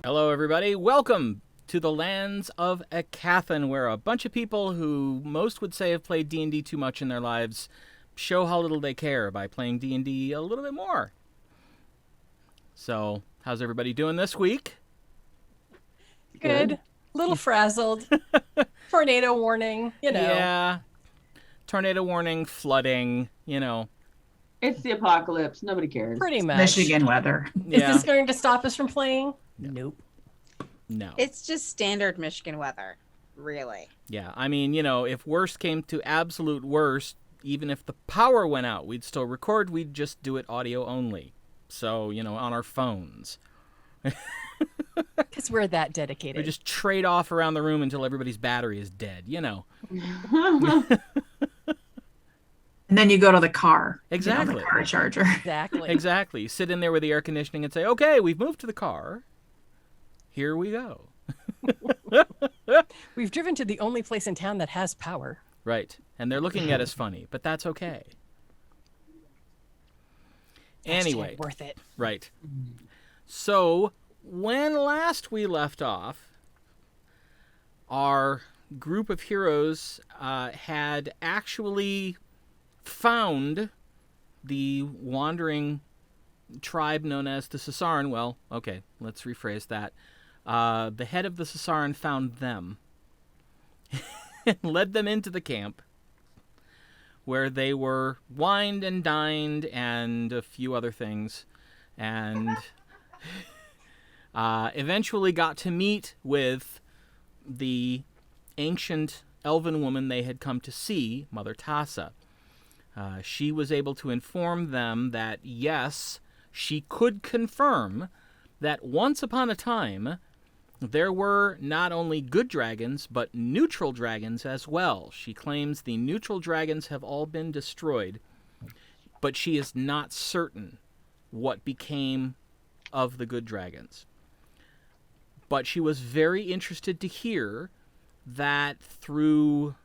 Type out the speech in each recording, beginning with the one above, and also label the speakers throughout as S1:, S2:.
S1: Hello, everybody. Welcome to the lands of Aecathan, where a bunch of people who most would say have played D&D too much in their lives show how little they care by playing D&D a little bit more. So, how's everybody doing this week?
S2: Good. Little frazzled. Tornado warning,
S1: Yeah. Tornado warning, flooding,
S3: It's the apocalypse. Nobody cares.
S2: Pretty much.
S4: Michigan weather.
S2: Is
S1: Yeah.
S2: this going to stop us from playing?
S1: No.
S2: Nope.
S1: No.
S5: It's just standard Michigan weather, really.
S1: Yeah, I mean, if worst came to absolute worst, even if the power went out, we'd still record. We'd just do it audio only. So, on our phones.
S2: Because we're that dedicated.
S1: We just trade off around the room until everybody's battery is dead,
S4: And then you go to the car.
S1: Exactly.
S4: The car charger.
S2: Exactly.
S1: Exactly. You sit in there with the air conditioning and say, okay, we've moved to the car. Here we go.
S2: We've driven to the only place in town that has power.
S1: Right. And they're looking at us funny, but that's okay. Anyway.
S2: Worth it.
S1: Right. So, when last we left off, our group of heroes had actually found the wandering tribe known as the Sasaran. Well, okay, let's rephrase that. The head of the Sasaran found them and led them into the camp, where they were wined and dined and a few other things, and eventually got to meet with the ancient elven woman they had come to see, Mother Tassa. She was able to inform them that, yes, she could confirm that once upon a time there were not only good dragons, but neutral dragons as well. She claims the neutral dragons have all been destroyed, but she is not certain what became of the good dragons. But she was very interested to hear that through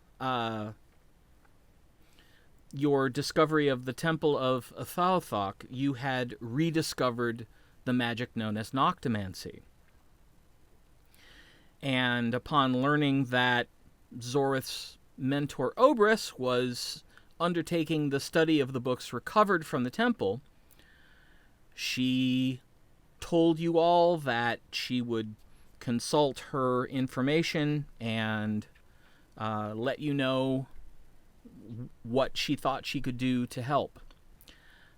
S1: your discovery of the Temple of Aecathan, you had rediscovered the magic known as Noctomancy. And upon learning that Zorith's mentor Obras was undertaking the study of the books recovered from the temple, she told you all that she would consult her information and let you know what she thought she could do to help.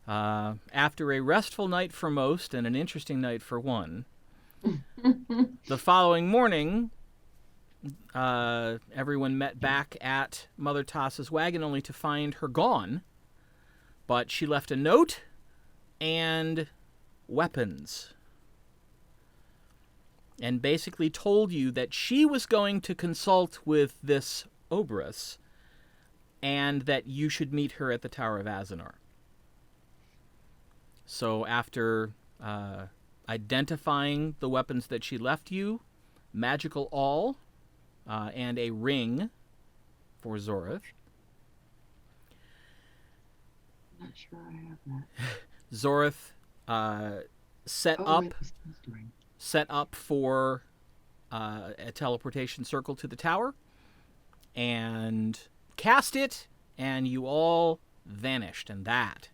S1: After a restful night for most and an interesting night for one, the following morning, everyone met back at Mother Tassa's wagon only to find her gone, but she left a note and weapons, and basically told you that she was going to consult with this Obras and that you should meet her at the Tower of Azinor. So after identifying the weapons that she left you, magical awl, and a ring for Zorith,
S3: I'm not sure I have that.
S1: Zorith set up for a teleportation circle to the tower and cast it, and you all vanished, and that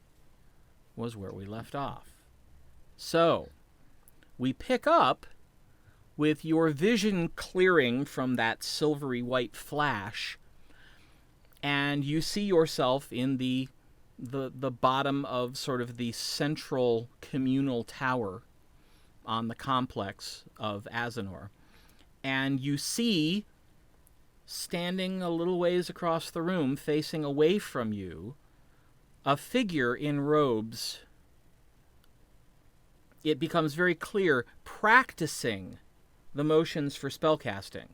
S1: was where we left off. So, we pick up with your vision clearing from that silvery white flash, and you see yourself in the bottom of sort of the central communal tower on the complex of Azinor. And you see, standing a little ways across the room, facing away from you, a figure in robes. It becomes very clear, practicing the motions for spellcasting,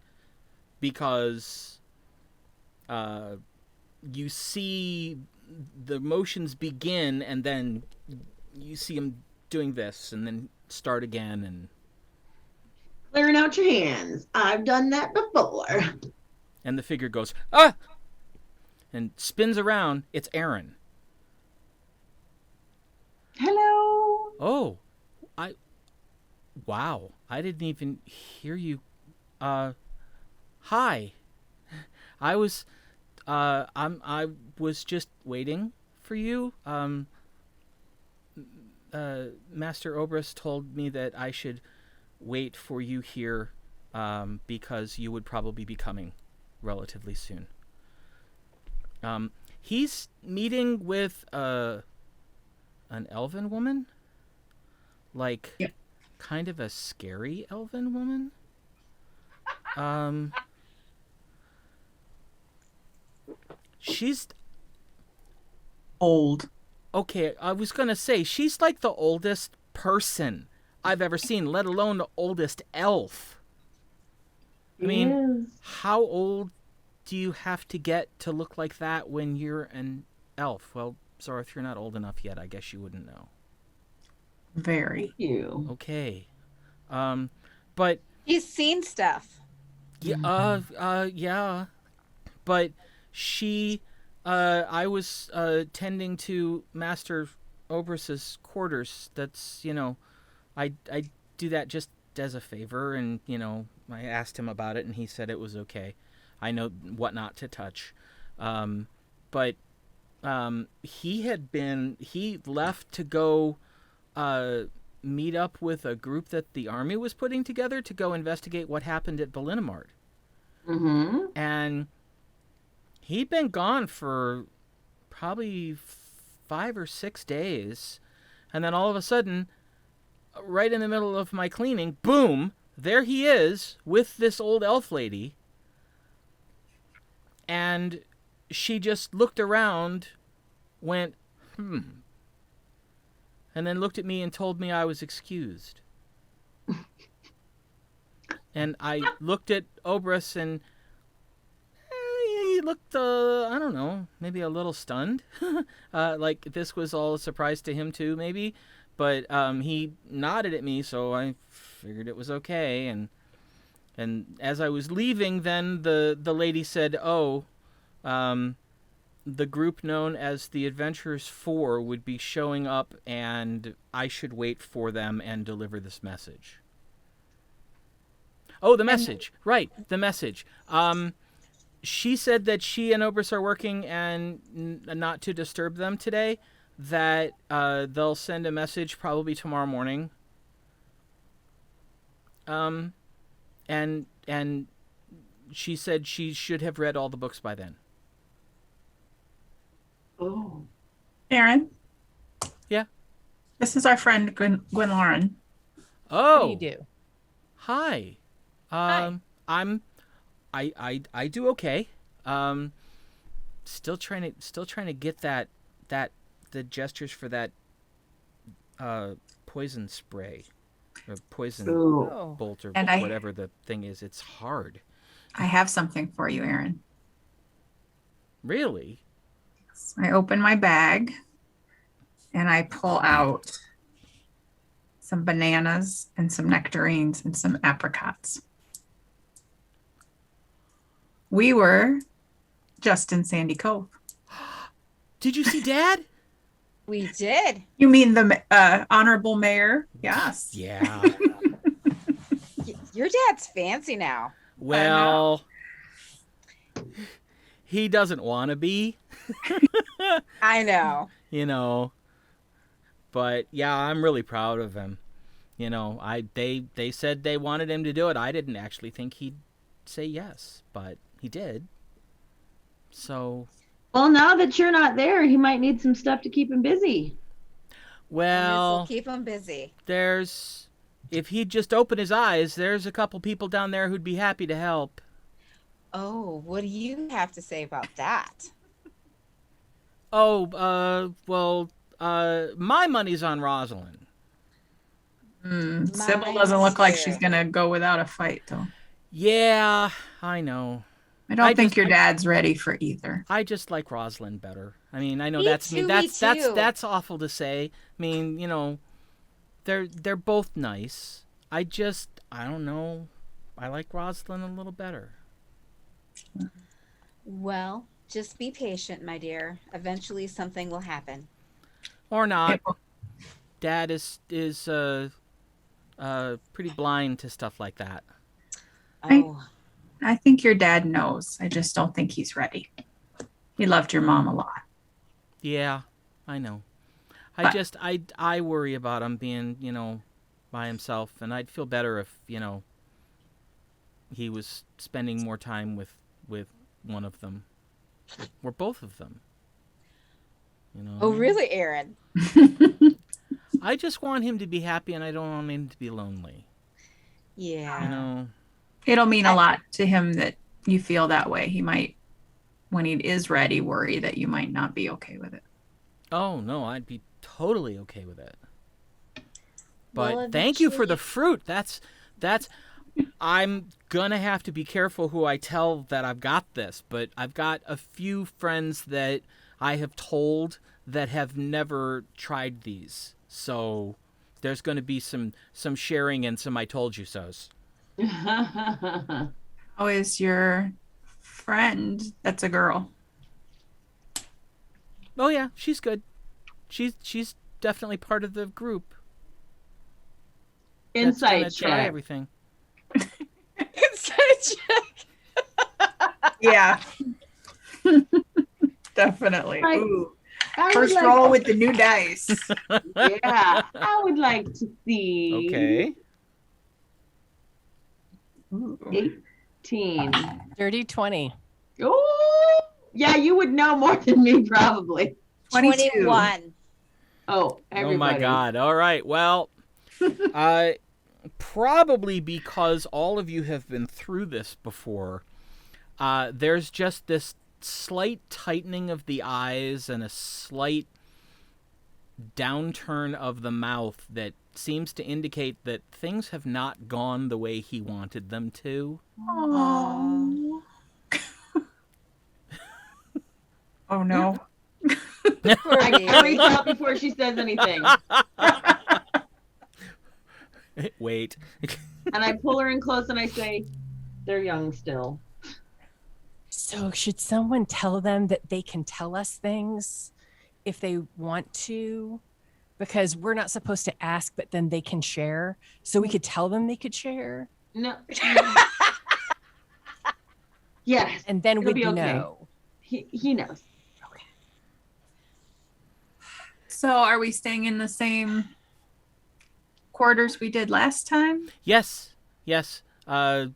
S1: because you see the motions begin, and then you see him doing this, and then start again, and
S3: Clearing out your hands. I've done that before.
S1: and the figure goes, ah! And spins around. It's Aron.
S3: Hello.
S1: Oh, Wow, I didn't even hear you. Hi. I was I was just waiting for you. Master Obras told me that I should wait for you here because you would probably be coming relatively soon. He's meeting with an elven woman, like
S4: Yep.
S1: kind of a scary elven woman. She's
S4: Old.
S1: okay. I was gonna say she's like the oldest person I've ever seen, let alone the oldest elf. I mean, how old do you have to get to look like that when you're an elf? Well, Zorith, you're not old enough yet. I guess you wouldn't know.
S4: Very.
S3: Thank you.
S1: Okay. But
S5: He's seen stuff.
S1: yeah. But she, I was tending to Master Obras's quarters. That's, I do that just as a favor, and I asked him about it, and he said it was okay. I know what not to touch. But he left to go meet up with a group that the army was putting together to go investigate what happened at Belinamart.
S3: Mm-hmm.
S1: And he'd been gone for probably 5 or 6 days. And then all of a sudden, right in the middle of my cleaning, boom, there he is with this old elf lady. And she just looked around, went, and then looked at me and told me I was excused. And I looked at Obras, and he looked, I don't know, maybe a little stunned. Like this was all a surprise to him too, maybe. But he nodded at me, so I figured it was okay. And as I was leaving, then the lady said, the group known as the Adventurers 4 would be showing up, and I should wait for them and deliver this message. Oh, the message. Right, the message. She said that she and Obras are working and not to disturb them today, that they'll send a message probably tomorrow morning. And she said she should have read all the books by then.
S3: Oh.
S4: Aron?
S1: Yeah?
S4: This is our friend Gwynlauren.
S1: Oh!
S2: What do you do?
S1: Hi.
S2: Hi.
S1: I do okay. Still trying to get the gestures for that poison spray or poison
S3: Ooh.
S2: Oh.
S1: bolt or
S4: And
S1: whatever the thing is. It's hard.
S4: I have something for you, Aron.
S1: Really?
S4: I open my bag and I pull out some bananas and some nectarines and some apricots. We were just in Sandy Cove.
S1: Did you see Dad?
S5: We did.
S4: You mean the honorable mayor? Yes.
S1: Yeah.
S5: Your dad's fancy now.
S1: Well, he doesn't want to be.
S5: I know.
S1: But yeah, I'm really proud of him. They said they wanted him to do it. I didn't actually think he'd say yes, but he did. So,
S3: Well, now that you're not there, he might need some stuff to keep him busy.
S1: well,
S5: This'll keep him busy.
S1: if he'd just open his eyes, there's a couple people down there who'd be happy to help.
S5: Oh, what do you have to say about that?
S1: Oh, my money's on Rosalind.
S4: Sybil doesn't look like she's going to go without a fight, though.
S1: Yeah, I know.
S4: I don't think
S1: just-
S4: your dad's ready for either.
S1: I just like Rosalind better. I mean, I know
S5: Me
S1: that's
S5: too,
S1: that's awful to say. I mean, they're both nice. I don't know. I like Rosalind a little better.
S5: Well, just be patient, my dear. Eventually something will happen.
S1: Or not. Dad is pretty blind to stuff like that.
S5: Oh,
S4: I think your dad knows. I just don't think he's ready. He loved your mom a lot.
S1: Yeah, I know.
S4: But-
S1: I worry about him being, by himself, and I'd feel better if, he was spending more time with one of them. Or both of them.
S5: oh, really, Aaron?
S1: I just want him to be happy, and I don't want him to be lonely.
S5: Yeah.
S4: It'll mean a lot to him that you feel that way. He might, when he is ready, worry that you might not be okay with it.
S1: Oh, no, I'd be totally okay with it. But
S5: Well,
S1: thank you for the
S5: eventually-
S1: fruit. That's I'm gonna have to be careful who I tell that I've got this, but I've got a few friends that I have told that have never tried these. So there's going to be some sharing and some I told you so's.
S4: How is your friend that's a girl?
S1: Oh yeah, she's good. She's definitely part of the group. That's gonna
S3: Insight
S1: try
S3: check.
S1: everything.
S5: It's such
S4: Yeah. Definitely.
S3: Right.
S4: Ooh.
S3: I would
S4: First
S3: like-
S4: roll with the new dice.
S3: Yeah, I would like to see.
S1: Okay.
S4: Ooh.
S3: 18.
S2: Dirty 20.
S3: Oh, yeah, you would know more than me, probably.
S4: 22.
S5: 21.
S3: Oh, everybody.
S1: Oh my God. All right. Well, probably because all of you have been through this before, there's just this slight tightening of the eyes and a slight downturn of the mouth that seems to indicate that things have not gone the way he wanted them to.
S4: Oh. Oh no.
S3: I reach out before she says anything.
S1: Wait.
S3: And I pull her in close and I say, they're young still.
S2: So, should someone tell them that they can tell us things if they want to? Because we're not supposed to ask, but then they can share. So, we could tell them they could share,
S3: No. Yes,
S2: and then
S3: It'll
S2: we'd
S3: be okay.
S2: know.
S3: he knows.
S4: So are we staying in the same quarters we did last time?
S1: Yes. I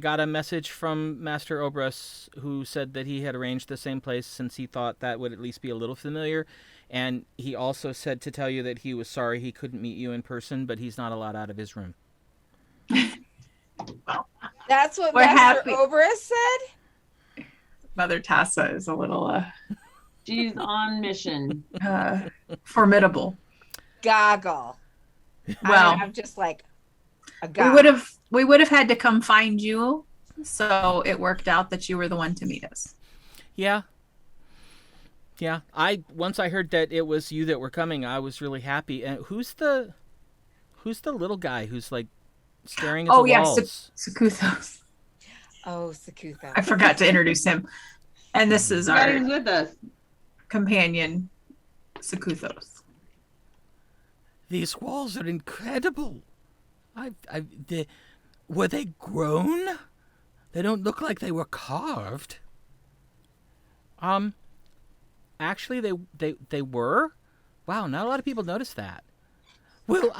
S1: got a message from Master Obras who said that he had arranged the same place since he thought that would at least be a little familiar. And he also said to tell you that he was sorry he couldn't meet you in person, but he's not allowed out of his room.
S5: That's what
S4: We're
S5: Master
S4: happy.
S5: Obras said?
S4: Mother Tassa is a little
S3: She's on mission.
S4: formidable.
S5: Goggle.
S4: Well,
S5: I'm just like a
S4: we
S5: god.
S4: would have had to come find you, so it worked out that you were the one to meet us.
S1: Yeah. Once I heard that it was you that were coming, I was really happy. And who's the little guy who's like staring at
S4: Oh
S1: the
S4: yeah,
S1: walls?
S4: Sakuthos.
S5: Oh, Sakutha.
S4: I forgot to introduce him. And this is
S3: God,
S4: our
S3: he's with us.
S4: companion, Sakuthos.
S1: These walls are incredible. Were they grown? They don't look like they were carved. Actually, they were. Wow, not a lot of people noticed that. Well,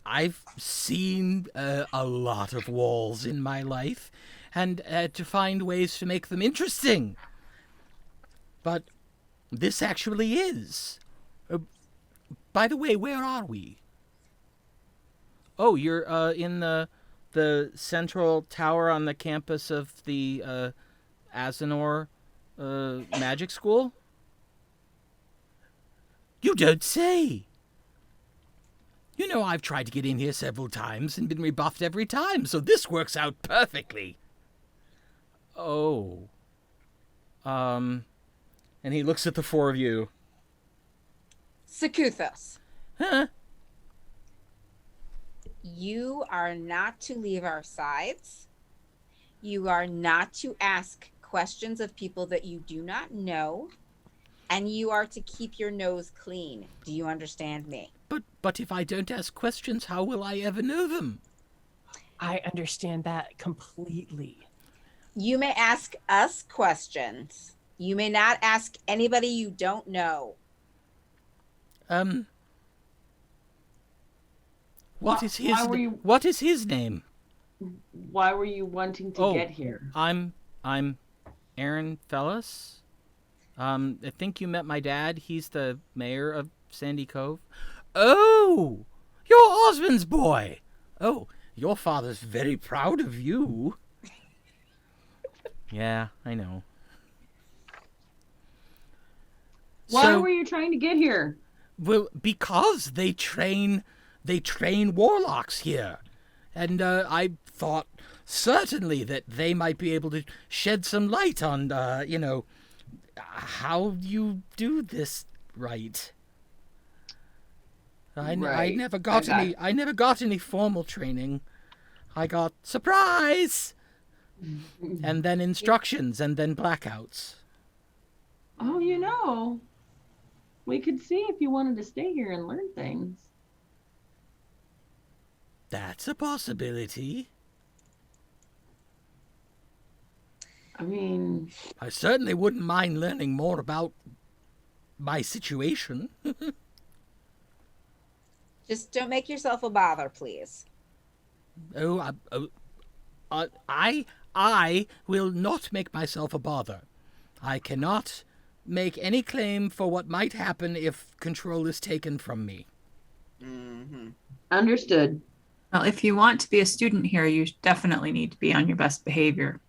S1: I've seen a lot of walls in my life, and to find ways to make them interesting. But this actually is. By the way, where are we? Oh, you're in the central tower on the campus of the Azinor magic school? You don't say! You know, I've tried to get in here several times and been rebuffed every time, so this works out perfectly. Oh. And he looks at the four of you.
S5: Sakuthos.
S1: Huh?
S5: You are not to leave our sides. You are not to ask questions of people that you do not know. And you are to keep your nose clean. Do you understand me?
S1: But if I don't ask questions, how will I ever know them?
S2: I understand that completely.
S5: You may ask us questions. You may not ask anybody you don't know.
S1: What is his?
S3: why were you-
S1: What is his name?
S3: Why were you wanting to get here?
S1: I'm Aron Fellas. I think you met my dad. He's the mayor of Sandy Cove. Oh, you're Osmond's boy. Oh, your father's very proud of you. Yeah, I know.
S3: Why were you trying to get here?
S1: Well, because they train warlocks here, and I thought certainly that they might be able to shed some light on, how you do this right. I never got any. I never got any formal training. I got surprise, and then instructions, and then blackouts.
S3: Oh, we could see if you wanted to stay here and learn things.
S1: That's a possibility.
S3: I mean,
S1: I certainly wouldn't mind learning more about my situation.
S5: Just don't make yourself a bother, please.
S1: I will not make myself a bother. I cannot make any claim for what might happen if control is taken from me.
S5: Mm-hmm.
S3: understood.
S4: Well, if you want to be a student here, you definitely need to be on your best behavior.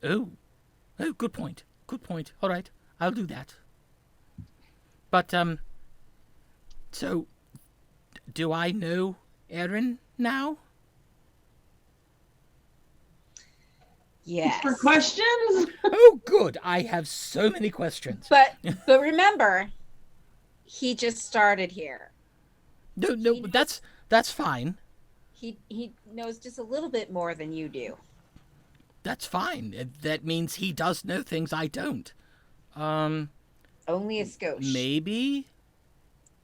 S1: Oh, good point. Good point. All right, I'll do that. But, so, do I know Aron now?
S5: Yes.
S3: For questions?
S1: Oh, good. I have so many questions.
S5: But remember, he just started here.
S1: No, that's fine.
S5: He knows just a little bit more than you do.
S1: That's fine. That means he does know things I don't.
S5: Only a skosh.
S1: Maybe.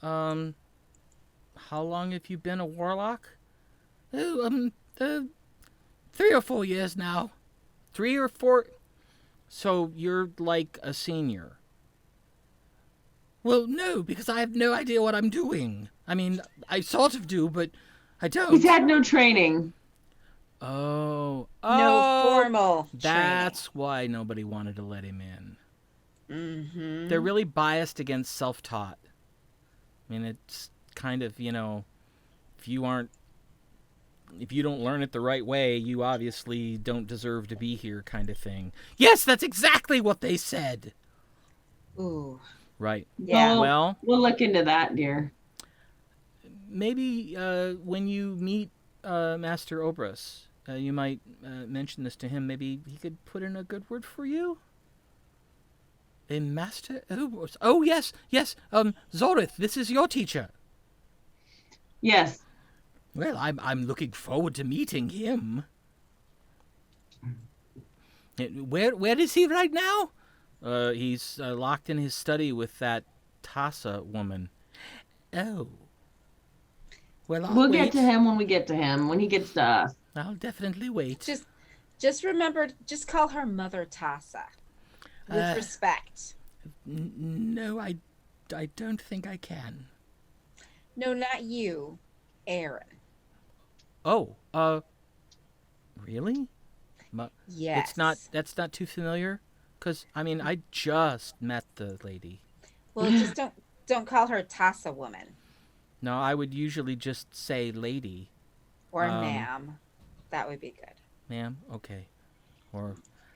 S1: How long have you been a warlock? 3 or 4 years now. 3 or 4. So you're like a senior. Well, no, because I have no idea what I'm doing. I mean, I sort of do, but I don't.
S3: He's had no training.
S1: Oh.
S5: No formal
S1: That's why nobody wanted to let him in.
S5: Mm-hmm.
S1: They're really biased against self-taught. I mean, it's kind of, if you don't learn it the right way, you obviously don't deserve to be here kind of thing. Yes, that's exactly what they said.
S5: Ooh.
S1: Right.
S5: Yeah.
S1: Well,
S3: We'll look into that, dear.
S1: maybe when you meet Master Obras, you might mention this to him. Maybe he could put in a good word for you. A Master Obras. Oh, yes. Zorith, this is your teacher.
S3: Yes.
S1: Well, I'm looking forward to meeting him. Where is he right now? He's locked in his study with that Tassa woman. Oh. Well,
S3: We'll get to him when we get to him, when he gets to us.
S1: I'll definitely wait.
S5: Just remember, just call her Mother Tassa. With respect.
S1: No, I don't think I can.
S5: No, not you. Aron.
S1: Oh, really?
S5: Yes.
S1: That's not too familiar? Because, I mean, I just met the lady.
S5: Well, just don't call her Tassa woman.
S1: No, I would usually just say lady.
S5: Or ma'am. That would be good.
S1: Ma'am? Okay. Or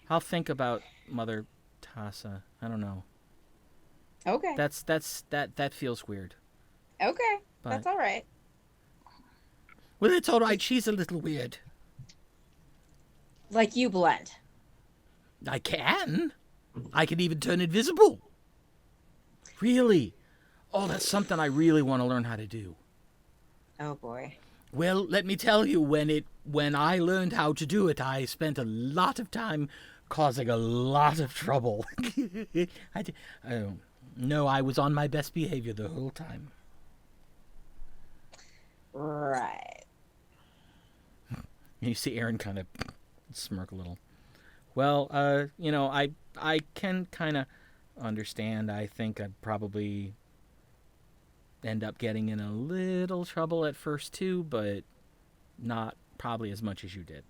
S1: I'll think about Mother Tassa. I don't know.
S5: Okay.
S1: That feels weird.
S5: Okay.
S1: But-
S5: That's all right.
S1: Well, it's all right. She's a little weird.
S5: Like you blend.
S1: I can. I can even turn invisible. Really? Oh, that's something I really want to learn how to do.
S5: Oh boy.
S1: Well, let me tell you, when I learned how to do it, I spent a lot of time causing a lot of trouble. No, I was on my best behavior the whole time.
S5: Right.
S1: You see Aron kind of smirk a little. Well, I can kind of understand. I think I'd probably end up getting in a little trouble at first too, but not probably as much as you did.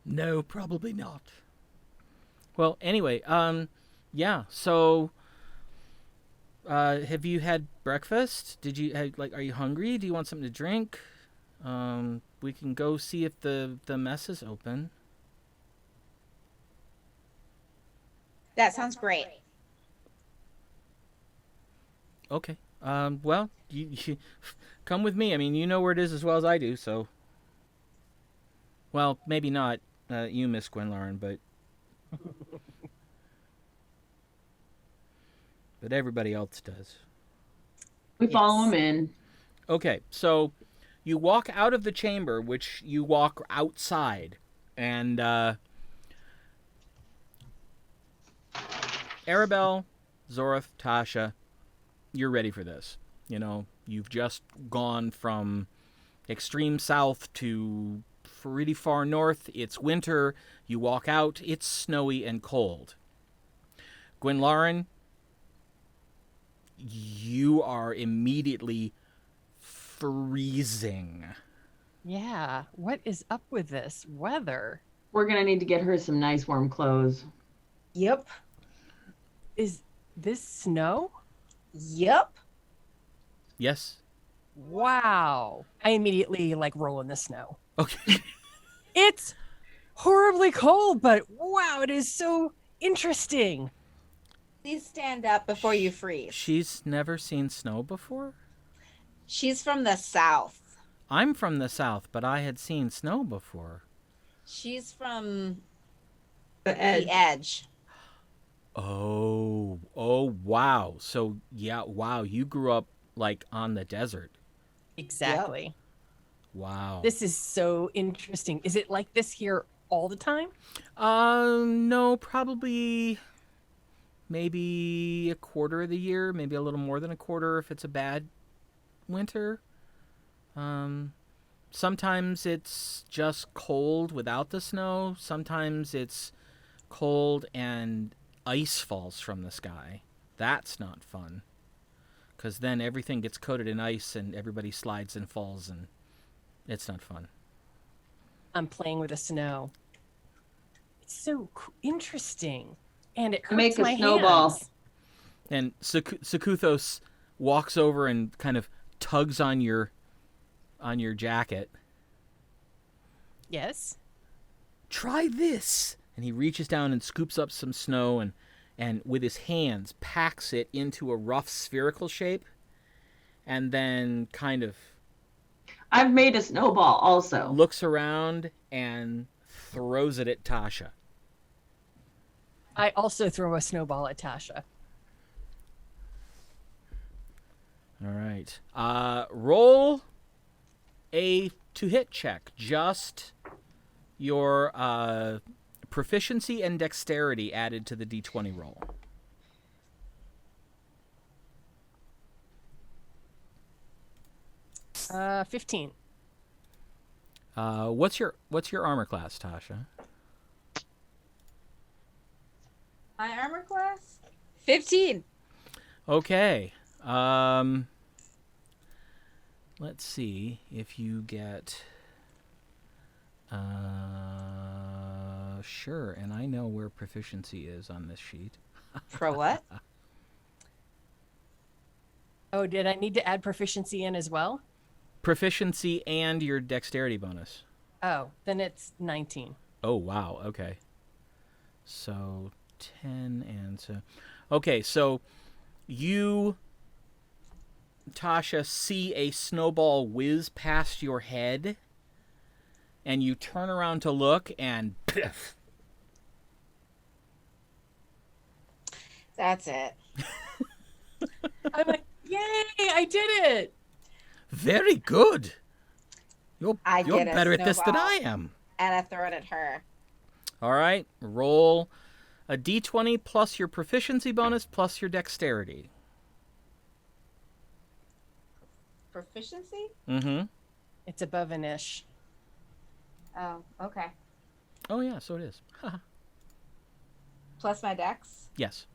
S1: No, probably not. Well, anyway, yeah. So, have you had breakfast? Did you are you hungry? Do you want something to drink? We can go see if the mess is open.
S5: That sounds great.
S1: Okay. Well, you come with me. I mean, you know where it is as well as I do, so. Well, maybe not you, Miss Gwynlauren, but everybody else does.
S3: We follow him in.
S1: Okay, so you walk out of the chamber, which you walk outside, and Arabelle, Zorith, Tasha, you're ready for this. You know, you've just gone from extreme south to pretty far north. It's winter. You walk out. It's snowy and cold. Gwynlauren, you are immediately freezing.
S2: Yeah. What is up with this weather?
S3: We're going to need to get her some nice warm clothes.
S5: Yep.
S2: Is this snow?
S5: Yep.
S1: Yes?
S2: Wow. I immediately roll in the snow.
S1: Okay.
S2: It's horribly cold, but wow, it is so interesting.
S5: Please stand up before you freeze.
S1: She's never seen snow before?
S5: She's from the south.
S1: I'm from the south, but I had seen snow before.
S5: She's from
S3: The edge.
S5: the edge.
S1: Oh, wow. So, yeah, wow, you grew up on the desert.
S2: Exactly.
S1: Wow.
S2: This is so interesting. Is it like this here all the time?
S1: No, probably maybe a quarter of the year, maybe a little more than a quarter if it's a bad winter. Sometimes it's just cold without the snow. Sometimes it's cold and ice falls from the sky. That's not fun. Because then everything gets coated in ice and everybody slides and falls, and it's not fun.
S2: I'm playing with the snow. It's so interesting. And it hurts
S3: Make a
S2: my
S3: snowball.
S2: hands.
S1: And Sakuthos walks over and kind of tugs on your jacket.
S2: Yes.
S1: Try this. And he reaches down and scoops up some snow and with his hands packs it into a rough spherical shape and then kind of
S3: I've made a snowball also.
S1: looks around and throws it at Tasha.
S2: I also throw a snowball at Tasha.
S1: All right. Roll a to-hit check. Just your proficiency and dexterity added to the d20 roll.
S2: Uh, 15.
S1: What's your armor class, Tasha?
S5: My armor class? 15.
S1: Okay. Let's see if you get. Sure, and I know where proficiency is on this sheet.
S5: For what?
S2: Oh, did I need to add proficiency in as well?
S1: Proficiency and your dexterity bonus.
S2: Oh, then it's 19.
S1: Oh, wow. Okay. So 10 and so. Okay, so you, Tasha, see a snowball whiz past your head, and you turn around to look, and piff.
S5: That's it.
S2: I'm like, yay, I did it.
S1: Very good. You're
S5: I get a
S1: better at this than
S5: snowball.
S1: I am.
S5: And I throw it at her.
S1: All right, roll a d20 plus your proficiency bonus plus your dexterity.
S5: proficiency?
S1: Mm-hmm.
S2: It's above an ish.
S5: Oh, okay.
S1: Oh, yeah, so it is.
S5: Plus my dex?
S1: Yes.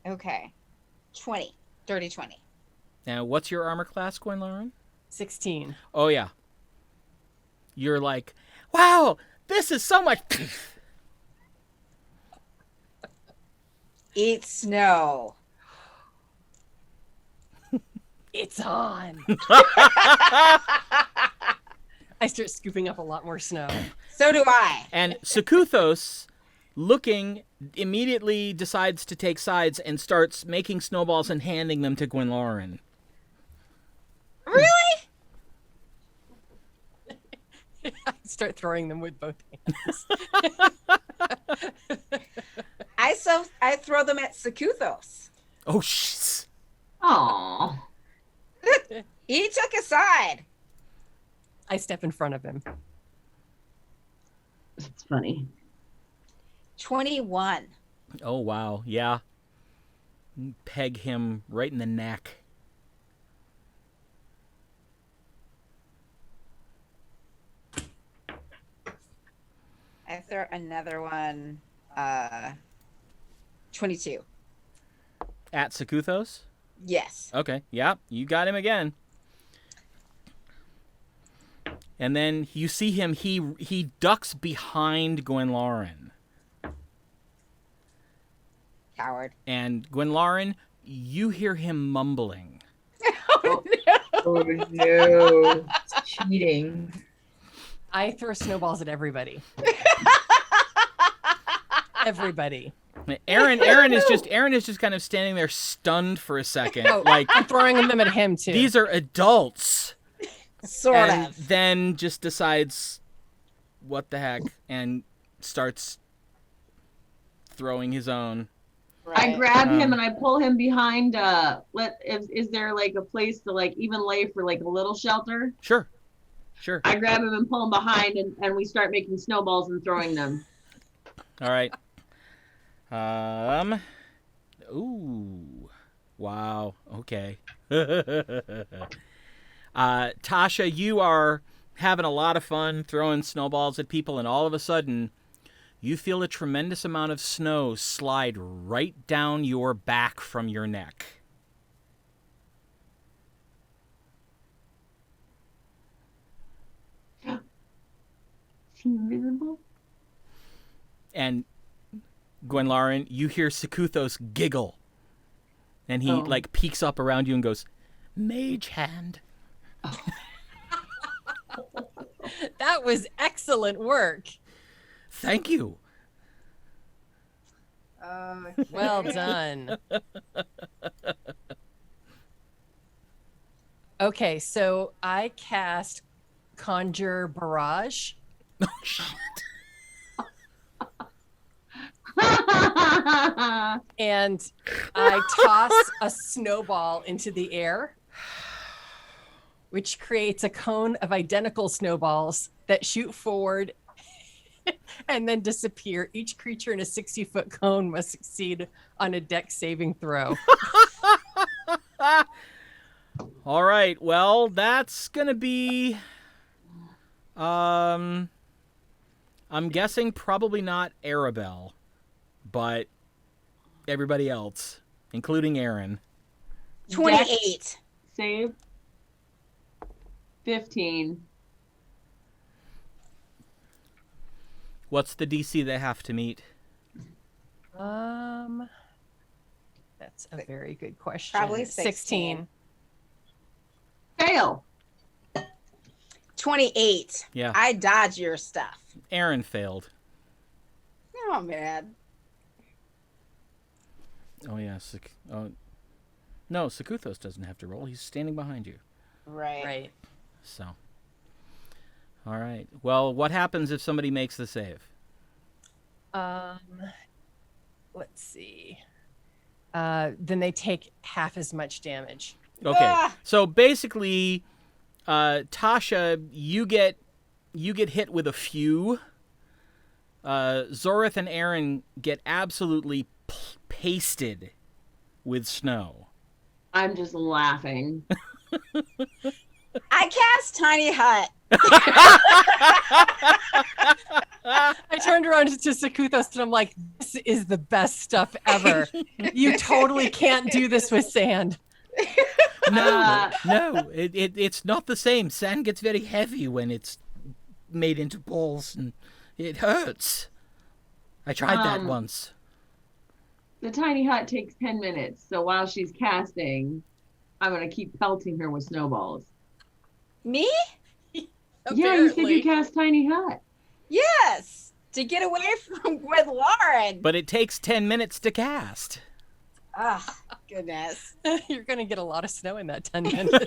S5: Okay. 20. Dirty 20.
S1: Now, what's your armor class, Gwenlaren?
S2: 16.
S1: Oh, yeah. You're like, wow, this is so much...
S5: Eat snow.
S2: It's on. I start scooping up a lot more snow.
S5: So do I.
S1: And Sakuthos, looking, immediately decides to take sides and starts making snowballs and handing them to Gwenlaren.
S5: Really?
S2: I start throwing them with both hands.
S5: I throw them at Sakuthos.
S1: Oh, shit.
S3: Aw.
S5: He took a side.
S2: I step in front of him.
S3: It's funny.
S5: 21.
S1: Oh, wow. Yeah. Peg him right in the neck.
S5: I throw another one. 22.
S1: At Sakuthos?
S5: Yes.
S1: Okay. Yeah, you got him again. And then you see him, he ducks behind Gwenlaren.
S5: Coward.
S1: And Gwenlaren, you hear him mumbling.
S5: Oh, no.
S4: Oh no. It's cheating.
S2: I throw snowballs at everybody. Everybody.
S1: Aaron is just kind of standing there stunned for a second.
S2: Oh,
S1: Like,
S2: I'm throwing them at him too.
S1: these are adults.
S5: Sort
S1: And
S5: of.
S1: then just decides what the heck and starts throwing his own.
S3: I
S5: Right.
S3: grab him and I pull him behind. Is there like a place to like even lay for like a little shelter?
S1: Sure.
S3: I grab him and pull him behind, and we start making snowballs and throwing them.
S1: All right. Ooh. Wow. Okay. Tasha, you are having a lot of fun throwing snowballs at people, and all of a sudden, you feel a tremendous amount of snow slide right down your back from your neck.
S3: Is he invisible?
S1: And Gwenlaren, you hear Sakuthos giggle. And he like peeks up around you and goes, "Mage hand."
S2: That was excellent work.
S1: Thank you.
S2: Well done. Okay, so I cast Conjure Barrage.
S1: Oh, shit.
S2: And I toss a snowball into the air, which creates a cone of identical snowballs that shoot forward and then disappear. Each creature in a 60-foot cone must succeed on a dex saving throw.
S1: All right. Well, that's going to be I'm guessing probably not Arabelle, but everybody else, including Aron.
S5: 28.
S3: Save. 15.
S1: What's the DC they have to meet?
S2: That's a very good question.
S5: Probably
S2: 16.
S3: Fail.
S5: 28.
S1: Yeah.
S5: I dodge your stuff.
S1: Aron failed.
S5: Oh, man.
S1: Oh, yeah. No, Sakuthos doesn't have to roll. He's standing behind you.
S5: Right.
S2: Right.
S1: So. All right. Well, what happens if somebody makes the save?
S2: Let's see. Then they take half as much damage.
S1: Okay.
S5: Ah!
S1: So basically, Tasha, you get hit with a few. Zorith and Aron get absolutely pasted with snow.
S3: I'm just laughing.
S5: I cast Tiny Hut.
S2: I turned around to Sakuthos and I'm like, this is the best stuff ever. You totally can't do this with sand.
S1: No, it's not the same. Sand gets very heavy when it's made into balls, and it hurts. I tried that once.
S3: The tiny hut takes 10 minutes, so while she's casting, I'm gonna keep pelting her with snowballs.
S5: Me?
S3: Yeah, you said you cast tiny hut.
S5: Yes. To get away from with Lauren.
S1: But it takes 10 minutes to cast.
S5: Oh, goodness.
S2: You're going to get a lot of snow in that 10 minutes.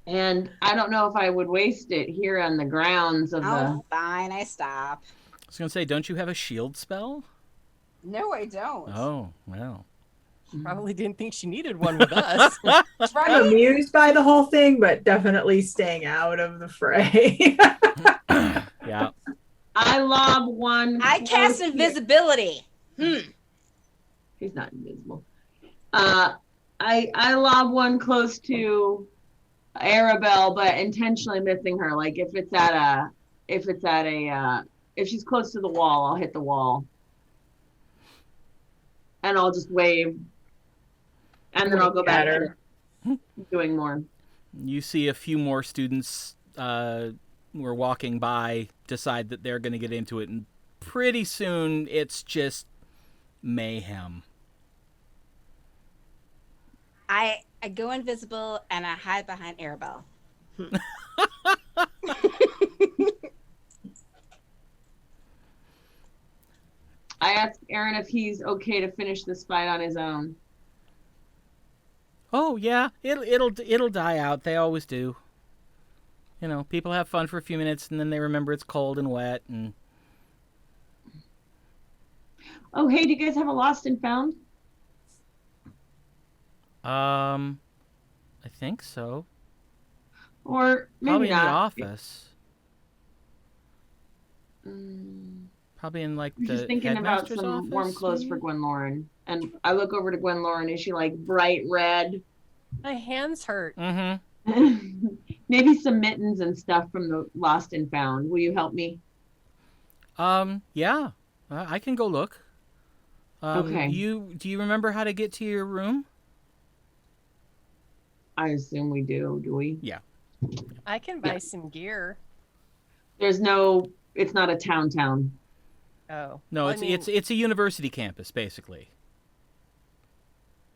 S3: And I don't know if I would waste it here on the grounds of
S5: Oh, fine. I stop.
S1: I was going to say, don't you have a shield spell?
S5: No, I don't.
S1: Oh, well.
S2: Probably didn't think she needed one with us.
S4: I'm amused by the whole thing, but definitely staying out of the fray.
S1: Yeah.
S3: I lob one.
S5: I cast invisibility.
S3: He's not invisible. I lob one close to Arabelle, but intentionally missing her. Like if she's close to the wall, I'll hit the wall. And I'll just wave. And then I'll go back to doing more.
S1: You see a few more students who are walking by decide that they're going to get into it, and pretty soon it's just mayhem.
S5: I go invisible and I hide behind Arabelle.
S3: I asked Aron if he's okay to finish this fight on his own.
S1: Oh yeah, it'll die out. They always do. You know, people have fun for a few minutes and then they remember it's cold and wet and.
S3: Oh hey, do you guys have a lost and found?
S1: I think so.
S3: Or maybe
S1: Probably
S3: not.
S1: in the office.
S3: Mm,
S1: Probably in like
S3: I'm
S1: the
S3: just thinking about
S1: headmaster's
S3: some
S1: office.
S3: warm clothes for Gwenlauren. And I look over to Gwenlauren. Is she like bright red?
S2: My hands hurt.
S1: Mm-hmm.
S3: Maybe some mittens and stuff from the lost and found. Will you help me?
S1: Yeah. I can go look.
S3: Okay.
S1: Do you remember how to get to your room?
S3: I assume we do. Do we?
S1: Yeah.
S2: I can buy some gear.
S3: It's not a town.
S2: Oh.
S1: No,
S2: Well,
S1: it's a university campus basically.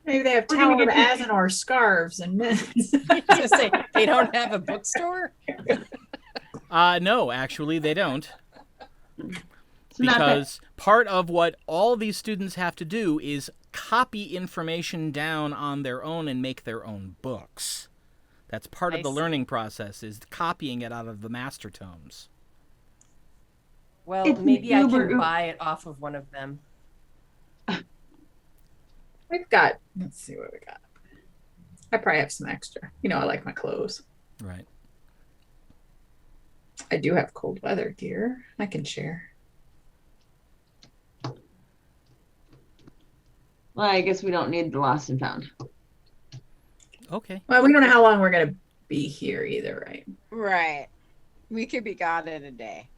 S4: Maybe they have
S3: We're gonna
S4: Tower of
S3: get
S4: Azinor scarves and mitts.
S2: I was gonna say, they don't have a bookstore?
S1: No, actually they don't.
S3: It's not that-
S1: Because part of what all these students have to do is copy information down on their own and make their own books. That's part of the
S2: see.
S1: learning process, is copying it out of the master tomes.
S2: Well,
S3: It's an
S2: maybe I
S3: Uber-
S2: can buy it off of one of them.
S4: We've got, let's see what we got. I probably have some extra. You know, I like my clothes.
S1: Right.
S4: I do have cold weather gear. I can share.
S3: Well, I guess we don't need the lost and found.
S1: Okay.
S4: Well, we don't know how long we're going to be here either, right?
S5: Right. We could be gone in a day.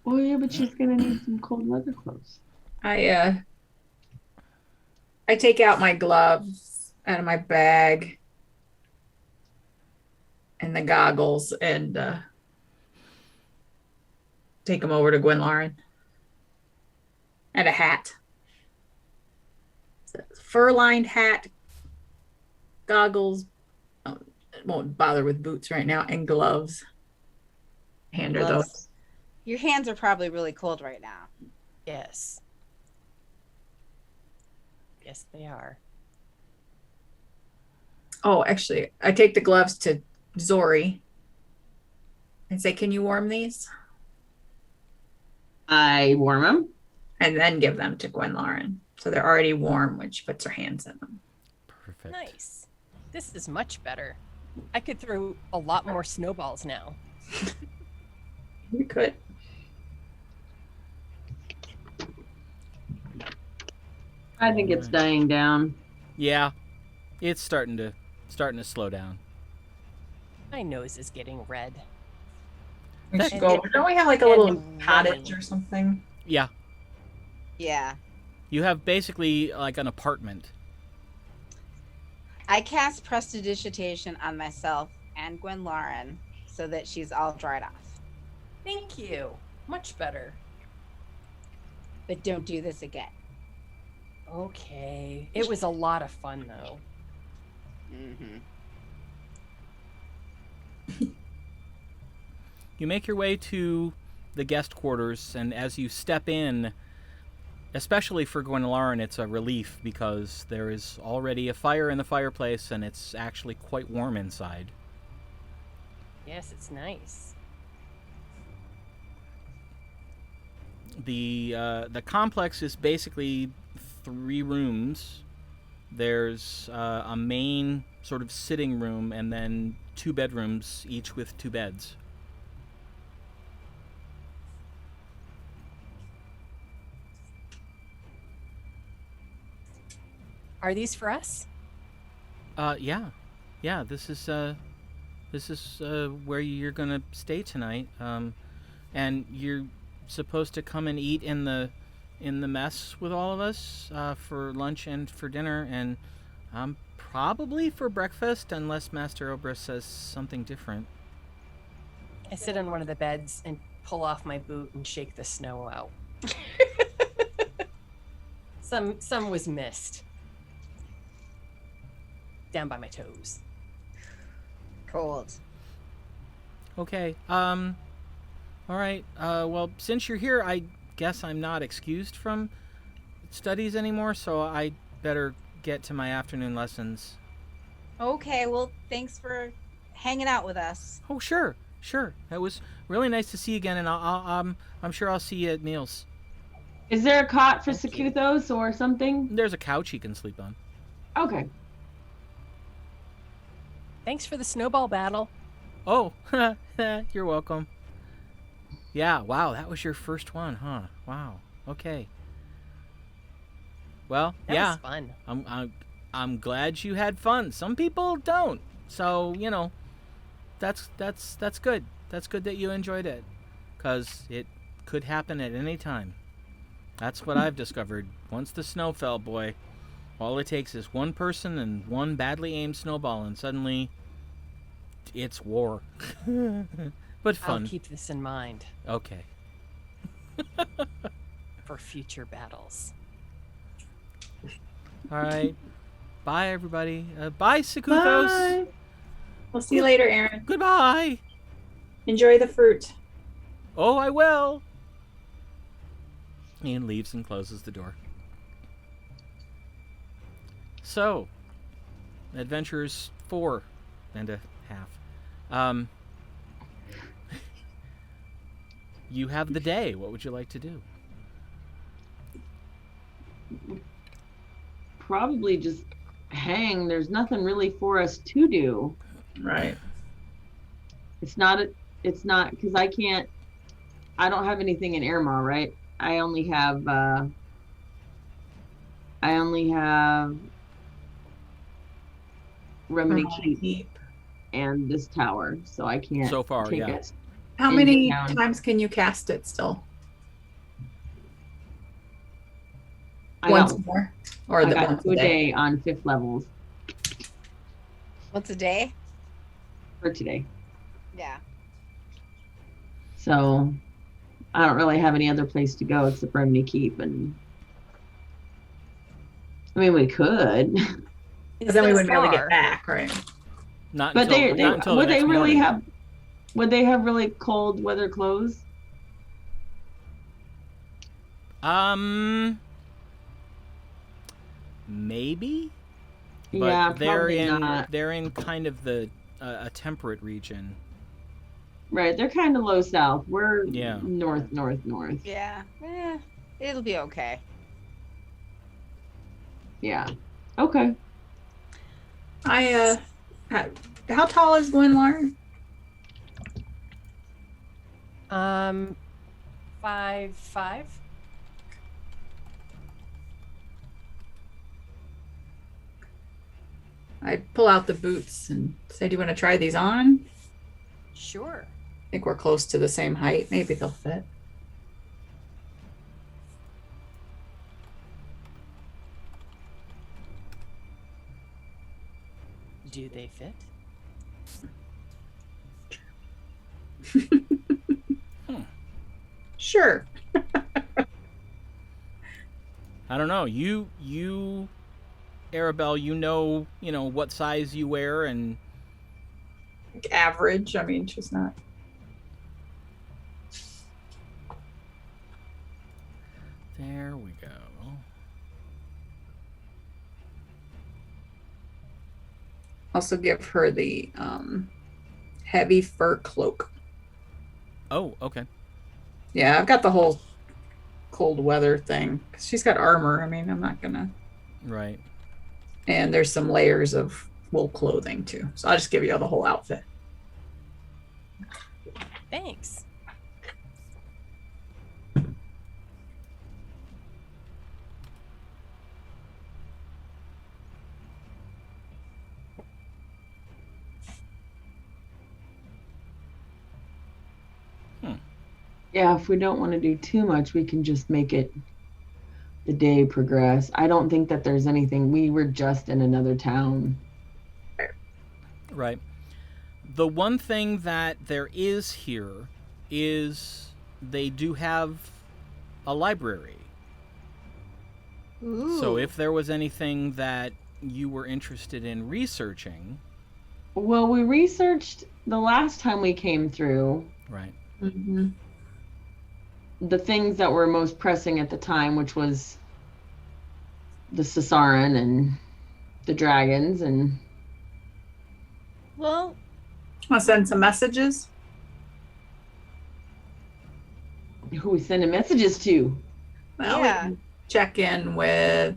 S3: Oh yeah, but she's gonna need some cold weather clothes.
S4: I take out my gloves out of my bag and the goggles and take them over to Gwenlauren. And a hat. Fur-lined hat, goggles. Oh, won't bother with boots right now, and gloves. Hand her
S5: Gloves.
S4: those.
S5: Your hands are probably really cold right now.
S2: Yes. Yes, they are.
S4: Oh, actually, I take the gloves to Zori and say, "Can you warm these?"
S3: I warm them.
S4: And then give them to Gwenlauren. So they're already warm when she puts her hands in them.
S1: Perfect.
S2: Nice. This is much better. I could throw a lot more snowballs now.
S4: You could.
S3: I think it's dying down.
S1: Yeah, it's starting to slow down.
S2: My nose is getting red.
S4: We should
S2: And
S4: go.
S2: it-
S4: Don't we have like a
S2: and
S4: little
S2: running.
S4: cottage or something?
S1: Yeah,
S5: Yeah.
S1: you have basically like an apartment.
S5: I cast Prestidigitation on myself and Gwen Lauren so that she's all dried off.
S2: Thank you. Much better.
S5: But don't do this again.
S2: Okay. It was a lot of fun, though.
S5: Mm-hmm.
S1: You make your way to the guest quarters, and as you step in, especially for Gwenlaren, it's a relief because there is already a fire in the fireplace, and it's actually quite warm inside.
S2: Yes, it's nice.
S1: The complex is basically 3 rooms. There's a main sort of sitting room, and then 2 bedrooms, each with 2 beds.
S2: Are these for us?
S1: Yeah. This is where you're gonna stay tonight. And you're supposed to come and eat in the mess with all of us for lunch and for dinner, and probably for breakfast, unless Master Obras says something different.
S2: I sit on one of the beds and pull off my boot and shake the snow out. Some was missed. Down by my toes.
S5: Cold.
S1: Okay. All right. Well, since you're here, I guess I'm not excused from studies anymore, so I better get to my afternoon lessons.
S5: Okay, well, thanks for hanging out with us.
S1: Oh, sure. It was really nice to see you again, and I'm sure I'll see you at meals.
S3: Is there a cot for
S2: Thank you.
S3: Sakuthos or something?
S1: There's a couch he can sleep on.
S3: Okay.
S2: Thanks for the snowball battle.
S1: Oh, you're welcome. Yeah, wow, that was your first one, huh? Wow. Okay. Well,
S2: That
S1: yeah.
S2: was fun.
S1: I'm glad you had fun. Some people don't. So, that's good. That's good that you enjoyed it, cuz it could happen at any time. That's what I've discovered. Once the snow fell, boy, all it takes is one person and one badly aimed snowball, and suddenly it's war. But fun.
S2: I'll keep this in mind
S1: Okay.
S2: for future battles.
S1: All right. Bye, everybody. Bye, Sakuthos.
S3: Bye.
S4: We'll see you later, Aaron.
S1: Goodbye.
S4: Enjoy the fruit.
S1: Oh, I will. Ian leaves and closes the door. So, Adventurers 4 and a half. You have the day. What would you like to do?
S3: Probably just hang. There's nothing really for us to do.
S4: Right.
S3: It's not because I don't have anything in Airmaw, right? I only have Remedy Keep and this tower, so I can't
S1: So far,
S3: take
S1: yeah.
S3: it.
S4: How
S3: in
S4: many
S3: town.
S4: times can you cast it still?
S3: I
S4: Once
S3: got,
S4: more? Or
S3: I
S4: the
S3: got
S4: once
S3: 2 a day on 5th levels
S5: Once a day?
S3: for today.
S5: Yeah.
S3: So I don't really have any other place to go except Remedy Keep, and I mean we could,
S4: But then we
S2: It's
S4: wouldn't be able to
S2: far.
S4: get back, right?
S1: Not
S3: but
S1: until, not until the
S3: would they
S1: next
S3: really
S1: morning.
S3: would they have really cold weather clothes?
S1: Maybe. But
S3: Yeah,
S1: they're
S3: probably
S1: in
S3: not.
S1: they're in kind of the a temperate region.
S3: Right, they're kind of low south. We're
S1: Yeah.
S3: north.
S5: Yeah. It'll be okay.
S3: Yeah. Okay.
S4: How tall is Gwenlar?
S2: 5'5".
S4: I pull out the boots and say, do you want to try these on?
S2: Sure.
S4: I think we're close to the same height. Maybe they'll fit.
S2: Do they fit?
S4: Sure.
S1: I don't know. You, Arabelle, you know what size you wear, and
S4: Like average. I mean, she's not.
S1: there we go.
S4: Also give her the heavy fur cloak.
S1: Oh, okay.
S4: Yeah, I've got the whole cold weather thing. She's got armor. I mean, I'm not gonna.
S1: Right.
S4: And there's some layers of wool clothing too. So I'll just give you the whole outfit.
S2: Thanks.
S3: Yeah, if we don't want to do too much, we can just make it the day progress. I don't think that there's anything. We were just in another town.
S1: Right. The one thing that there is here is they do have a library.
S5: Ooh.
S1: So if there was anything that you were interested in researching,
S3: Well, we researched the last time we came through
S1: right?
S4: Mm-hmm.
S3: the things that were most pressing at the time, which was the Sasaran and the dragons and
S5: Well,
S4: Want to send some messages?
S3: who we sending messages to.
S4: Well, we
S5: Yeah.
S4: can check in with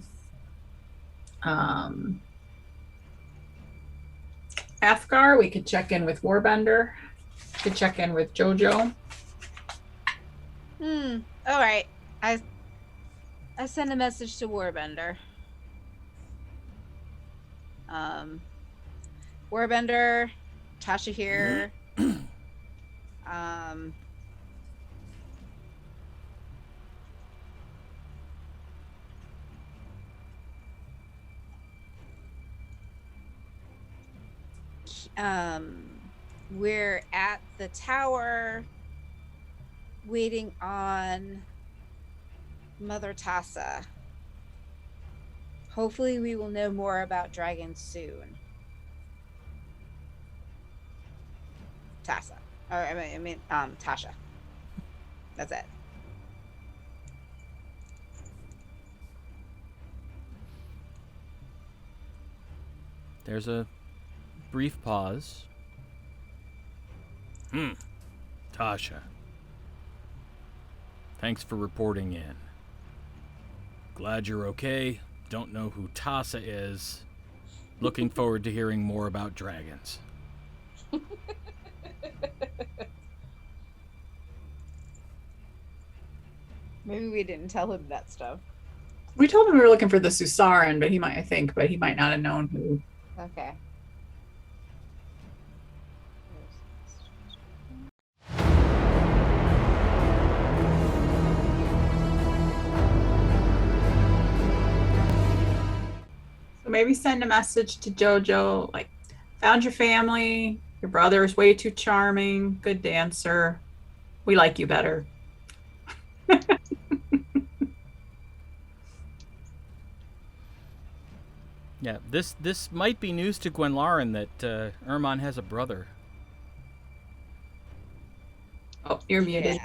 S4: Athgar. We could check in with Warbender. We could check in with Jojo.
S5: all right. I send a message to Warbender. Warbender, Tasha here. We're at the tower waiting on Mother Tassa. Hopefully we will know more about dragons soon. Tassa. Or I mean Tasha. That's it.
S1: There's a brief pause. Tasha. Thanks for reporting in. Glad you're okay. Don't know who Tassa is. Looking forward to hearing more about dragons.
S5: Maybe we didn't tell him that stuff.
S4: We told him we were looking for the Susaran, but he might not have known who.
S5: Okay.
S4: So maybe send a message to Jojo, like, found your family. Your brother is way too charming. Good dancer. We like you better.
S1: Yeah, this might be news to Gwenlaren that Ermon has a brother.
S4: Oh, you're muted.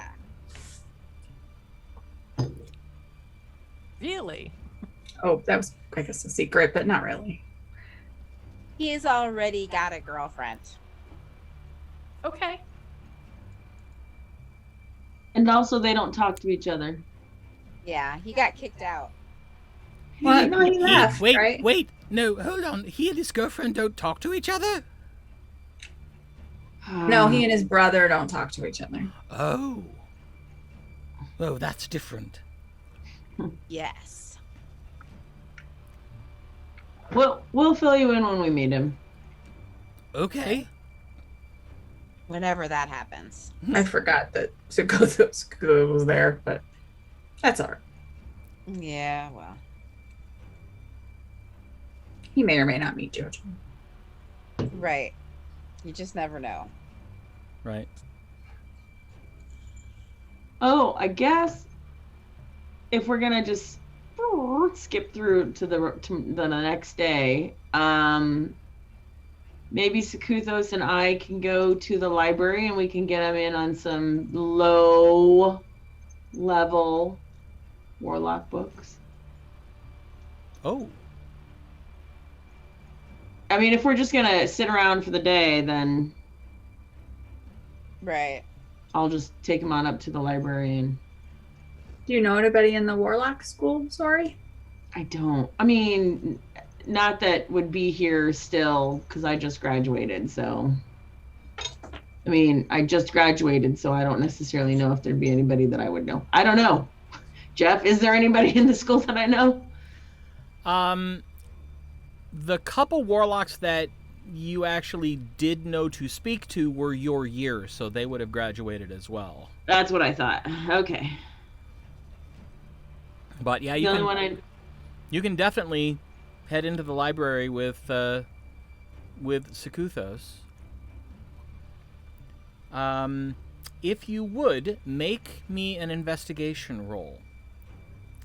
S5: Yeah.
S2: Really?
S4: Oh, that was, I guess, a secret, but not really.
S5: He's already got a girlfriend.
S2: Okay.
S3: And also they don't talk to each other.
S5: Yeah, he got kicked out.
S4: Well, no, he left,
S1: wait,
S4: right?
S1: wait. No, hold on. He and his girlfriend don't talk to each other?
S4: No, he and his brother don't talk to each other.
S1: Oh. Oh, that's different.
S5: Yes.
S3: We'll fill you in when we meet him.
S1: Okay.
S5: Whenever that happens.
S4: I forgot that Sukothos was there, but that's all right.
S5: Yeah, well.
S4: He may or may not meet Jojo.
S5: Right. You just never know.
S1: Right.
S3: Oh, I guess if we're gonna just skip through to the next day, maybe Sukuthos and I can go to the library and we can get him in on some low level Warlock books.
S1: Oh.
S3: I mean, if we're just gonna sit around for the day, then
S5: Right.
S3: I'll just take him on up to the library. And
S4: Do you know anybody in the Warlock school? Sorry.
S3: I don't. I mean, not that would be here still because I just graduated. So, I mean, I just graduated, so I don't necessarily know if there'd be anybody that I would know. I don't know. Jeff, is there anybody in the school that I know?
S1: The couple warlocks that you actually did know to speak to were your year, so they would have graduated as well.
S3: That's what I thought. Okay.
S1: But yeah,
S3: The only one
S1: you can definitely head into the library with Sukuthos. If you would, make me an investigation roll.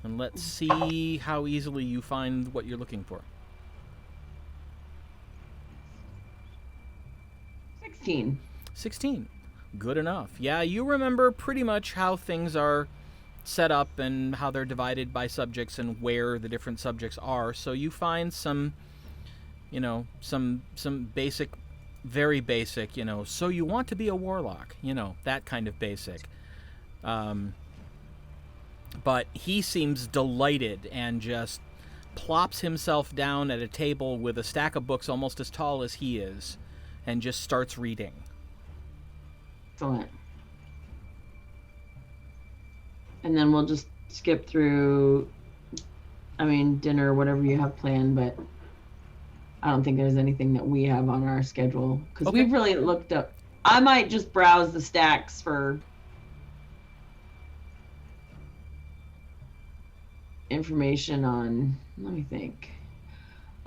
S1: And let's see how easily you find what you're looking for.
S3: 16.
S1: 16. Good enough. Yeah, you remember pretty much how things are set up and how they're divided by subjects and where the different subjects are. So you find some, some basic, very basic, so you want to be a warlock, that kind of basic. But he seems delighted and just plops himself down at a table with a stack of books almost as tall as he is and just starts reading.
S3: Excellent. And then we'll just skip through, dinner, whatever you have planned, but I don't think there's anything that we have on our schedule because we've really looked up. I might just browse the stacks for information on, let me think.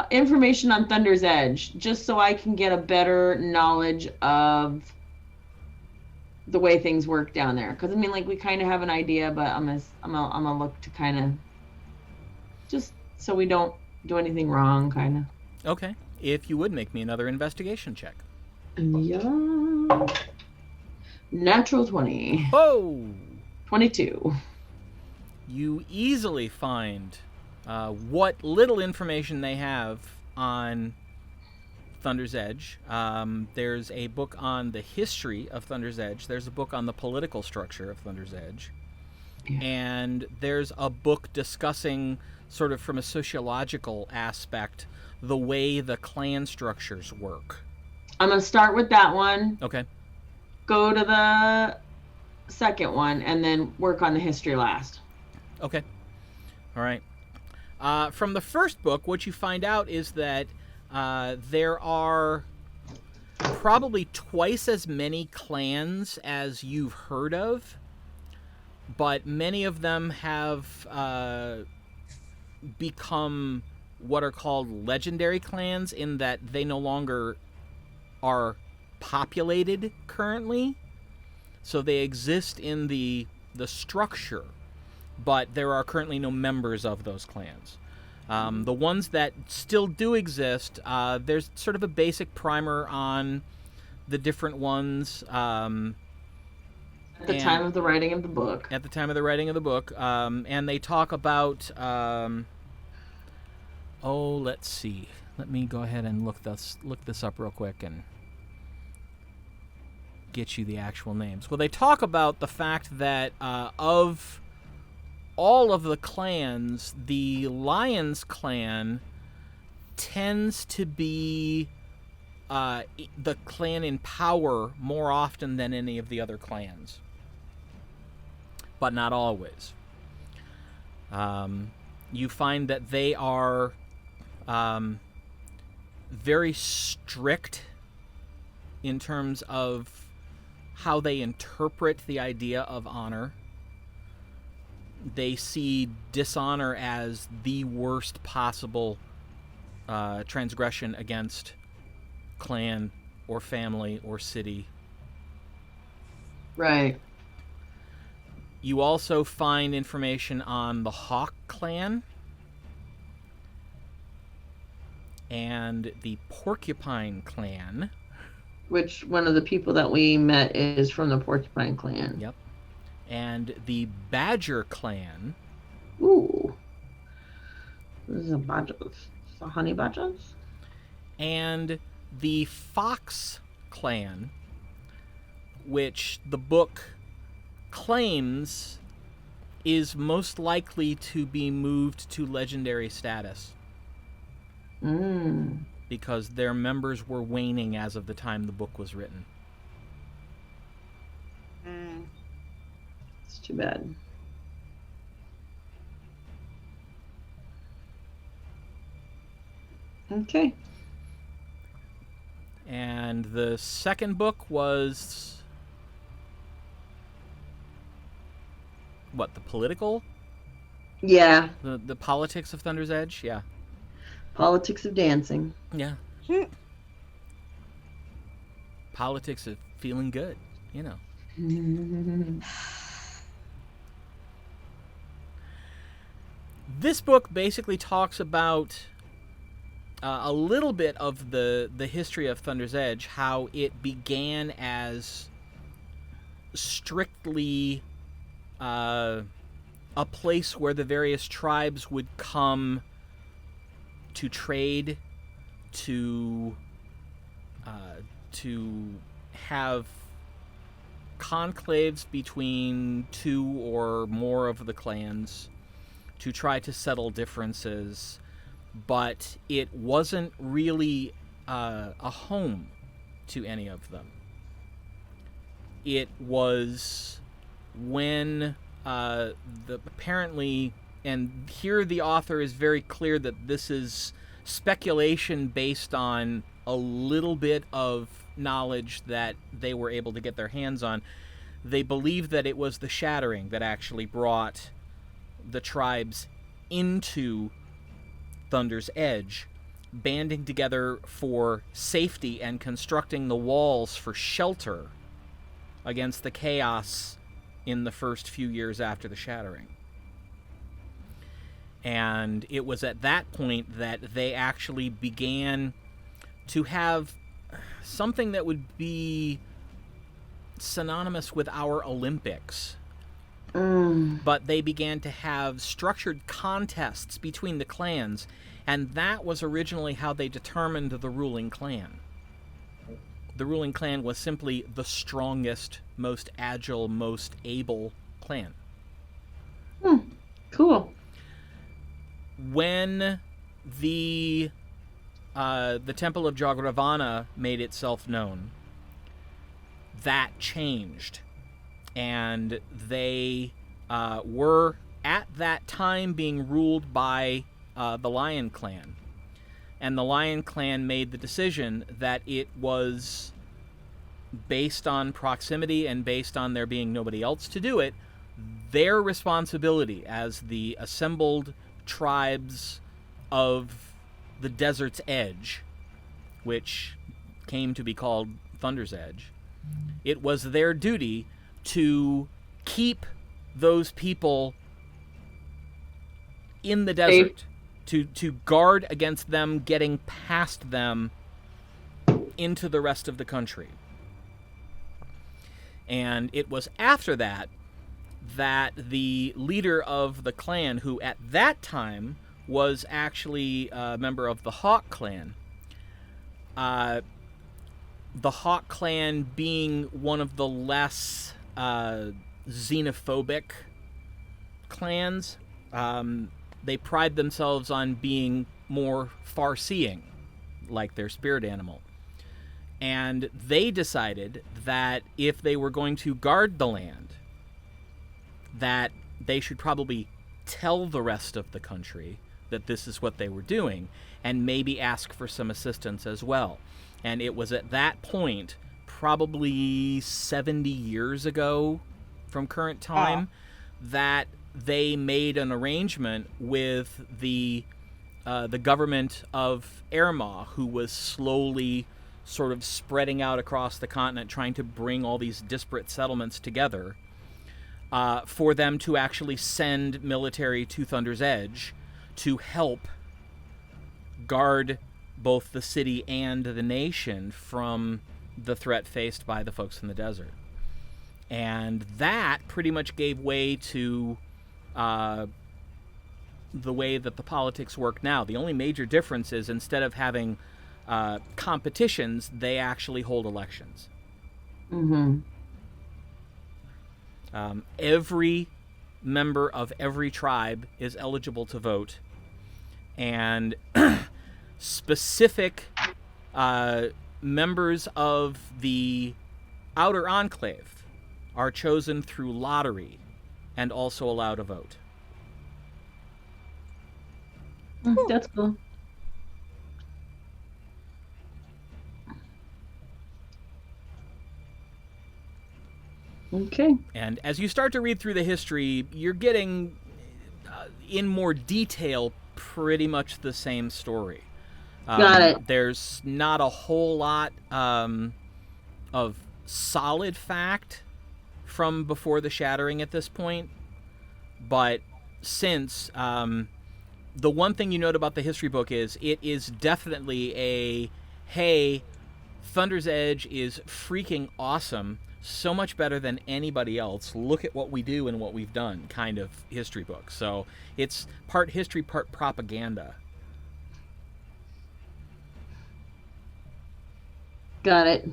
S3: Information on Thunder's Edge, just so I can get a better knowledge of the way things work down there. Because we kind of have an idea, but I'm gonna look to kind of just so we don't do anything wrong, kind of.
S1: Okay. If you would make me another investigation check.
S3: Yeah. Natural 20.
S1: Oh!
S3: 22.
S1: You easily find what little information they have on Thunder's Edge. There's a book on the history of Thunder's Edge. There's a book on the political structure of Thunder's Edge. Yeah. And there's a book discussing, sort of from a sociological aspect, the way the clan structures work.
S3: I'm going to start with that one.
S1: Okay.
S3: Go to the second one, and then work on the history last.
S1: Okay. All right. From the first book, what you find out is that there are probably twice as many clans as you've heard of, but many of them have become what are called legendary clans in that they no longer are populated currently. So they exist in the structure, but there are currently no members of those clans. The ones that still do exist, there's sort of a basic primer on the different ones.
S3: At the time of the writing of the book.
S1: At the time of the writing of the book. And they talk about... let's see. Let me go ahead and look this up real quick and get you the actual names. Well, they talk about the fact that of all of the clans, the Lions clan tends to be the clan in power more often than any of the other clans, but not always. You find that they are very strict in terms of how they interpret the idea of honor. They see dishonor as the worst possible transgression against clan or family or city.
S3: Right.
S1: You also find information on the Hawk clan and the Porcupine clan.
S3: Which one of the people that we met is from the Porcupine clan.
S1: Yep. And the Badger clan.
S3: Ooh. This is a badgers. The honey badgers?
S1: And the Fox clan, which the book claims is most likely to be moved to legendary status. Because their members were waning as of the time the book was written.
S3: It's too bad. Okay.
S1: And the second book was... what, the political?
S3: Yeah.
S1: The politics of Thunder's Edge? Yeah.
S3: Politics of dancing.
S1: Yeah. Politics of feeling good, you know. This book basically talks about a little bit of the history of Thunder's Edge, how it began as strictly a place where the various tribes would come to trade, to have conclaves between two or more of the clans to try to settle differences, but it wasn't really a home to any of them. It was when apparently, and here the author is very clear that this is speculation based on a little bit of knowledge that they were able to get their hands on. They believe that it was the Shattering that actually brought the tribes into Thunder's Edge, banding together for safety and constructing the walls for shelter against the chaos in the first few years after the Shattering. And it was at that point that they actually began to have something that would be synonymous with our Olympics. But they began to have structured contests between the clans, and that was originally how they determined the ruling clan. The ruling clan was simply the strongest, most agile, most able clan.
S3: Cool.
S1: When the Temple of Jagravana made itself known, that changed. And they were, at that time, being ruled by the Lion Clan. And the Lion Clan made the decision that it was, based on proximity and based on there being nobody else to do it, their responsibility as the assembled tribes of the Desert's Edge, which came to be called Thunder's Edge, it was their duty to keep those people in the desert, to guard against them getting past them into the rest of the country. And it was after that that the leader of the clan, who at that time was actually a member of the Hawk clan, the Hawk clan being one of the less xenophobic clans, they pride themselves on being more far-seeing, like their spirit animal. And they decided that if they were going to guard the land, that they should probably tell the rest of the country that this is what they were doing, and maybe ask for some assistance as well. And it was at that point, probably 70 years ago from current time, that they made an arrangement with the government of Erma, who was slowly sort of spreading out across the continent, trying to bring all these disparate settlements together, for them to actually send military to Thunder's Edge to help guard both the city and the nation from the threat faced by the folks in the desert. And that pretty much gave way to the way that the politics work now. The only major difference is instead of having competitions, they actually hold elections.
S3: Mm-hmm.
S1: Every member of every tribe is eligible to vote, and specific members of the outer enclave are chosen through lottery and also allowed to vote.
S3: That's cool. Okay.
S1: And as you start to read through the history, you're getting, in more detail, pretty much the same story.
S3: Got it.
S1: There's not a whole lot of solid fact from before the Shattering at this point, but since the one thing you note about the history book is it is definitely a, hey, Thunder's Edge is freaking awesome, so much better than anybody else, look at what we do and what we've done kind of history book. So it's part history, part propaganda.
S3: Got it.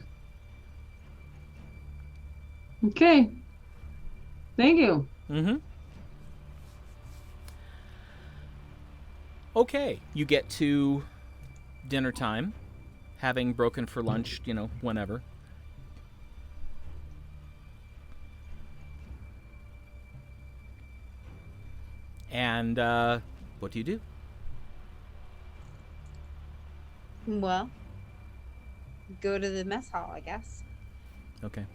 S3: Okay. Thank you.
S1: Mm-hmm. Okay, you get to dinner time, having broken for lunch, whenever. And what do you do?
S5: Well, go to the mess hall, I guess.
S1: Okay.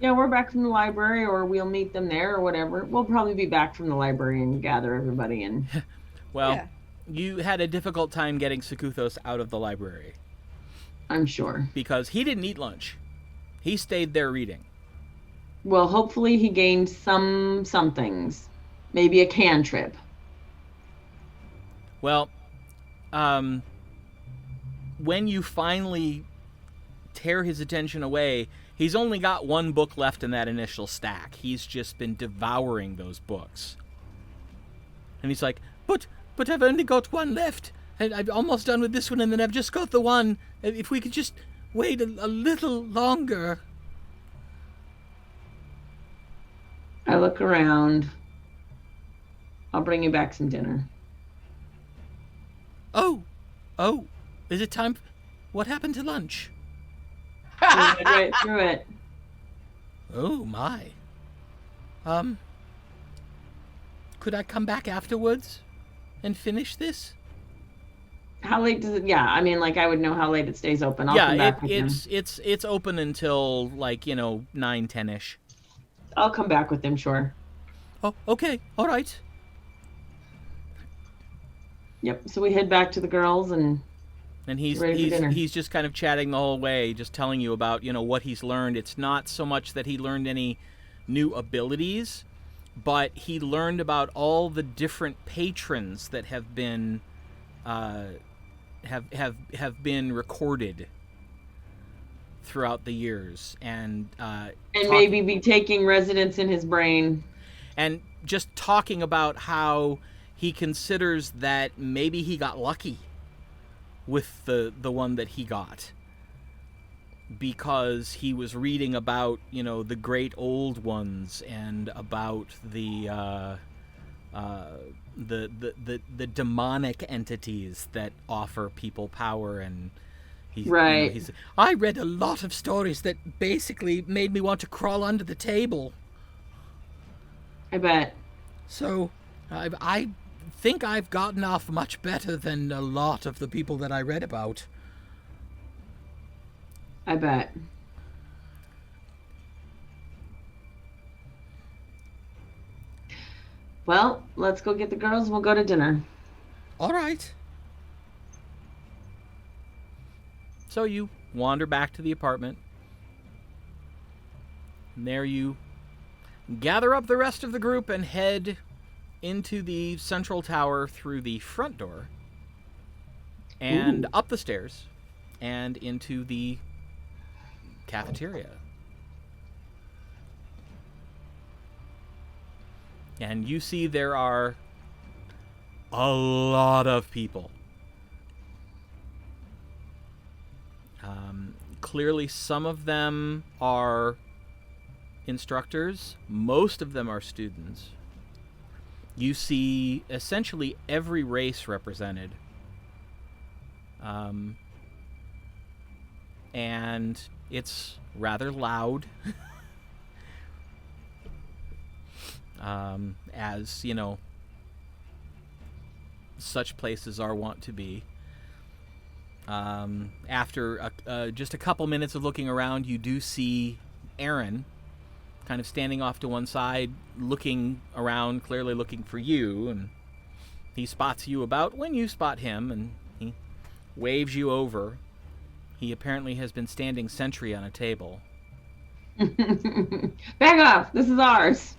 S3: Yeah, we're back from the library, or we'll meet them there, or whatever. We'll probably be back from the library and gather everybody in.
S1: Well,
S5: Yeah.
S1: You had a difficult time getting Sakuthos out of the library
S3: I'm sure.
S1: because he didn't eat lunch. He stayed there reading.
S3: Well, hopefully he gained some things. Maybe a cantrip.
S1: Well, when you finally tear his attention away, he's only got one book left in that initial stack. He's just been devouring those books. And he's like, But I've only got one left. And I'm almost done with this one, and then I've just got the one. If we could just wait a little longer.
S3: I look around. I'll bring you back some dinner.
S1: Oh, is it time? What happened to lunch?
S3: We read right through it.
S1: Oh, my. Could I come back afterwards and finish this?
S3: How late does it? Yeah, I mean, I would know how late it stays open. I'll come back with him.
S1: it's open until 9-10ish.
S3: I'll come back with him, sure.
S1: Oh, okay, all right.
S3: Yep. So we head back to the girls and
S1: he's
S3: ready for dinner.
S1: he's just kind of chatting the whole way, just telling you about what he's learned. It's not so much that he learned any new abilities, but he learned about all the different patrons that have been have been recorded throughout the years, and
S3: maybe be taking residence in his brain.
S1: And just talking about how he considers that maybe he got lucky with the one that he got, because he was reading about the great old ones and about the demonic entities that offer people power. And he's I read a lot of stories that basically made me want to crawl under the table.
S3: I bet.
S1: So I think I've gotten off much better than a lot of the people that I read about.
S3: I bet. Well, let's go get the girls. We'll go to dinner.
S1: All right. So you wander back to the apartment. And there you gather up the rest of the group and head into the central tower through the front door and
S3: Ooh.
S1: up the stairs and into the cafeteria. And you see there are a lot of people. Clearly, some of them are instructors. Most of them are students. You see essentially every race represented. And it's rather loud. As, you know, such places are wont to be. After just a couple minutes of looking around, you do see Aron kind of standing off to one side, looking around, clearly looking for you, and he spots you about when you spot him, and he waves you over. He apparently has been standing sentry on a table.
S3: Back off! This is ours.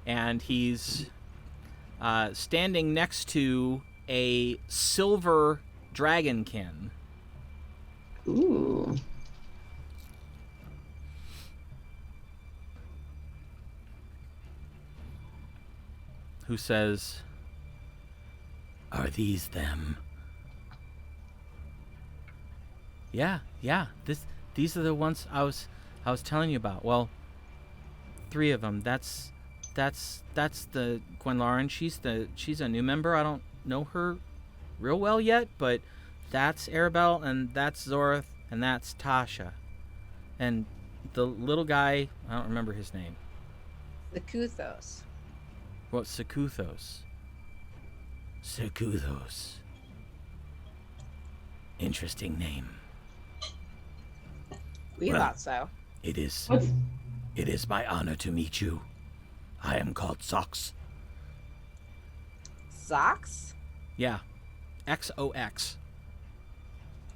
S1: And he's standing next to a silver dragonkin.
S3: Ooh.
S1: Who says, "Are these them?" Yeah. These are the ones I was telling you about. Well, 3 of them. That's the Gwenlauren. She's a new member. I don't know her real well yet, but that's Arabelle, and that's Zorith, and that's Tasha. And the little guy, I don't remember his name.
S5: The Kuthos.
S1: What, Sekuthos? Sekuthos. Interesting name.
S5: We
S1: Well.
S5: thought so.
S1: It is.
S3: What's
S1: It is my honor to meet you. I am called Sox.
S5: Socks?
S1: Yeah. XOX.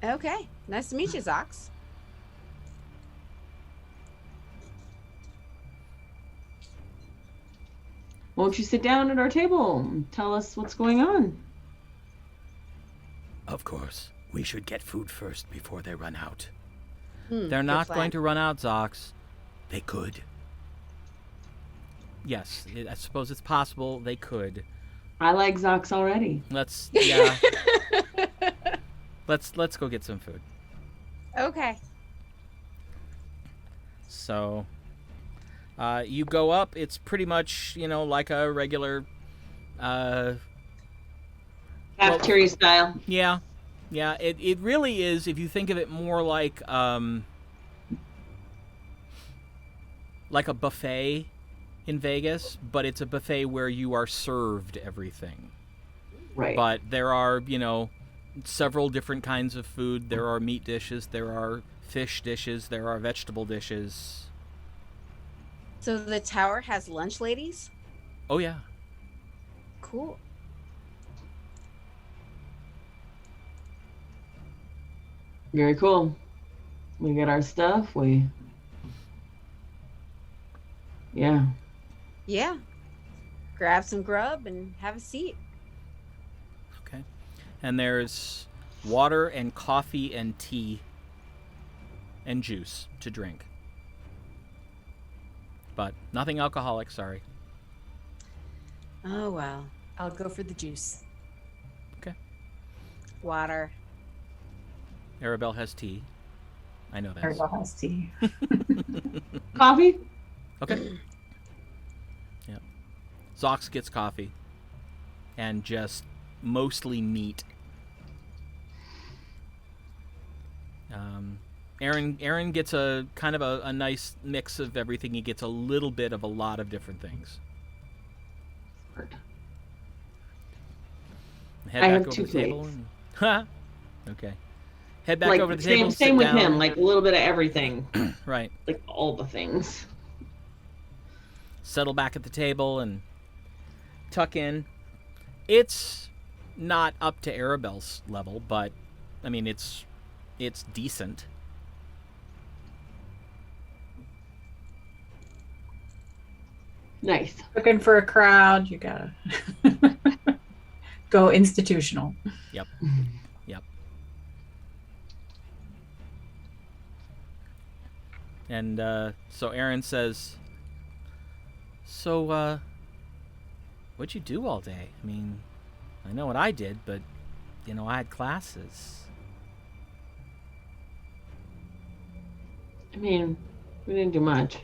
S5: Okay. Nice to meet you, Socks.
S3: Won't you sit down at our table and tell us what's going on?
S1: Of course. We should get food first before they run out.
S5: Good
S1: They're not
S5: plan.
S1: going to run out, Zox. They could. Yes, I suppose it's possible they could.
S3: I like Zox already.
S1: Let's go get some food.
S5: Okay.
S1: So, you go up. It's pretty much, like a regular,
S3: Cafeteria style.
S1: yeah. It really is, if you think of it more like a buffet in Vegas, but it's a buffet where you are served everything.
S3: Right.
S1: But there are, several different kinds of food. There are meat dishes, there are fish dishes, there are vegetable dishes.
S5: So the tower has lunch ladies?
S1: Oh, yeah.
S5: Cool.
S3: Very cool. We get our stuff. Yeah.
S5: Yeah. Grab some grub and have a seat.
S1: Okay. And there's water and coffee and tea and juice to drink. But nothing alcoholic, sorry.
S5: Oh, well.
S2: I'll go for the juice.
S1: Okay.
S5: Water.
S1: Arabelle has tea. I know that.
S4: Arabelle has tea.
S3: Coffee?
S1: Okay. Yeah. Zox gets coffee. And just mostly meat. Aron gets a kind of a nice mix of everything. He gets a little bit of a lot of different things.
S3: hard.
S1: Head
S3: I
S1: back
S3: have
S1: over
S3: 2
S1: the table.
S3: plates.
S1: And, okay. Head back
S3: Like
S1: over the
S3: same,
S1: table.
S3: same
S1: sit
S3: with
S1: down.
S3: him, like a little bit of everything,
S1: Right.
S3: like all the things.
S1: Settle back at the table and tuck in. It's not up to Arabelle's level, but I mean it's decent.
S3: Nice.
S4: Looking for a crowd, you gotta go institutional.
S1: Yep. And so Aron says, "So, what'd you do all day? I mean, I know what I did, but I had classes."
S3: I mean, we didn't do much.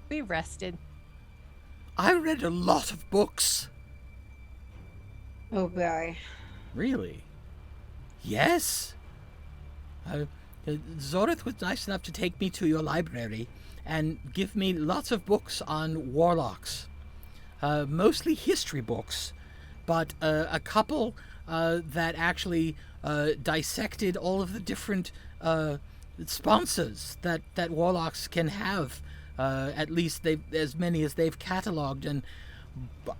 S2: We rested.
S1: I read a lot of books.
S5: Oh boy.
S1: Really? Yes. Zorith was nice enough to take me to your library and give me lots of books on warlocks. Mostly history books, but a couple that actually dissected all of the different sponsors that warlocks can have. At least they've as many as they've cataloged, and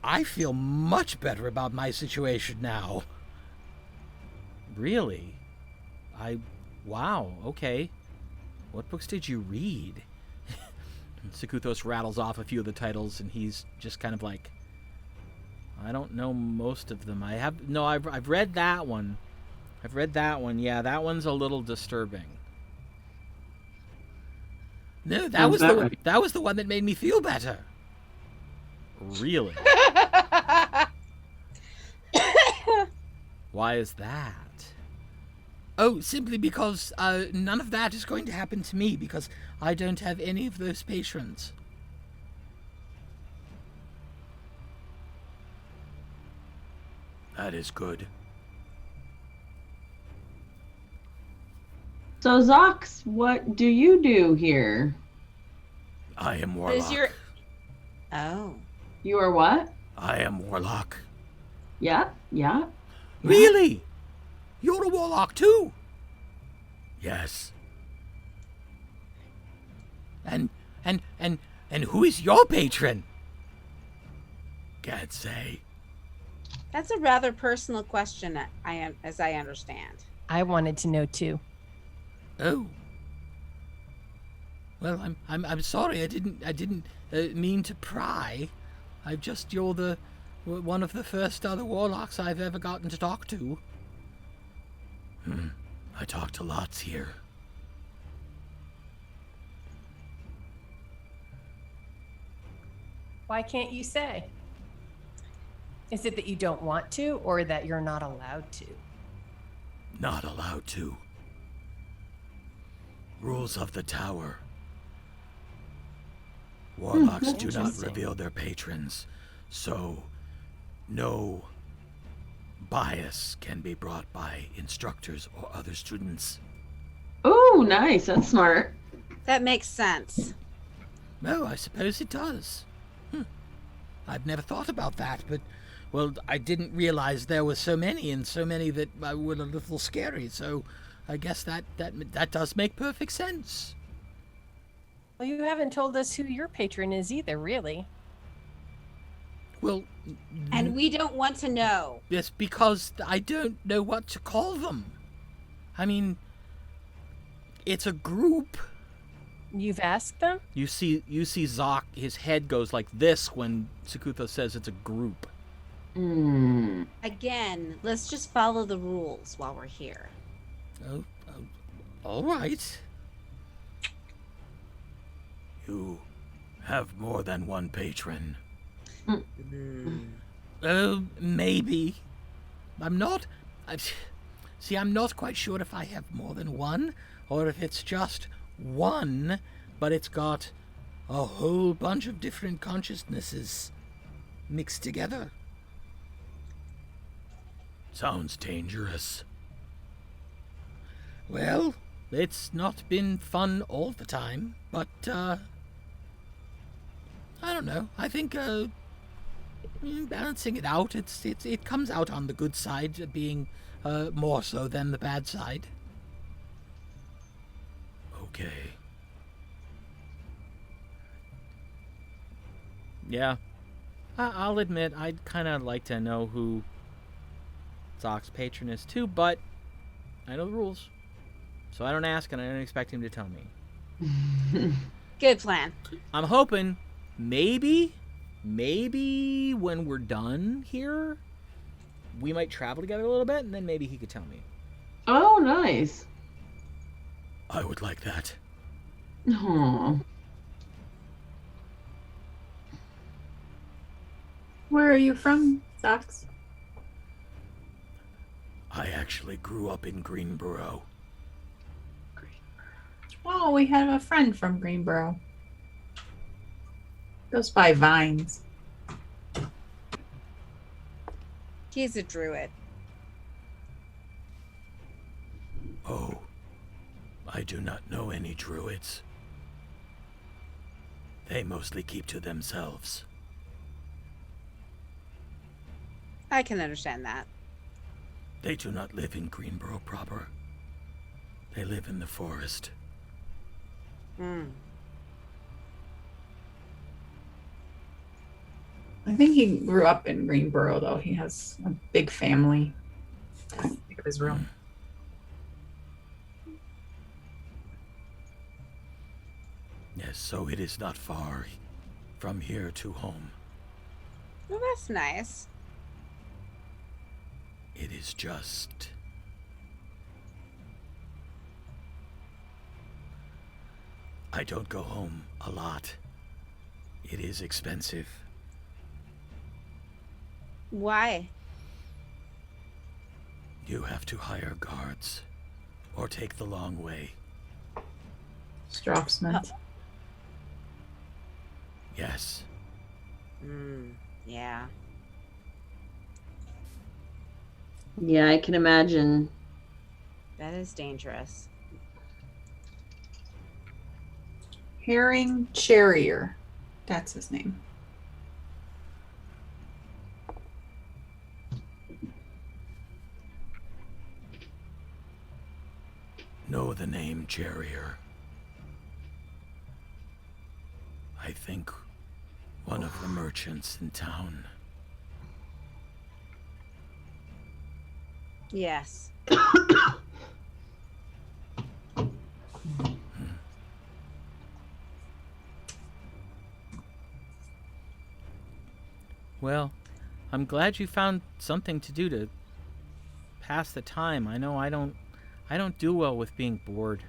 S1: I feel much better about my situation now. Really? Wow, okay. What books did you read? Sikuthos rattles off a few of the titles, and he's just kind of like, I don't know most of them. I've read that one. I've read that one. Yeah, that one's a little disturbing. No, that was the one that made me feel better. Really? Why is that? Oh, simply because none of that is going to happen to me because I don't have any of those patrons. That is good.
S3: So, Zox, what do you do here?
S1: I am
S5: What is
S1: Warlock.
S5: your... Oh.
S3: You are what?
S1: I am Warlock.
S3: Yeah.
S1: Really? You're a Warlock too? Yes. And who is your patron? Can't say.
S5: That's a rather personal question, as I understand.
S2: I wanted to know too.
S1: Oh. Well, I'm sorry. I didn't mean to pry. You're one of the first other warlocks I've ever gotten to talk to. I talk to lots here.
S2: Why can't you say? Is it that you don't want to, or that you're not allowed to?
S1: Not allowed to. Rules of the Tower. Warlocks do not
S2: Interesting.
S1: reveal their patrons, so no bias can be brought by instructors or other students.
S3: Oh, nice. That's smart.
S5: That makes sense.
S1: No, I suppose it does. I've never thought about that, but, well, I didn't realize there were so many, and so many that were a little scary, so I guess that does make perfect sense.
S2: Well, you haven't told us who your patron is either, really.
S1: Well,
S5: And we don't want to know.
S1: yes, because I don't know what to call them. I mean, it's a group.
S2: You've asked them?
S1: You see Zoc, his head goes like this when Sakutha says it's a group.
S5: Again, let's just follow the rules while we're here.
S1: Oh, all right. You have more than one patron. Maybe. I'm not quite sure if I have more than one, or if it's just one, but it's got a whole bunch of different consciousnesses mixed together. Sounds dangerous. Well, it's not been fun all the time, but, I don't know. I think Balancing it out, it comes out on the good side, being more so than the bad side. Okay. Yeah. I'll admit, I'd kind of like to know who Zock's patron is too, but I know the rules. So I don't ask, and I don't expect him to tell me.
S5: Good plan.
S1: I'm hoping maybe when we're done here, we might travel together a little bit, and then maybe he could tell me.
S3: Oh, nice.
S1: I would like that.
S3: Aw.
S4: Where are you from, Zox?
S1: I actually grew up in Greenboro.
S4: Oh, we have a friend from Greenboro. Goes by Vines.
S5: He's a druid.
S1: Oh, I do not know any druids. They mostly keep to themselves.
S5: I can understand that.
S1: They do not live in Greenboro proper. They live in the forest.
S4: I think he grew up in Greenboro, though. He has a big family. I don't think of his room.
S1: Yes, so it is not far from here to home.
S5: Well, that's nice.
S1: It is just... I don't go home a lot. It is expensive.
S5: Why?
S1: You have to hire guards or take the long way.
S4: Strafsmith.
S1: Yes.
S5: Yeah.
S3: Yeah, I can imagine.
S5: That is dangerous.
S4: Herring Charrier. That's his name.
S1: Know the name Charrier. I think one of the merchants in town.
S5: Yes.
S1: Well, I'm glad you found something to do to pass the time. I know I don't do well with being bored.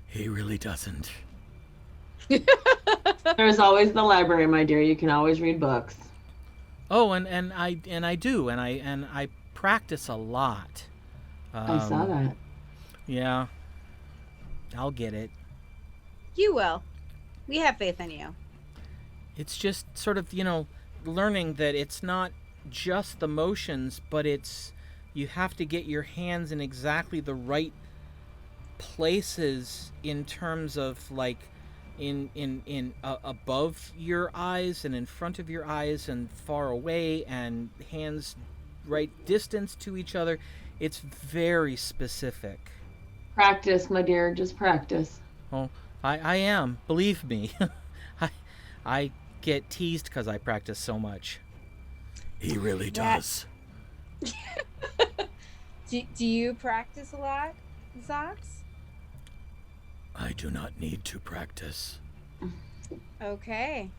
S1: He really doesn't.
S3: There's always the library, my dear. You can always read books.
S1: Oh, and I do, and I practice a lot.
S3: I saw that.
S1: Yeah. I'll get it.
S5: You will. We have faith in you.
S1: It's just sort of, learning that it's not just the motions, but you have to get your hands in exactly the right places in terms of like above your eyes and in front of your eyes and far away, and hands right distance to each other. It's very specific.
S3: Practice, my dear. Just practice.
S1: Oh, I am. Believe me. I get teased because I practice so much. He really does.
S5: Do you practice a lot, Zox?
S1: I do not need to practice.
S5: Okay.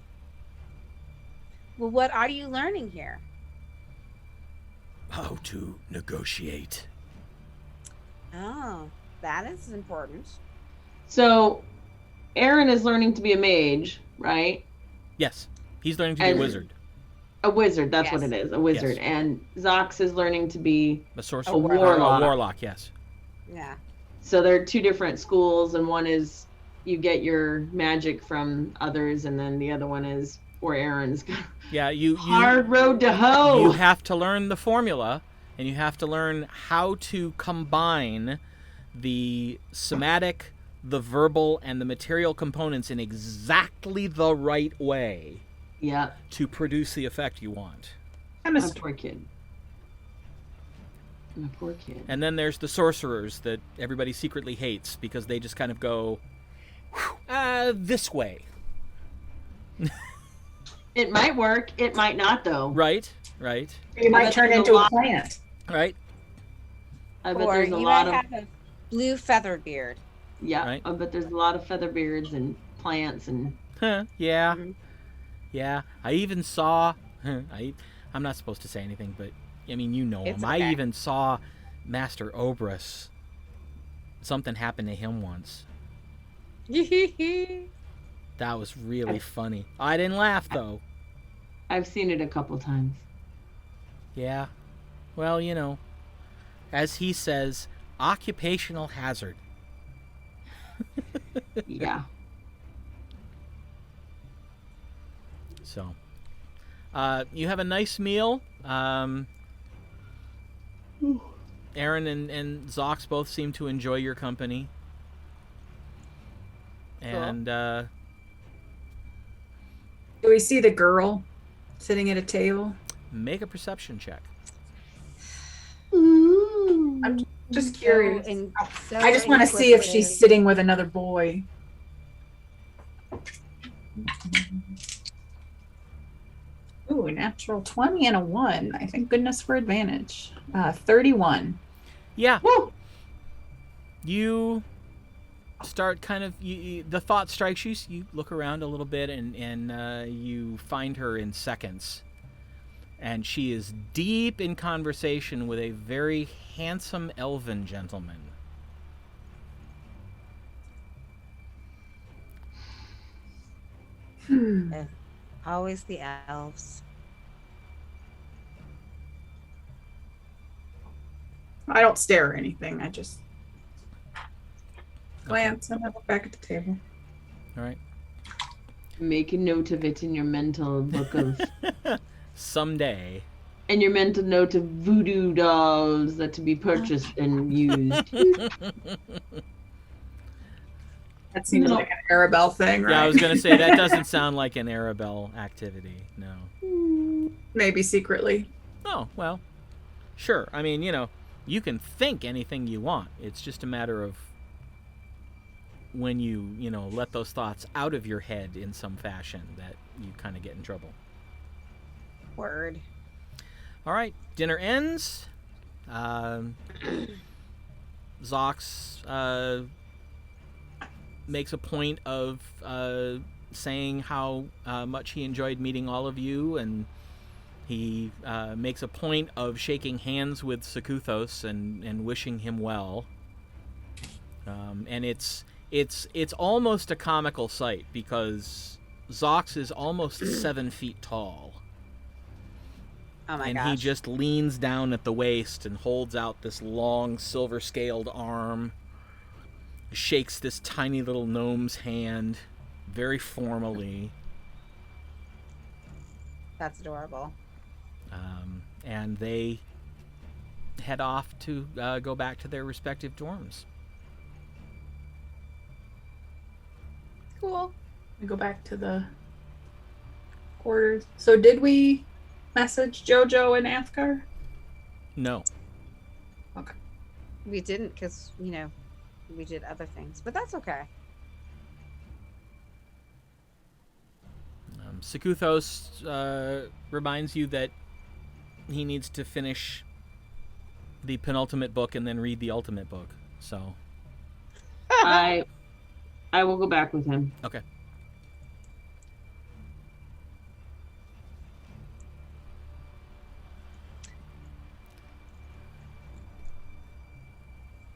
S5: Well, what are you learning here?
S1: How to negotiate.
S5: Oh, that is important.
S3: So, Aron is learning to be a mage, right?
S1: Yes, he's learning to be a wizard.
S3: A wizard, that's
S5: Yes.
S3: what it is, a wizard.
S1: Yes.
S3: And Zox is learning to be
S1: A sorcerer.
S3: a warlock.
S1: A warlock, yes.
S5: Yeah.
S3: So there are two different schools, and one is you get your magic from others, and then the other one is where Aron's got
S1: Yeah, you
S3: hard road to hoe.
S1: you have to learn the formula, and you have to learn how to combine the somatic, the verbal, and the material components in exactly the right way.
S3: Yeah.
S1: to produce the effect you want.
S3: My
S4: Chemistry.
S3: poor kid. My poor kid.
S1: And then there's the sorcerers that everybody secretly hates because they just kind of go, this way.
S3: It might work. It might not, though.
S1: Right.
S4: You might
S3: bet
S4: turn
S3: there's a
S4: into a
S3: lot-
S4: plant.
S1: Right.
S3: I bet
S5: Or
S3: there's a
S5: you
S3: lot
S5: might
S3: of
S5: have a blue feather beard.
S1: Right.
S3: I bet there's a lot of feather beards and plants and
S1: Yeah.
S5: Mhm.
S1: Yeah. I even saw. I'm not supposed to say anything, but I mean, you know
S5: It's
S1: him.
S5: okay.
S1: I even saw Master Obras. Something happened to him once. That was really funny. I didn't laugh though.
S3: I've seen it a couple times.
S1: Yeah. Well, you know, as he says, occupational hazard.
S3: Yeah.
S1: So, you have a nice meal. Aron and Zox both seem to enjoy your company. And
S4: Do we see the girl sitting at a table?
S1: make a perception check.
S4: I'm just curious.
S5: So
S4: I just want to see if she's sitting with another boy. Ooh, a natural 20 and a 1. I thank goodness for advantage. 31.
S1: Yeah.
S3: Woo!
S1: You start kind of the thought strikes you. You look around a little bit and you find her in seconds, and she is deep in conversation with a very handsome elven gentleman.
S5: Always the elves.
S4: I don't stare or anything. I just glance and I look back at the table.
S1: All right.
S3: Make a note of it in your mental book of
S1: Someday.
S3: and your mental note of voodoo dolls that to be purchased and used.
S4: That seems like an Arabelle thing, right?
S1: Yeah, I was gonna say that doesn't sound like an Arabelle activity. No.
S4: Maybe secretly.
S1: Oh well, sure. I mean, you know, you can think anything you want. It's just a matter of when you let those thoughts out of your head in some fashion that you kind of get in trouble.
S5: Word.
S1: All right, dinner ends. Zox makes a point of saying how much he enjoyed meeting all of you, and he makes a point of shaking hands with Sekuthos and wishing him well. And it's almost a comical sight because Zox is almost 7 feet tall.
S5: Oh my
S1: And
S5: gosh.
S1: he just leans down at the waist and holds out this long silver-scaled arm, shakes this tiny little gnome's hand very formally,
S5: That's adorable.
S1: and they head off to go back to their respective dorms.
S5: Cool.
S4: We go back to the quarters. So did we message Jojo and Athgar?
S1: No.
S5: We didn't because, we did other things, but that's okay.
S1: Sekuthos reminds you that he needs to finish the penultimate book and then read the ultimate book. So,
S3: I will go back with him.
S1: okay.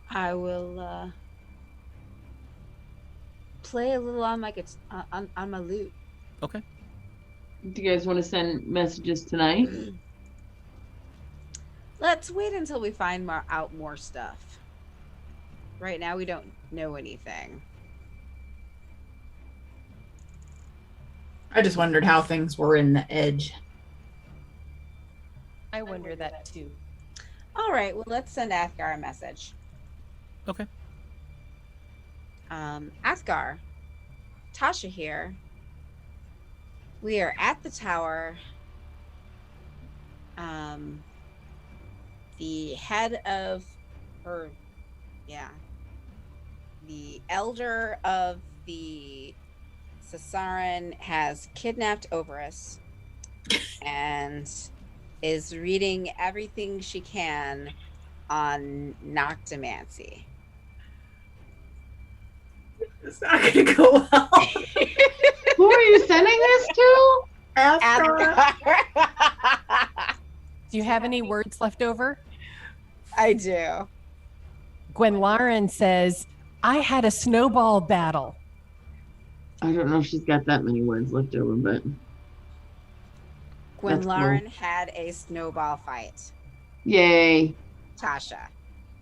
S5: I will play a little on my on my lute.
S1: Okay.
S3: Do you guys want to send messages tonight?
S5: Let's wait until we find more stuff. Right now, we don't know anything.
S4: I just wondered how things were in the edge.
S2: I wonder that too.
S5: All right. Well, let's send Athgar a message.
S1: Okay.
S5: Athgar, Tasha here. We are at the tower. The head of, or yeah, the elder of the Sasaran has kidnapped Obras and is reading everything she can on Noctomancy.
S4: It's not going to go well.
S3: Who are you sending this to?
S4: Astra.
S2: Do you have any words left over?
S5: I do.
S2: Gwenlaren says, I had a snowball battle.
S3: I don't know if she's got that many words left over, but
S5: Gwenlaren had a snowball fight.
S3: yay.
S5: Tasha,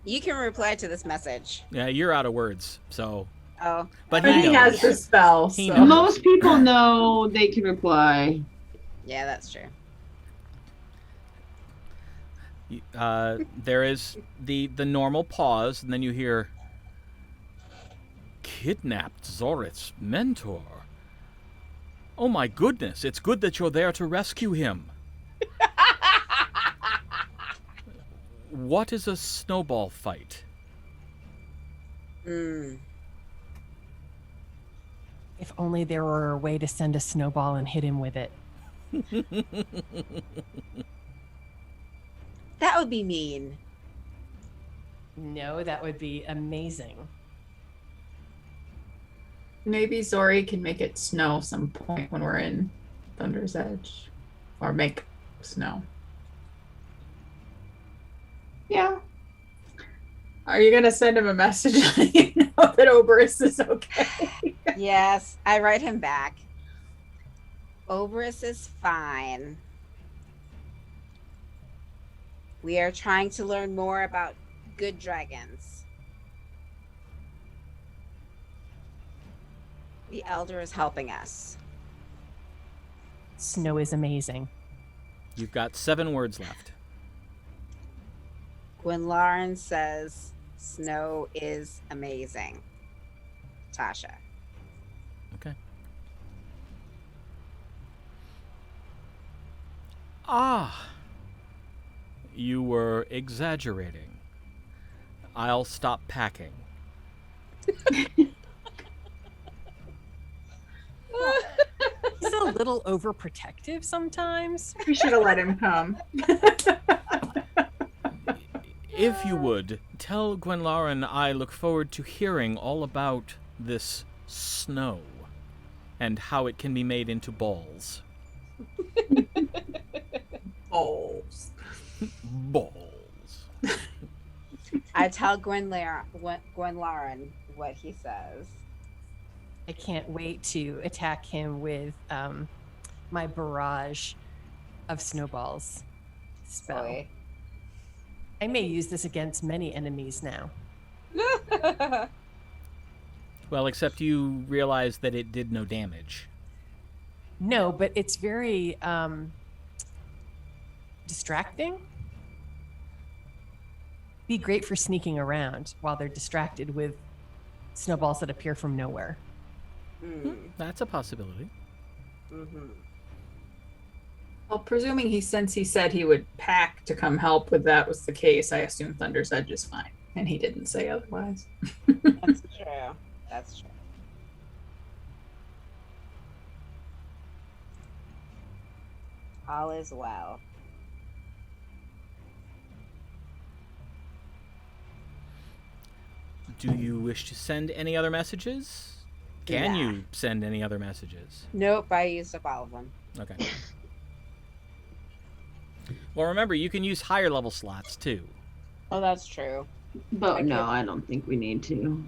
S5: you can reply to this message.
S1: Yeah, you're out of words, so.
S5: Oh,
S1: But
S4: But
S1: he
S4: he
S1: knows.
S4: has the spell.
S1: He
S4: So.
S1: knows.
S3: Most people know they can reply.
S5: yeah, that's true.
S1: There is the normal pause, and then you hear, kidnapped Zorith's mentor. Oh my goodness, it's good that you're there to rescue him. What is a snowball fight?
S5: Mm.
S2: If only there were a way to send a snowball and hit him with it.
S5: That would be mean.
S2: No, that would be amazing.
S4: Maybe Zori can make it snow some point when we're in Thunder's Edge. Or make snow.
S3: Yeah.
S4: Are you going to send him a message letting him know that Obras is okay?
S5: Yes, I write him back. Obras is fine. We are trying to learn more about good dragons. The elder is helping us.
S2: Snow is amazing.
S1: You've got 7 words left.
S5: Gwenlaren says snow is amazing. Tasha.
S1: Okay. Ah. You were exaggerating. I'll stop packing.
S2: He's a little overprotective sometimes.
S4: We should have let him come.
S1: If you would, tell Gwenlaren I look forward to hearing all about this snow and how it can be made into balls.
S4: Balls.
S1: Balls.
S5: I tell Gwenlaren what he says.
S2: I can't wait to attack him with my barrage of snowballs spell.
S5: Boy.
S2: I may use this against many enemies now.
S1: Well, except you realize that it did no damage.
S2: No, but it's very distracting. Be great for sneaking around while they're distracted with snowballs that appear from nowhere.
S1: That's a possibility.
S5: Mm-hmm.
S4: Well, presuming since he said he would pack to come help with that was the case, I assume Thunder's Edge is fine. And he didn't say otherwise.
S5: That's true. That's true. All is well.
S1: Do you wish to send any other messages? Can
S5: Nah.
S1: you send any other messages?
S5: Nope, I used up all of them.
S1: Okay. Well, remember, you can use higher level slots, too.
S5: Oh, that's true.
S3: But no, I don't think we need to.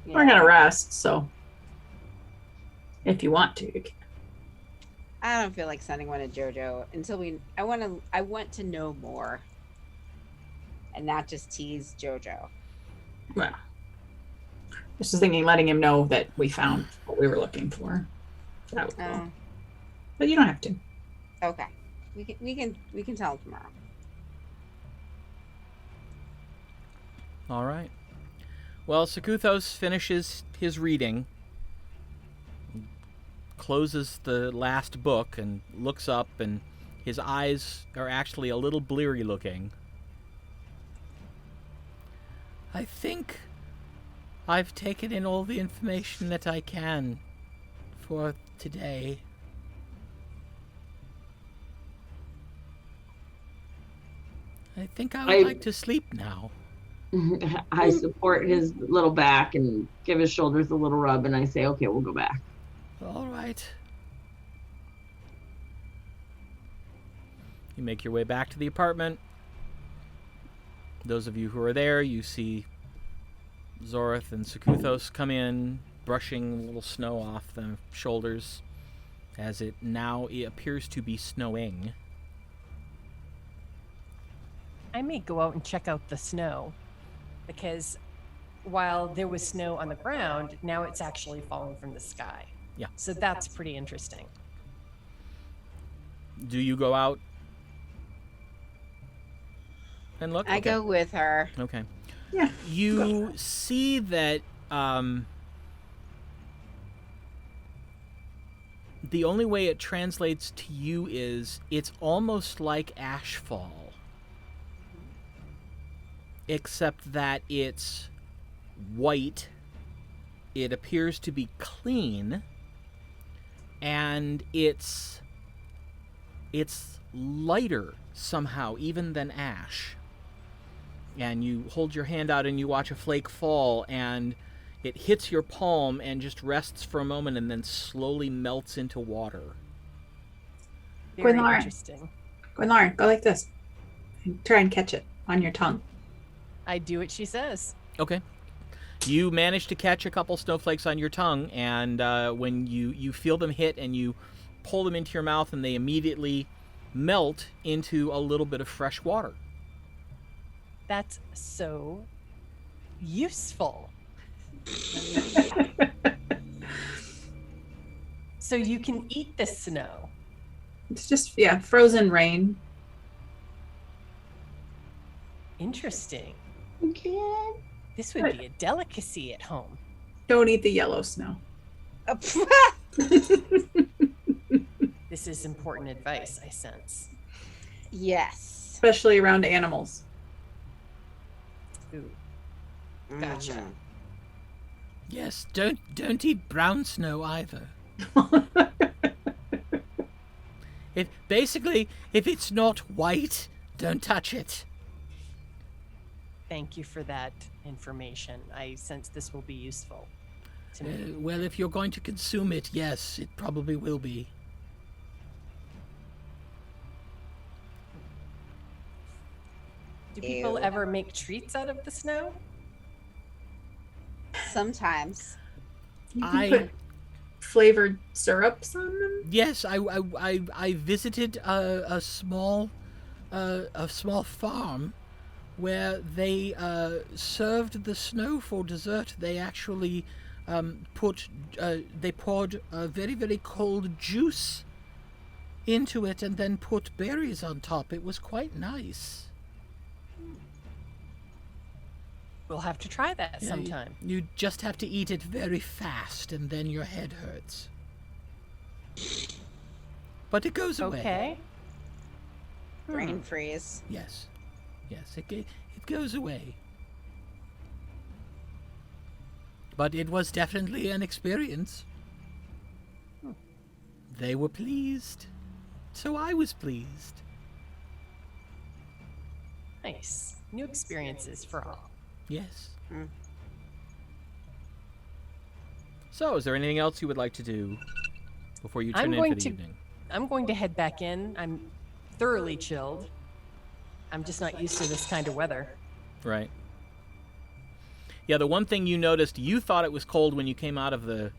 S4: We're going to rest, so. If you want to, you can.
S5: I don't feel like sending one to JoJo until I want to know more. And not just tease JoJo.
S4: Well. Just thinking, letting him know that we found what we were looking for. That would go. But you don't have to.
S5: Okay. We can tell him tomorrow.
S1: All right. Well, Sakuthos finishes his reading. closes the last book and looks up, and his eyes are actually a little bleary looking. I think I've taken in all the information that I can for today. I think I would like to sleep now.
S3: I support his little back and give his shoulders a little rub, and I say, okay, we'll go back.
S1: All right. You make your way back to the apartment. Those of you who are there, you see Zorith and Sakuthos come in, brushing a little snow off the shoulders, as it appears to be snowing.
S2: I may go out and check out the snow, because while there was snow on the ground, now it's actually falling from the sky.
S1: Yeah.
S2: So that's pretty interesting.
S1: Do you go out and look?
S5: I
S1: Okay.
S5: go with her.
S1: Okay.
S4: Yeah.
S1: You see that the only way it translates to you is it's almost like ashfall, except that it's white. It appears to be clean, and it's lighter somehow even than ash. And you hold your hand out and you watch a flake fall, and it hits your palm and just rests for a moment and then slowly melts into water.
S2: Very
S4: Gwynlauren.
S2: interesting.
S4: Gwynlauren, go like this. And try and catch it on your tongue.
S2: I do what she says.
S1: Okay. You manage to catch a couple snowflakes on your tongue, and when you feel them hit and you pull them into your mouth, and they immediately melt into a little bit of fresh water.
S2: That's so useful. So you can eat the snow.
S4: It's just, frozen rain.
S2: Interesting.
S3: Okay.
S2: This would be a delicacy at home.
S4: Don't eat the yellow snow.
S2: This is important advice, I sense.
S5: Yes.
S4: Especially around animals.
S2: Ooh, gotcha.
S5: Mhm.
S1: Yes, don't eat brown snow either. If it's not white, don't touch it.
S2: Thank you for that information. I sense this will be useful to me.
S1: Well, if you're going to consume it, yes, it probably will be.
S2: Do people
S5: Ew.
S2: ever make treats out of the snow?
S5: Sometimes.
S4: You can
S1: I-
S4: put flavored syrups on them.
S1: Yes, I visited a small farm where they served the snow for dessert. They actually poured a very, very cold juice into it and then put berries on top. It was quite nice.
S2: We'll have to try that
S1: Yeah,
S2: sometime.
S1: You just have to eat it very fast, and then your head hurts. But it goes away.
S2: Okay.
S5: Brain freeze.
S1: Yes, it goes away. But it was definitely an experience. They were pleased, so I was pleased.
S2: Nice. New experiences for all.
S1: Yes.
S5: Mm.
S1: So, is there anything else you would like to do before you
S2: I'm
S1: turn in
S2: going
S1: for the
S2: to-
S1: evening?
S2: I'm going to head back in. I'm thoroughly chilled. I'm just not used to this kind of weather.
S1: Right. Yeah, the one thing you noticed, you thought it was cold when you came out of the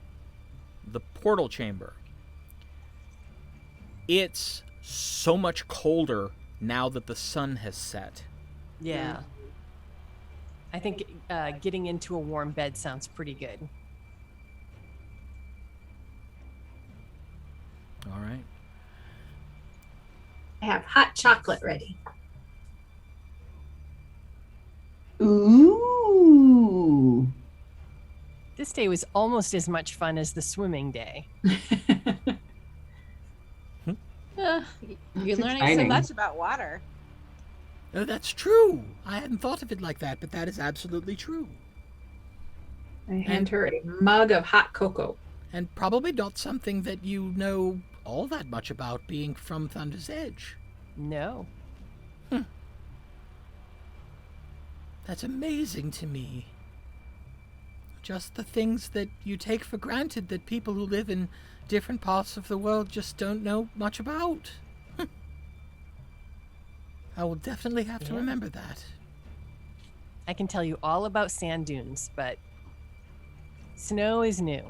S1: portal chamber. It's so much colder now that the sun has set.
S2: Yeah. I think getting into a warm bed sounds pretty good.
S1: All right.
S4: I have hot chocolate ready.
S3: Ooh.
S2: This day was almost as much fun as the swimming day.
S5: You're
S3: That's
S5: learning so
S3: exciting.
S5: much about water.
S1: Oh, that's true. I hadn't thought of it like that, but that is absolutely true.
S4: I hand her a mug of hot cocoa.
S1: And probably not something that you know all that much about, being from Thunder's Edge.
S2: No.
S1: That's amazing to me. Just the things that you take for granted that people who live in different parts of the world just don't know much about. I will definitely have to remember that.
S2: I can tell you all about sand dunes, but snow is new.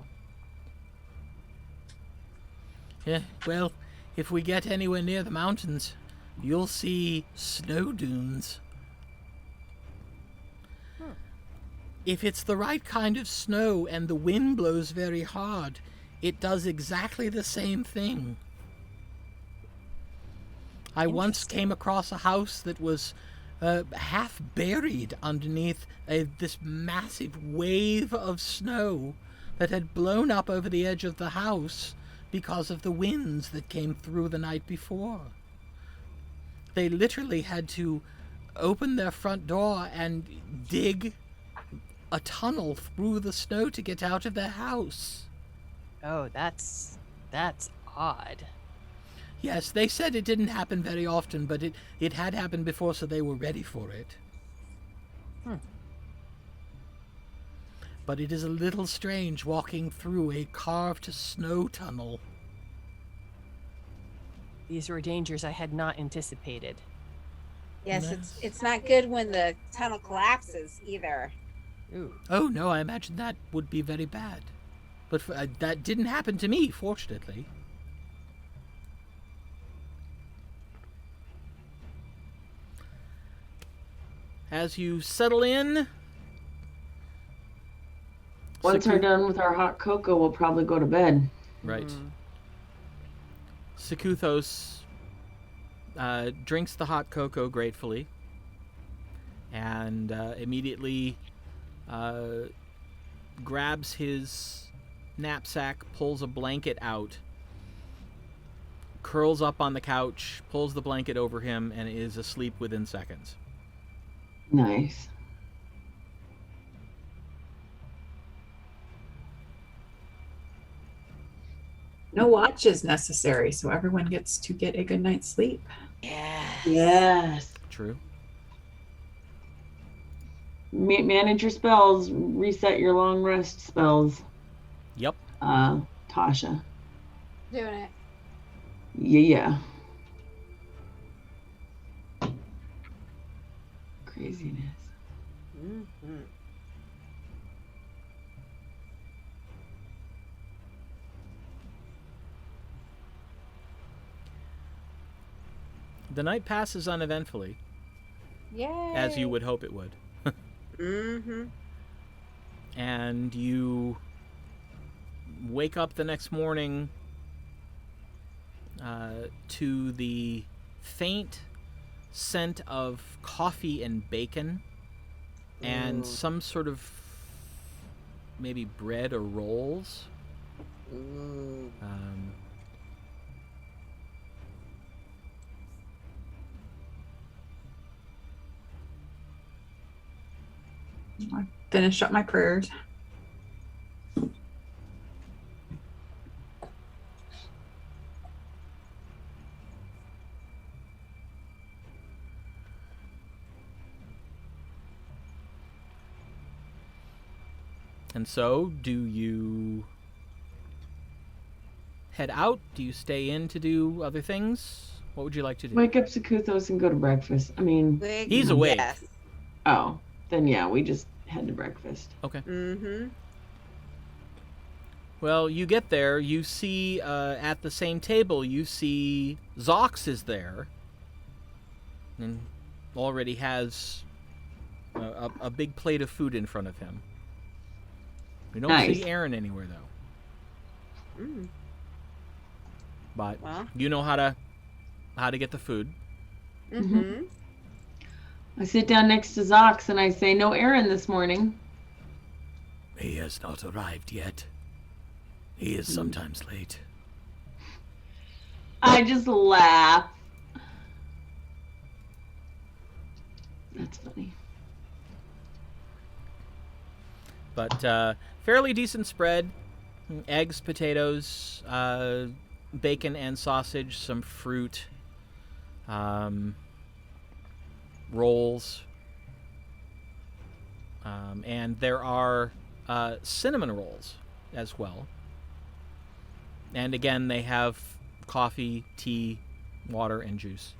S1: Yeah, well, if we get anywhere near the mountains, you'll see snow dunes. If it's the right kind of snow and the wind blows very hard, it does exactly the same thing. I once came across a house that was half buried underneath this massive wave of snow that had blown up over the edge of the house because of the winds that came through the night before. They literally had to open their front door and dig a tunnel through the snow to get out of their house.
S2: Oh, that's odd.
S1: Yes, they said it didn't happen very often, but it had happened before, so they were ready for it. But it is a little strange walking through a carved snow tunnel.
S2: These were dangers I had not anticipated.
S5: Yes,
S1: Yes.
S5: it's not good when the tunnel collapses either.
S2: Ooh.
S1: Oh, no, I imagine that would be very bad. But that didn't happen to me, fortunately. As you settle in...
S3: Once we're done with our hot cocoa, we'll probably go to bed.
S1: Right. Sekuthos drinks the hot cocoa gratefully and immediately grabs his knapsack, pulls a blanket out, curls up on the couch, pulls the blanket over him, and is asleep within seconds.
S3: Nice.
S4: No watch is necessary, so everyone gets to get a good night's sleep.
S3: Yes.
S1: True.
S3: Manage your spells. Reset your long rest spells.
S1: Yep.
S3: Tasha.
S5: Doing it.
S3: Yeah. Craziness.
S5: Mm-hmm.
S1: The night passes uneventfully,
S5: Yay.
S1: as you would hope it would.
S5: Mm-hmm.
S1: And you wake up the next morning to the faint scent of coffee and bacon and some sort of maybe bread or rolls.
S5: Ooh.
S4: I finish up my prayers.
S1: And so, do you head out? Do you stay in to do other things? What would you like to do?
S3: Wake up Sekuthos and go to breakfast. I mean,
S1: He's awake.
S5: Yes.
S3: oh, then yeah, we just head to breakfast.
S1: Okay.
S5: Mm-hmm.
S1: Well, you get there, you see at the same table, you see Zox is there and already has a big plate of food in front of him. We don't
S3: Nice.
S1: see Aron anywhere, though.
S5: Mm.
S1: But
S5: Well.
S1: you know how to get the food.
S5: Mm-hmm.
S3: I sit down next to Zox and I say, "No Aron this morning."
S1: He has not arrived yet. He is sometimes late.
S3: I just laugh. That's funny.
S1: But fairly decent spread. Eggs, potatoes, bacon and sausage, some fruit, rolls. And there are cinnamon rolls as well. And again, they have coffee, tea, water, and juice.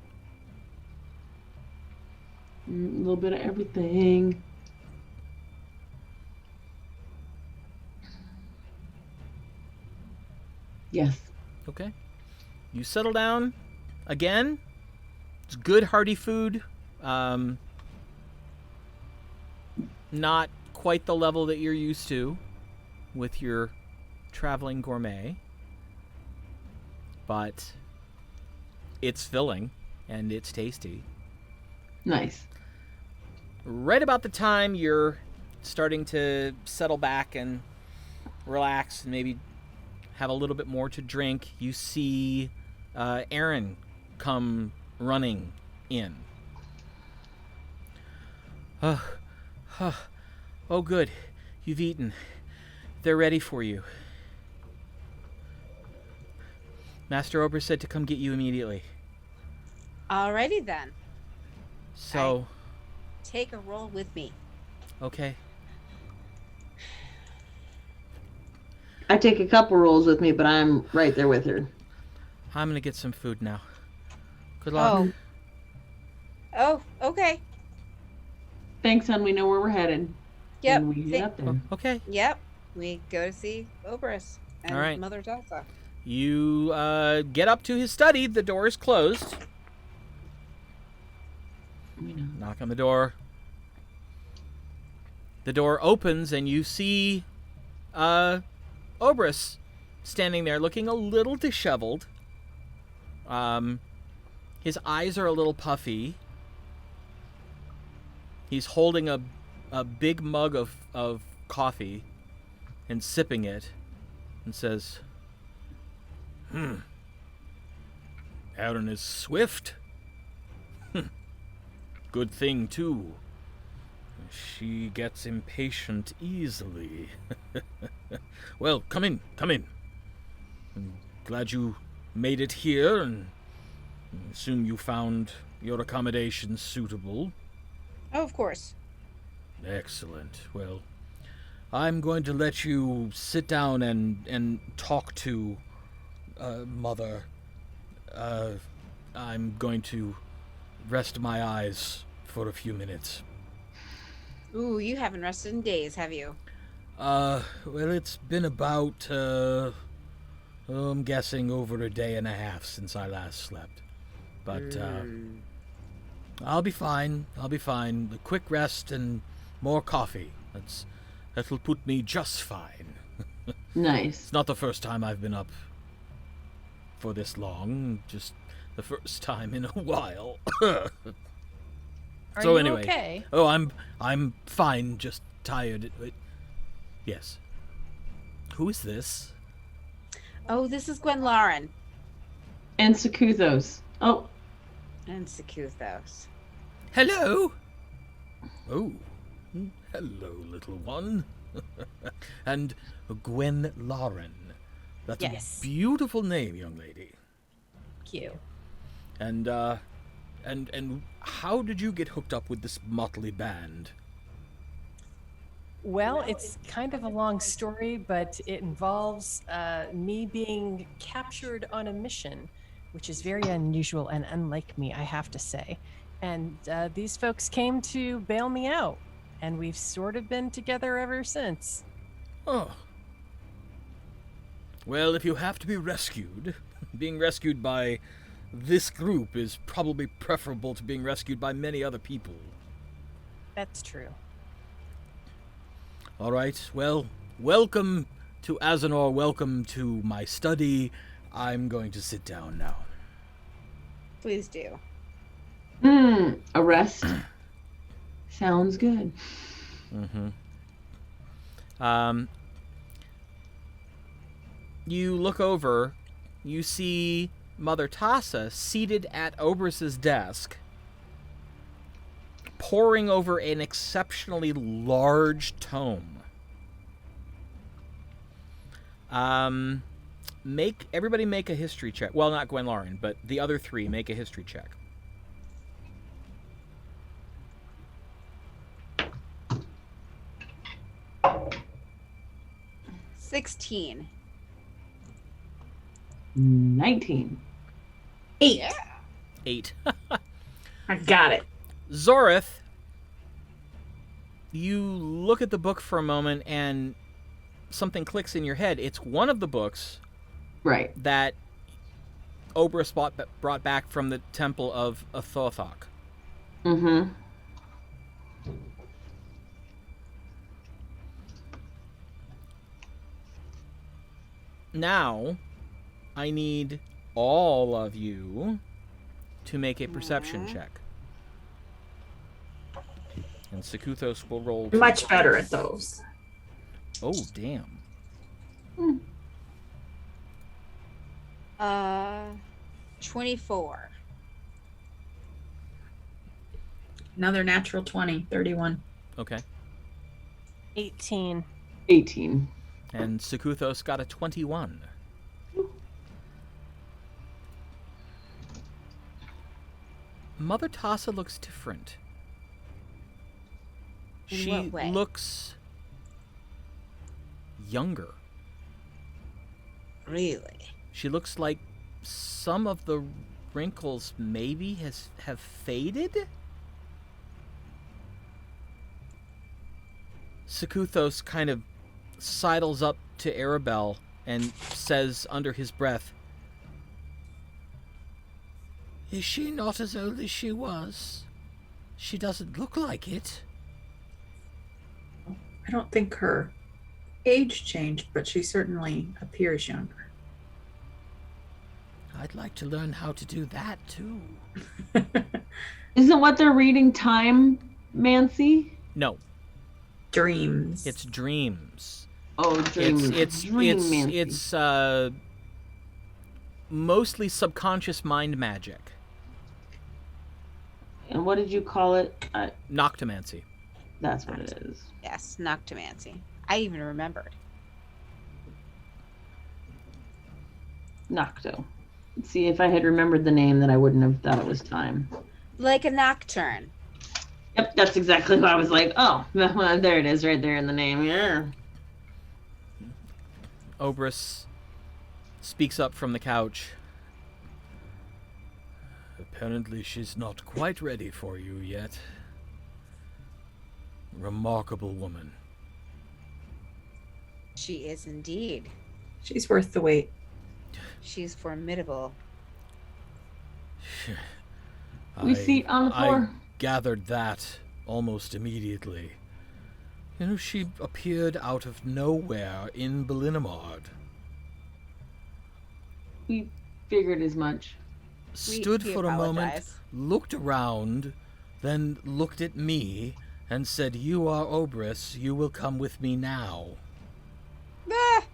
S3: A little bit of everything. Yes.
S1: Okay. You settle down again. It's good, hearty food. Not quite the level that you're used to with your traveling gourmet. But it's filling and it's tasty.
S3: Nice.
S1: Right about the time you're starting to settle back and relax and maybe have a little bit more to drink, you see Aron come running in. Oh, good. You've eaten. They're ready for you. Master Obras said to come get you immediately.
S5: Alrighty then.
S1: So,
S5: Take a roll with me.
S1: okay.
S3: I take a couple rolls with me, but I'm right there with her.
S1: I'm gonna get some food now. Good luck.
S5: Oh, okay.
S3: Thanks, hon. We know where we're headed.
S5: Yep.
S3: And we get up there.
S1: Okay.
S5: Yep. We go to see Obras and
S1: All right.
S5: Mother Tassa.
S1: You get up to his study. The door is closed.
S3: We know.
S1: Knock on the door. The door opens and you see Obras standing there looking a little disheveled. His eyes are a little puffy. He's holding a big mug of coffee and sipping it and says, Aron is swift. Good thing, too. She gets impatient easily. Well, come in. I'm glad you made it here, and I assume you found your accommodation suitable.
S5: Oh, of course.
S1: Excellent. Well, I'm going to let you sit down and talk to Mother. I'm going to rest my eyes for a few minutes.
S5: Ooh, you haven't rested in days, have you?
S1: Well, it's been about, I'm guessing over a day and a half since I last slept. But, I'll be fine. A quick rest and more coffee. That'll put me just fine.
S3: Nice.
S1: It's not the first time I've been up for this long. Just the first time in a while.
S2: Are
S1: So
S2: you
S1: anyway.
S2: okay?
S1: Oh, I'm fine. Just tired. Yes. Who is this?
S5: Oh, this is Gwen Lauren
S3: And Sakuthos. Oh,
S5: and Sakuthos.
S1: Hello. Oh, hello, little one. And Gwen Lauren. That's
S2: Yes.
S1: a beautiful name, young lady.
S2: Thank you.
S1: And how did you get hooked up with this motley band?
S2: Well, it's kind of a long story, but it involves me being captured on a mission, which is very unusual and unlike me, I have to say. And these folks came to bail me out, and we've sort of been together ever since.
S1: Oh. Well, if you have to be rescued, being rescued by this group is probably preferable to being rescued by many other people.
S2: That's true.
S1: All right, well, welcome to Azinor, welcome to my study. I'm going to sit down now.
S5: Please do.
S3: a rest. Sounds good.
S1: You look over, you see Mother Tassa seated at Obras's desk, poring over an exceptionally large tome. Everybody make a history check. Well, not Gwen Lauren, but the other three make a history check.
S5: $16.
S3: 19.
S4: 8.
S5: Yeah.
S1: 8.
S4: I got it.
S1: Zorith, you look at the book for a moment and something clicks in your head. It's one of the books
S3: Right.
S1: that Obras brought back from the temple of Athothok.
S3: Mm-hmm.
S1: Now, I need all of you to make a perception check. And Sekuthos will roll.
S4: Much better at those.
S1: Oh, damn.
S5: 24.
S4: Another natural 20, 31.
S1: Okay.
S2: 18.
S3: 18.
S1: And Sekuthos got a 21. Mother Tassa looks different.
S5: In
S1: She
S5: what way?
S1: looks younger.
S5: Really?
S1: She looks like some of the wrinkles maybe have faded. Sekuthos kind of sidles up to Arabelle and says under his breath, "Is she not as old as she was? She doesn't look like it."
S4: I don't think her age changed, but she certainly appears younger.
S1: I'd like to learn how to do that too.
S3: Isn't what they're reading time, Mancy?
S1: No,
S4: Dreams.
S1: it's dreams.
S3: Oh, dream.
S1: It's mostly subconscious mind magic.
S3: And what did you call it?
S1: Noctomancy.
S3: That's what it is.
S5: Yes, Noctomancy. I even remembered.
S3: Nocto. See, if I had remembered the name, then I wouldn't have thought it was time.
S5: Like a nocturne.
S3: Yep, that's exactly what I was like. Oh, well, there it is, right there in the name. Yeah.
S1: Obras speaks up from the couch. Apparently she's not quite ready for you yet. Remarkable woman.
S5: She is indeed.
S4: She's worth the wait.
S5: She's formidable.
S3: We see on the floor.
S1: I gathered that almost immediately. You know, she appeared out of nowhere in Belinamard.
S3: We figured as much.
S1: Stood
S5: we
S1: for a moment,
S5: apologize.
S1: looked around, then looked at me and said, "You are Obras, you will come with me now."
S5: Ah,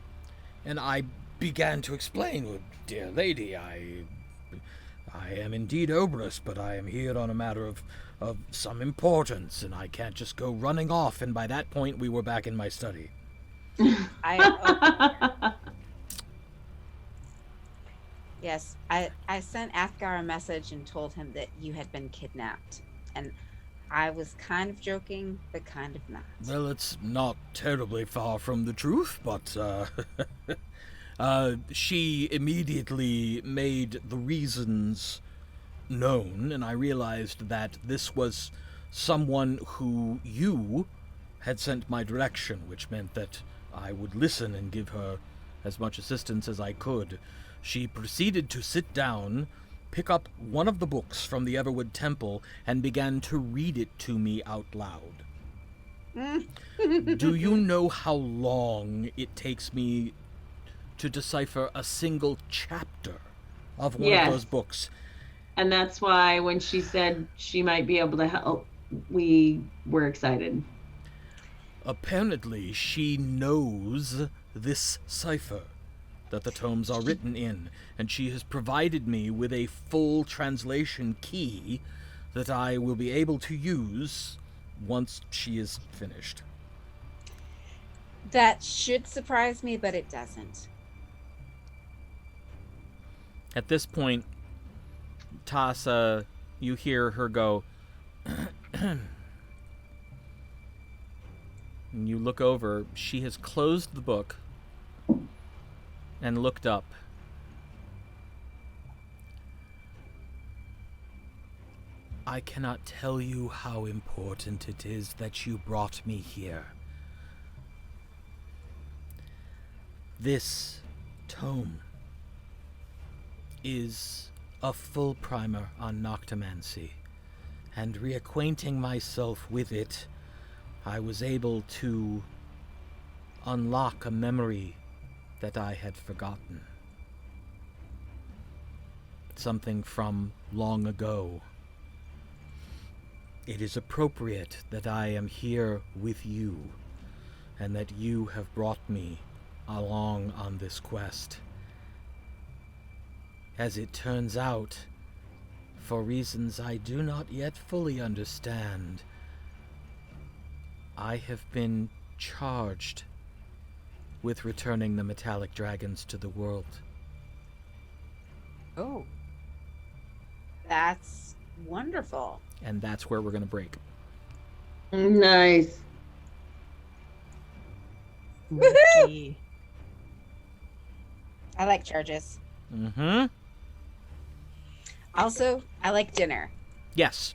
S1: And I began to explain, "Well, dear lady, I am indeed Obras, but I am here on a matter of some importance, and I can't just go running off." And by that point, we were back in my study.
S5: Yes, I sent Athgar a message and told him that you had been kidnapped. And I was kind of joking, but kind of not.
S1: Well, it's not terribly far from the truth, but she immediately made the reasons known, and I realized that this was someone who you had sent my direction, which meant that I would listen and give her as much assistance as I could. She proceeded to sit down, pick up one of the books from the Everwood temple, and began to read it to me out loud. Do you know how long it takes me to decipher a single chapter of one of those books?
S3: And that's why when she said she might be able to help, we were excited.
S1: Apparently, she knows this cipher. that the tomes are written in, and she has provided me with a full translation key that I will be able to use once she is finished.
S5: That should surprise me, but it doesn't.
S1: At this point, Tassa, you hear her go, and you look over. She has closed the book and looked up. I cannot tell you how important it is that you brought me here. This tome is a full primer on Noctomancy, and reacquainting myself with it, I was able to unlock a memory that I had forgotten. Something from long ago. It is appropriate that I am here with you, and that you have brought me along on this quest. As it turns out, for reasons I do not yet fully understand, I have been charged with returning the metallic dragons to the world.
S5: Oh. That's wonderful.
S1: And that's where we're going to break.
S3: Nice.
S2: Woohoo!
S5: I like charges.
S1: Mm-hmm.
S5: Also, I like dinner.
S1: Yes.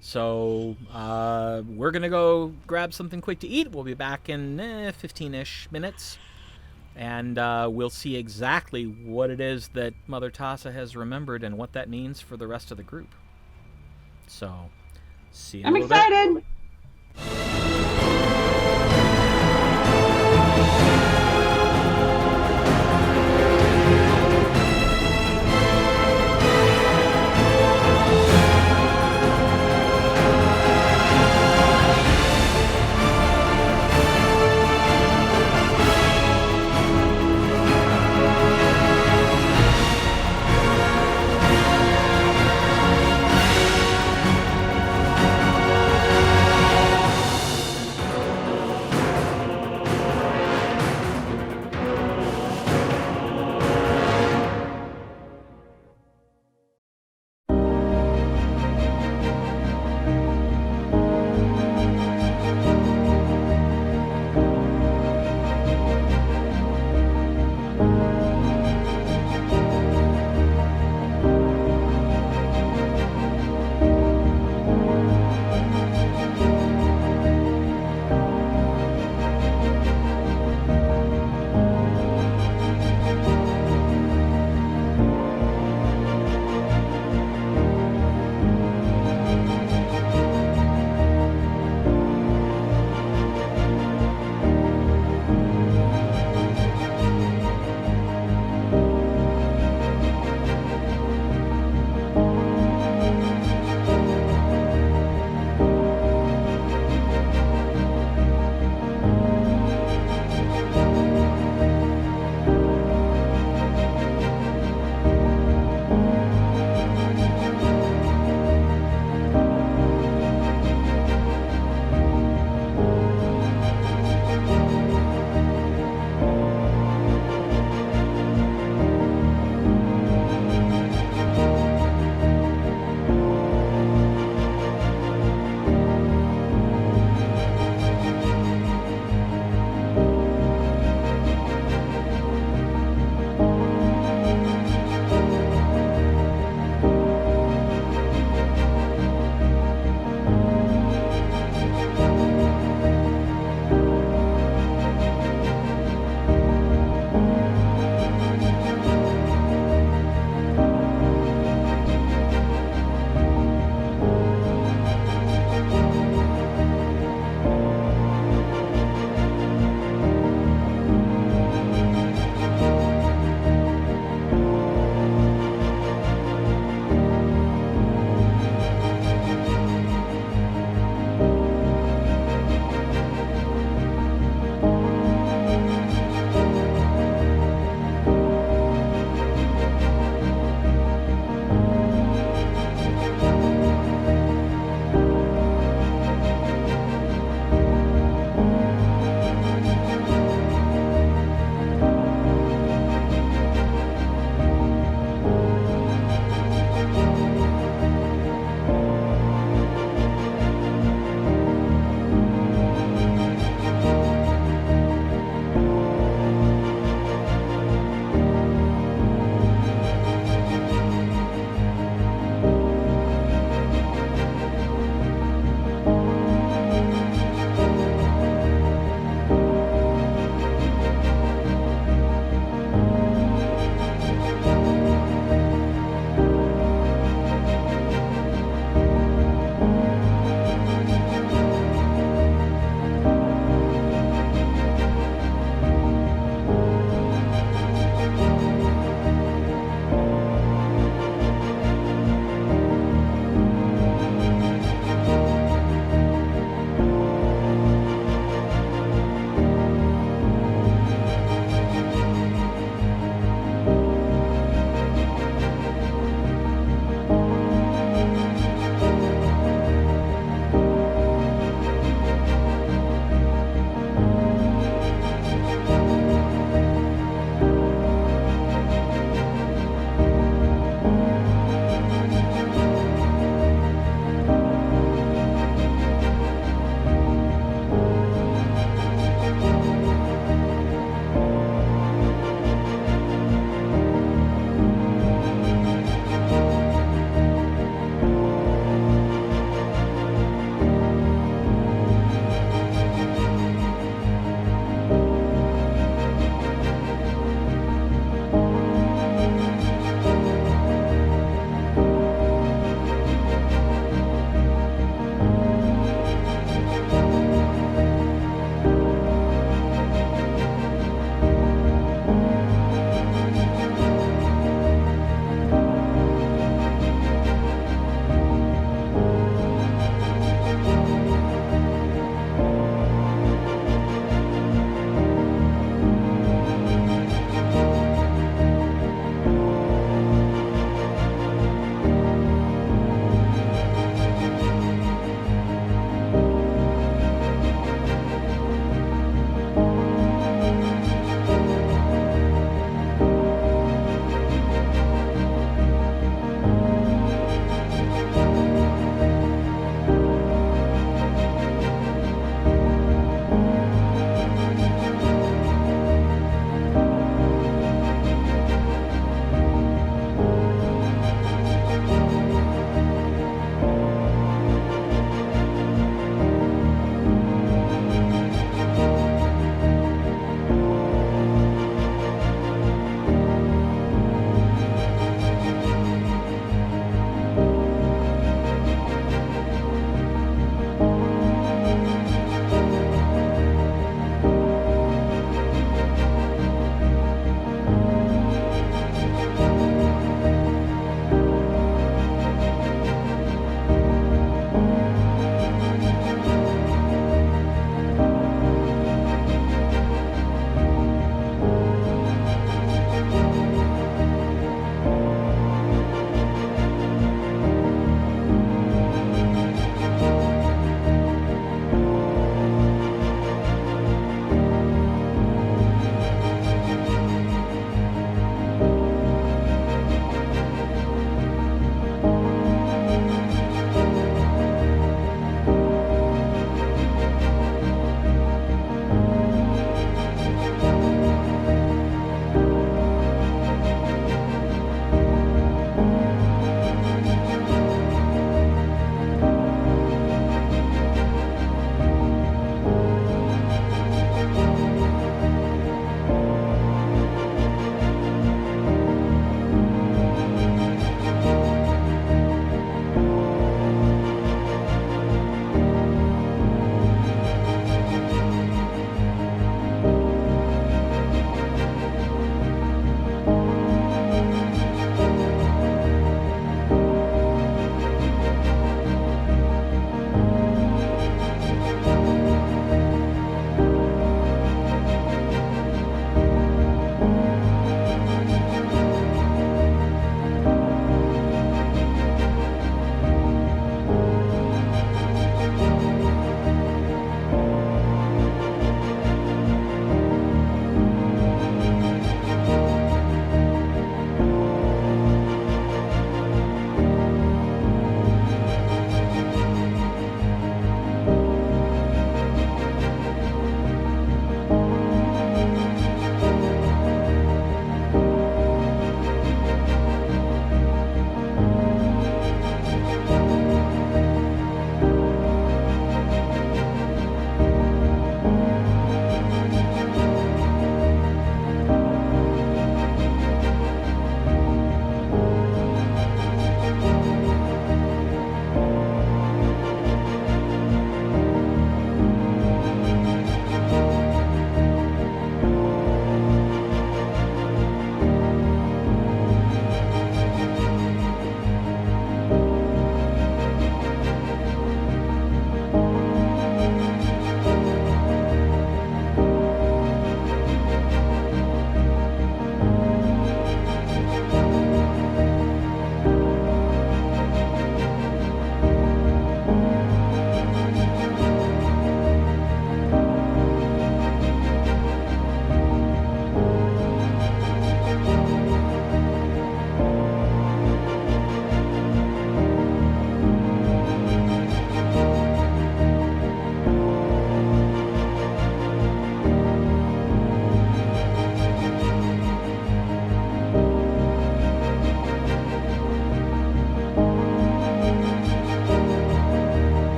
S1: So, we're going to go grab something quick to eat. We'll be back in 15-ish minutes. And we'll see exactly what it is that Mother Tassa has remembered and what that means for the rest of the group. So, see you in a
S3: I'm
S1: little bit.
S3: excited.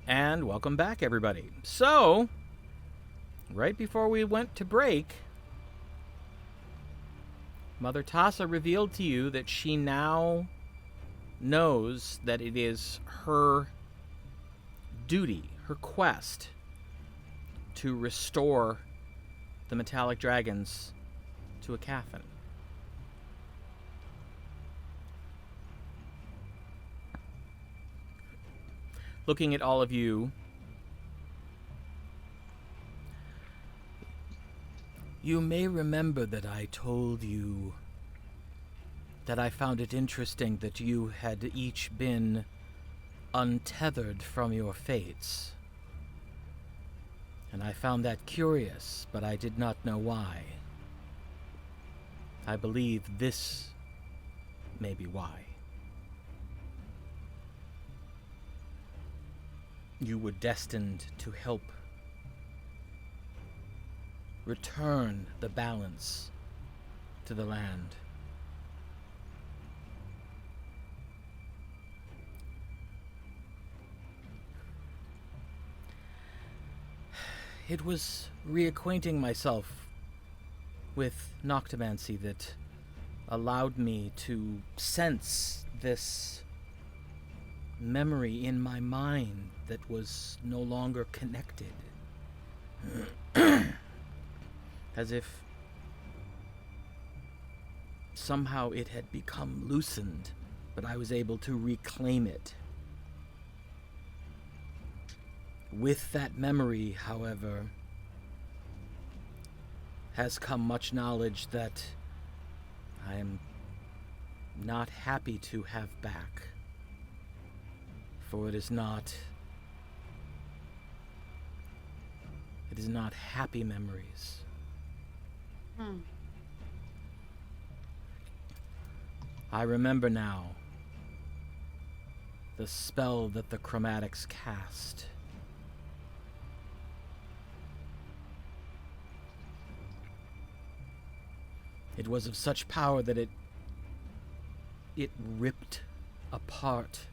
S1: And welcome back, everybody. So, right before we went to break, Mother Tassa revealed to you that she now knows that it is her duty, her quest, to restore the metallic dragons to Aecathan. Looking at all of you, you may remember that I told you that I found it interesting that you had each been untethered from your fates. And I found that curious, but I did not know why. I believe this may be why. You were destined to help return the balance to the land. It was reacquainting myself with Noctomancy that allowed me to sense this memory in my mind that was no longer connected. As if somehow it had become loosened, but I was able to reclaim it. With that memory, however, has come much knowledge that I am not happy to have back. For it is not happy memories. I remember now the spell that the chromatics cast. It was of such power that it ripped apart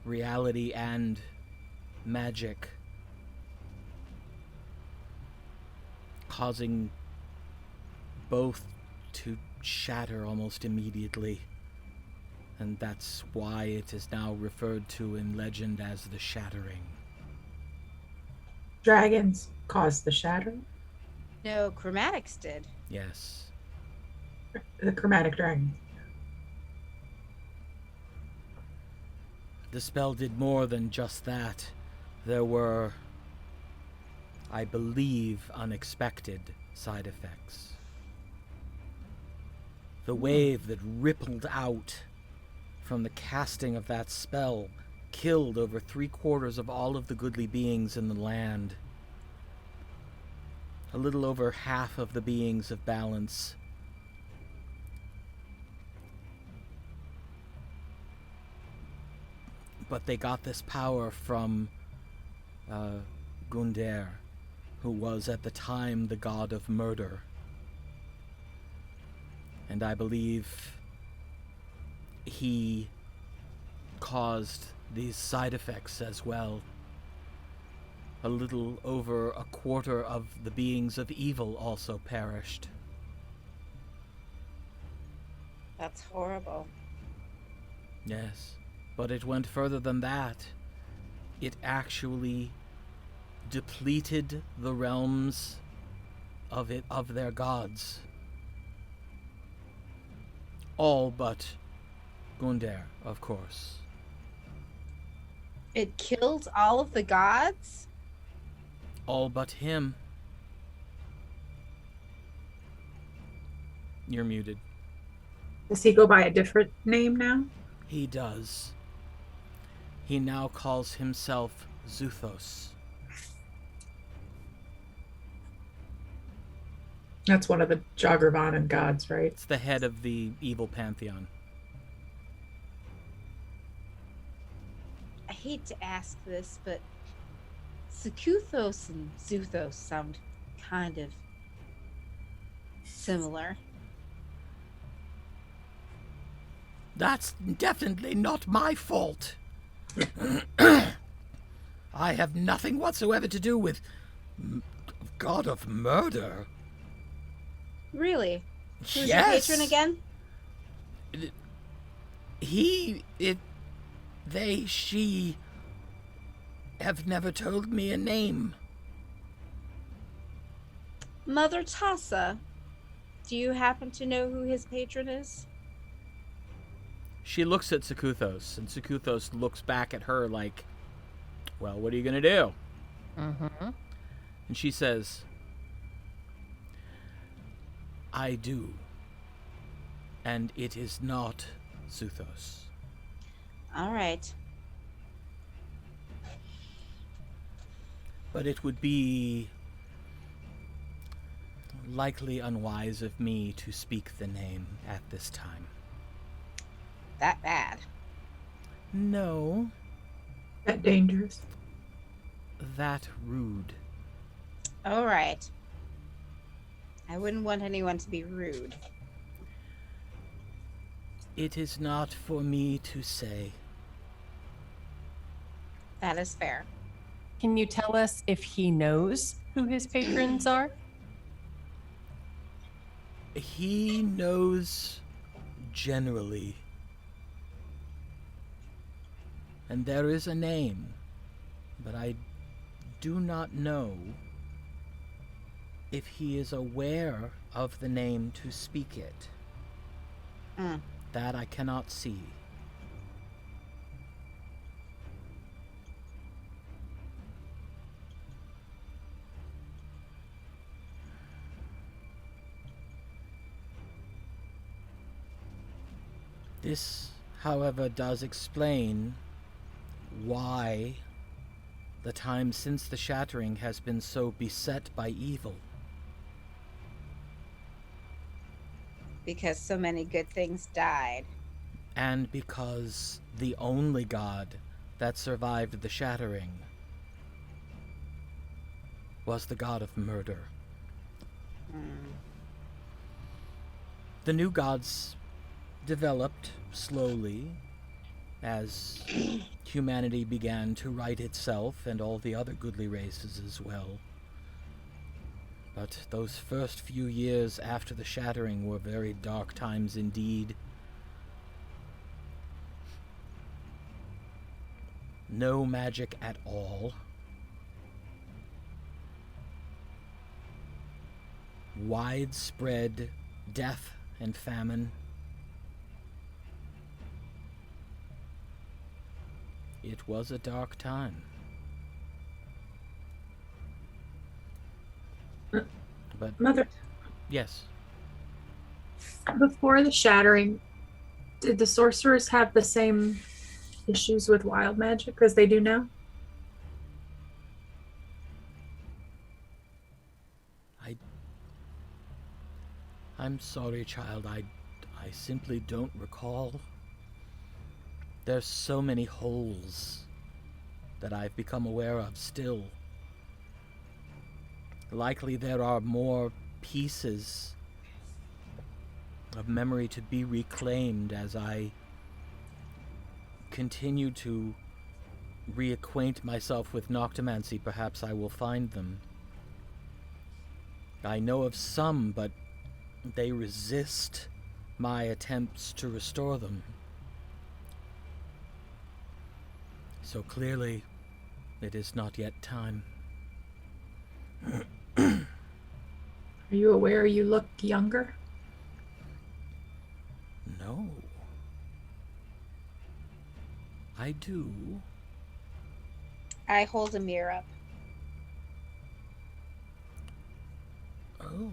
S1: reality and magic, causing both to shatter almost immediately. And that's why it is now referred to in legend as the Shattering.
S4: Dragons caused the shattering?
S5: No, chromatics did.
S1: Yes.
S4: The chromatic dragon.
S1: The spell did more than just that. There were, I believe, unexpected side effects. The wave that rippled out from the casting of that spell killed over 3/4 of all of the goodly beings in the land. A little over half of the beings of balance. But they got this power from Gunder, who was at the time the god of murder. And I believe he caused these side effects as well. A little over 1/4 of the beings of evil also perished.
S5: That's horrible.
S1: Yes, but it went further than that. It actually depleted the realms of their gods. All but Gunder, of course.
S5: It killed all of the gods?
S1: All but him. You're muted.
S4: Does he go by a different name now?
S1: He does. He now calls himself Zuthos.
S4: That's one of the Jagravanan gods, right?
S1: It's the head of the evil pantheon.
S5: I hate to ask this, but Sekuthos and Zuthos sound kind of similar.
S1: That's definitely not my fault. I have nothing whatsoever to do with God of Murder.
S5: Really? Who's
S1: Yes.
S5: your patron again?
S1: She have never told me a name.
S5: Mother Tassa. Do you happen to know who his patron is?
S1: She looks at Sakuthos, and Sakuthos looks back at her like, well, what are you going to do?
S2: Mm-hmm.
S1: And she says, I do. And it is not Zuthos.
S5: All right.
S1: But it would be likely unwise of me to speak the name at this time.
S5: That bad.
S1: No,
S4: That dangerous.
S1: that rude.
S5: All right. I wouldn't want anyone to be rude.
S1: It is not for me to say.
S5: That is fair.
S2: Can you tell us if he knows who his patrons are?
S1: He knows generally. And there is a name, but I do not know if he is aware of the name to speak it.
S5: Mm.
S1: That I cannot see. This, however, does explain why the time since the shattering has been so beset by evil.
S5: Because so many good things died.
S1: And because the only god that survived the shattering was the god of murder.
S5: Mm.
S1: The new gods developed slowly as humanity began to right itself, and all the other goodly races as well. But those first few years after the shattering were very dark times indeed. No magic at all. Widespread death and famine. It was a dark time. But
S4: Mother,
S1: yes,
S4: before the shattering, did the sorcerers have the same issues with wild magic as they do now?
S1: I'm sorry, child. I simply don't recall. There's so many holes that I've become aware of still. Likely there are more pieces of memory to be reclaimed as I continue to reacquaint myself with Noctomancy. Perhaps I will find them. I know of some, but they resist my attempts to restore them. So clearly, it is not yet time.
S4: Are you aware you look younger?
S1: No. I do.
S5: I hold a mirror up.
S1: Oh.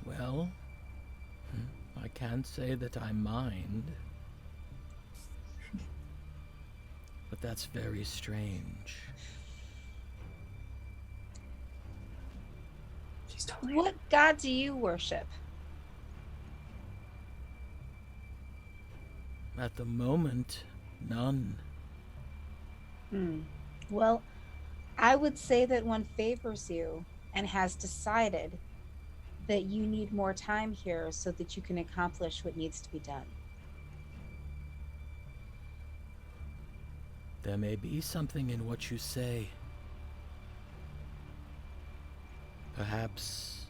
S1: Well, I can't say that I mind. But that's very strange.
S4: She's totally.
S5: What god do you worship?
S1: At the moment, none.
S5: Well, I would say that one favors you and has decided that you need more time here so that you can accomplish what needs to be done.
S1: There may be something in what you say. Perhaps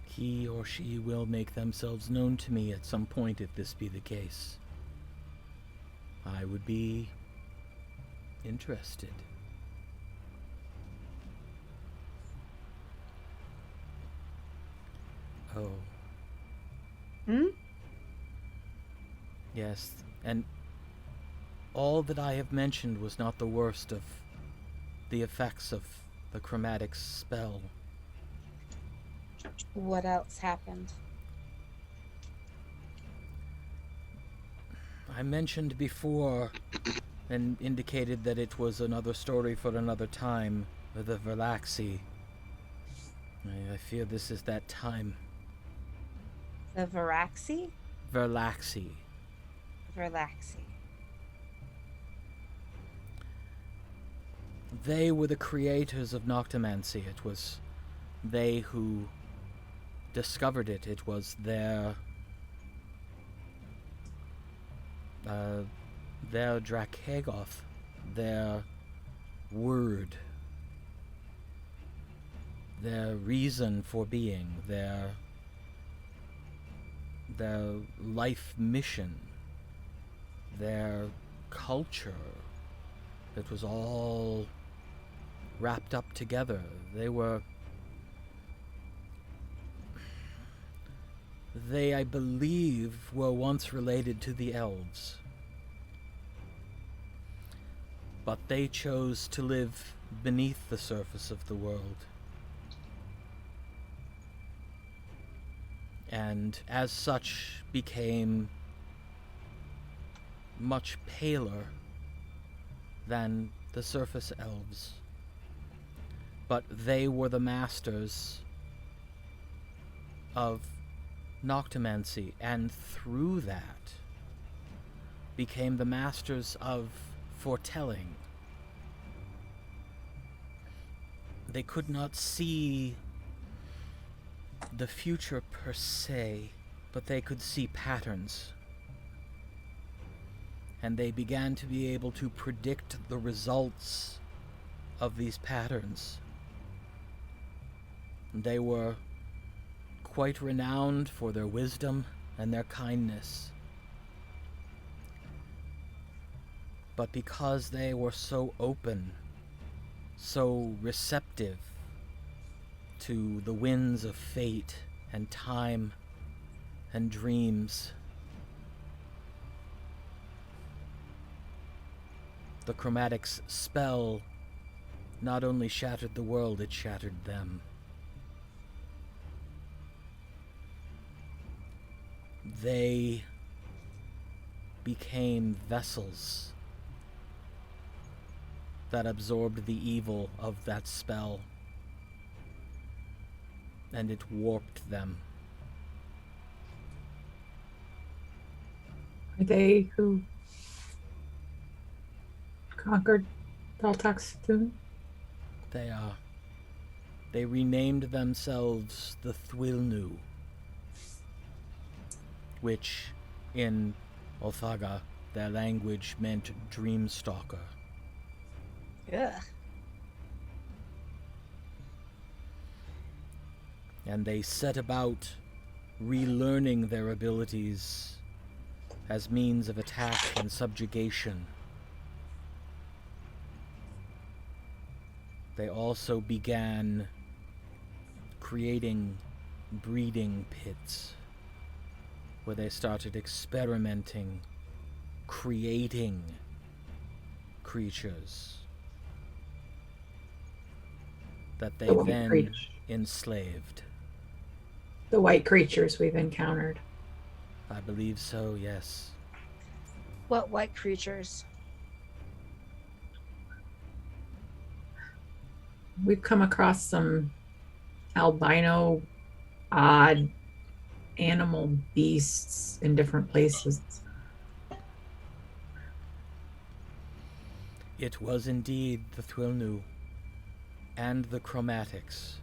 S1: he or she will make themselves known to me at some point if this be the case. I would be interested. Oh.
S5: Hmm?
S1: Yes, and all that I have mentioned was not the worst of the effects of the chromatic spell.
S5: What else happened?
S1: I mentioned before and indicated that it was another story for another time, the Verlaxi. I fear this is that time.
S5: The Varaxi?
S1: Verlaxi.
S5: Verlaxi.
S1: They were the creators of Noctomancy. It was they who discovered it. It was their Drakegoth, their word, their reason for being, their life mission, their culture. It was all wrapped up together. They, I believe, were once related to the elves. But they chose to live beneath the surface of the world. And as such became much paler than the surface elves. But they were the masters of Noctomancy, and through that became the masters of foretelling. They could not see the future per se, but they could see patterns. And they began to be able to predict the results of these patterns. They were quite renowned for their wisdom and their kindness. But because they were so open, so receptive to the winds of fate and time and dreams, the chromatic's spell not only shattered the world, it shattered them. They became vessels that absorbed the evil of that spell, and it warped them.
S4: Are they who conquered Daltaxtun?
S1: They renamed themselves the Thwilnu, which in Othaga, their language meant Dreamstalker.
S5: Ugh.
S1: And they set about relearning their abilities as means of attack and subjugation. They also began creating breeding pits where they started experimenting, creating creatures that they then enslaved.
S4: The white creatures we've encountered.
S1: I believe so, yes.
S5: What white creatures?
S4: We've come across some albino, odd animal beasts in different places.
S1: It was indeed the Thwilnu and the Chromatics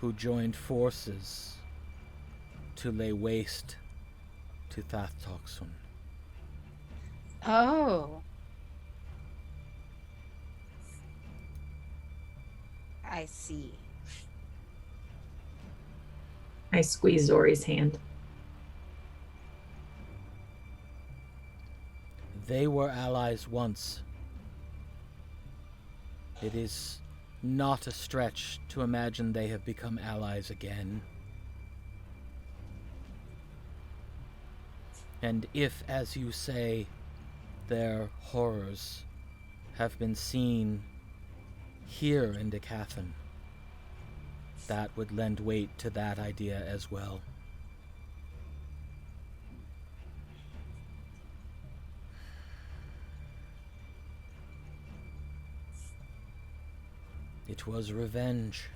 S1: who joined forces to lay waste to Thattoxun.
S5: Oh. I see?
S6: I squeeze Zori's hand.
S1: They were allies once. It is not a stretch to imagine they have become allies again. And if, as you say, their horrors have been seen here in Aecathan, that would lend weight to that idea as well. It was revenge.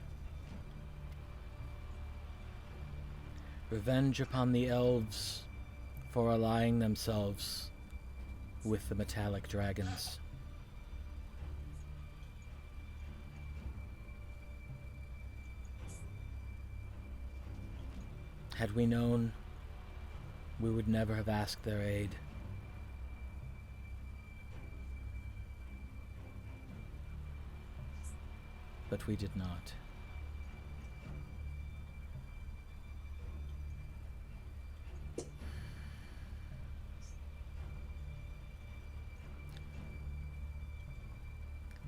S1: Revenge upon the elves for allying themselves with the metallic dragons. Had we known, we would never have asked their aid. But we did not.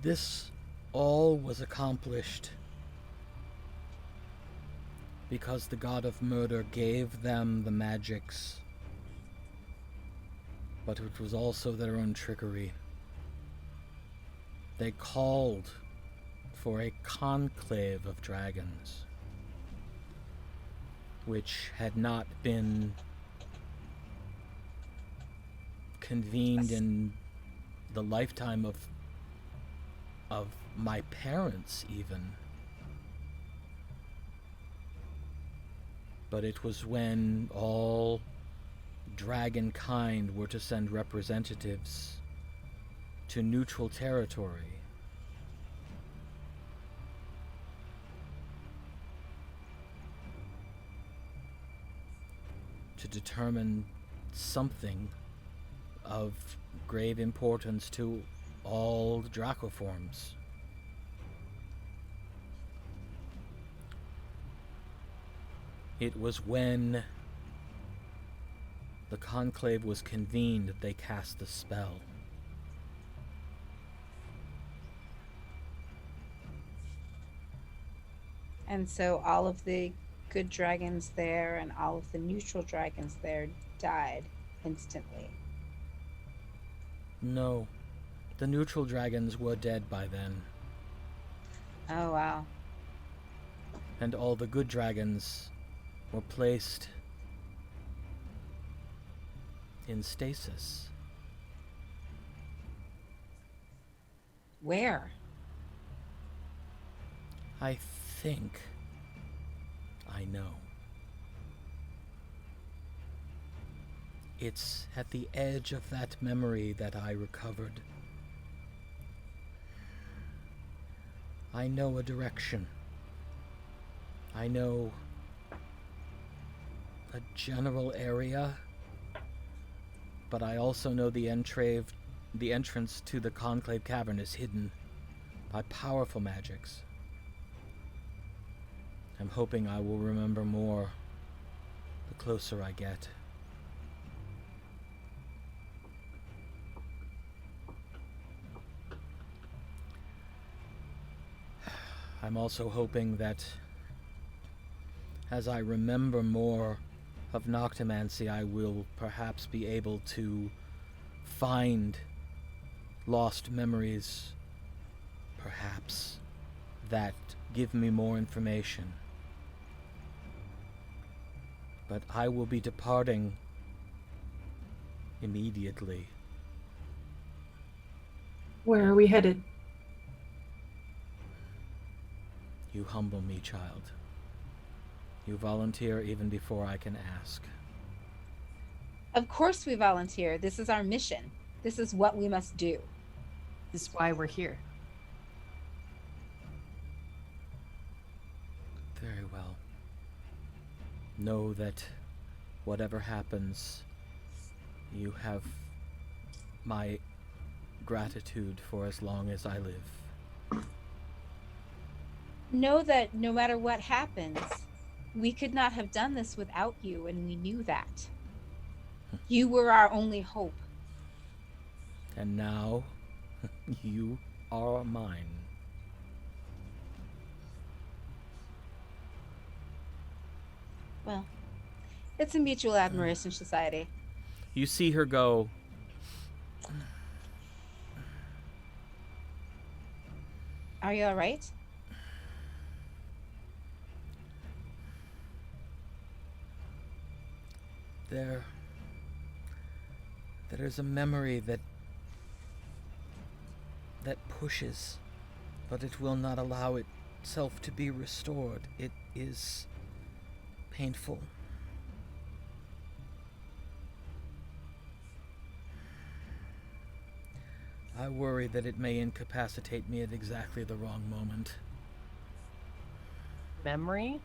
S1: This all was accomplished because the god of murder gave them the magics, but it was also their own trickery. They called for a conclave of dragons, which had not been convened in the lifetime of my parents even. But it was when all dragon kind were to send representatives to neutral territory to determine something of grave importance to all Dracoforms. It was when the conclave was convened that they cast the spell.
S5: And so all of the good dragons there and all of the neutral dragons there died instantly.
S1: No, the neutral dragons were dead by then,
S5: Oh, wow.
S1: and all the good dragons were placed in stasis.
S5: Where?
S1: I think I know. It's at the edge of that memory that I recovered. I know a direction. I know a general area, but I also know the entrance to the Conclave Cavern is hidden by powerful magics. I'm hoping I will remember more the closer I get. I'm also hoping that as I remember more of Noctomancy, I will perhaps be able to find lost memories, perhaps, that give me more information. But I will be departing immediately.
S6: Where are we headed?
S1: You humble me, child. You volunteer even before I can ask.
S5: Of course we volunteer. This is our mission. This is what we must do.
S2: This is why we're here.
S1: Very well. Know that whatever happens, you have my gratitude for as long as I live.
S5: know that no matter what happens, we could not have done this without you, and we knew that. You were our only hope.
S1: And now, you are mine.
S5: Well, it's a mutual admiration society.
S1: You see her go,
S5: Are you all right?
S1: There's a memory that pushes, but it will not allow itself to be restored. It is painful. I worry that it may incapacitate me at exactly the wrong moment.
S2: Memory?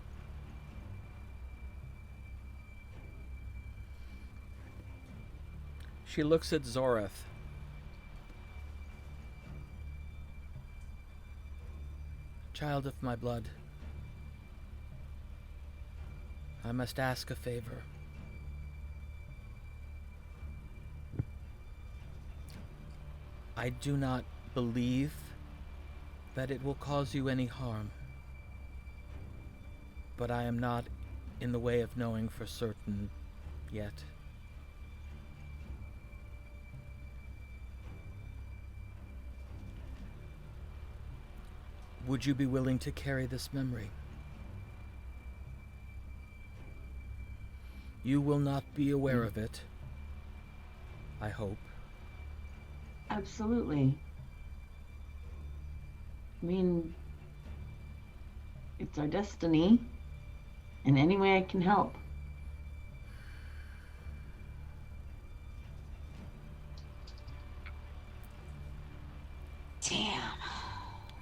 S1: She looks at Zorith. Child of my blood, I must ask a favor. I do not believe that it will cause you any harm, but I am not in the way of knowing for certain yet. Would you be willing to carry this memory? You will not be aware of it, I hope.
S3: Absolutely. I mean, it's our destiny, in any way I can help.
S5: Damn.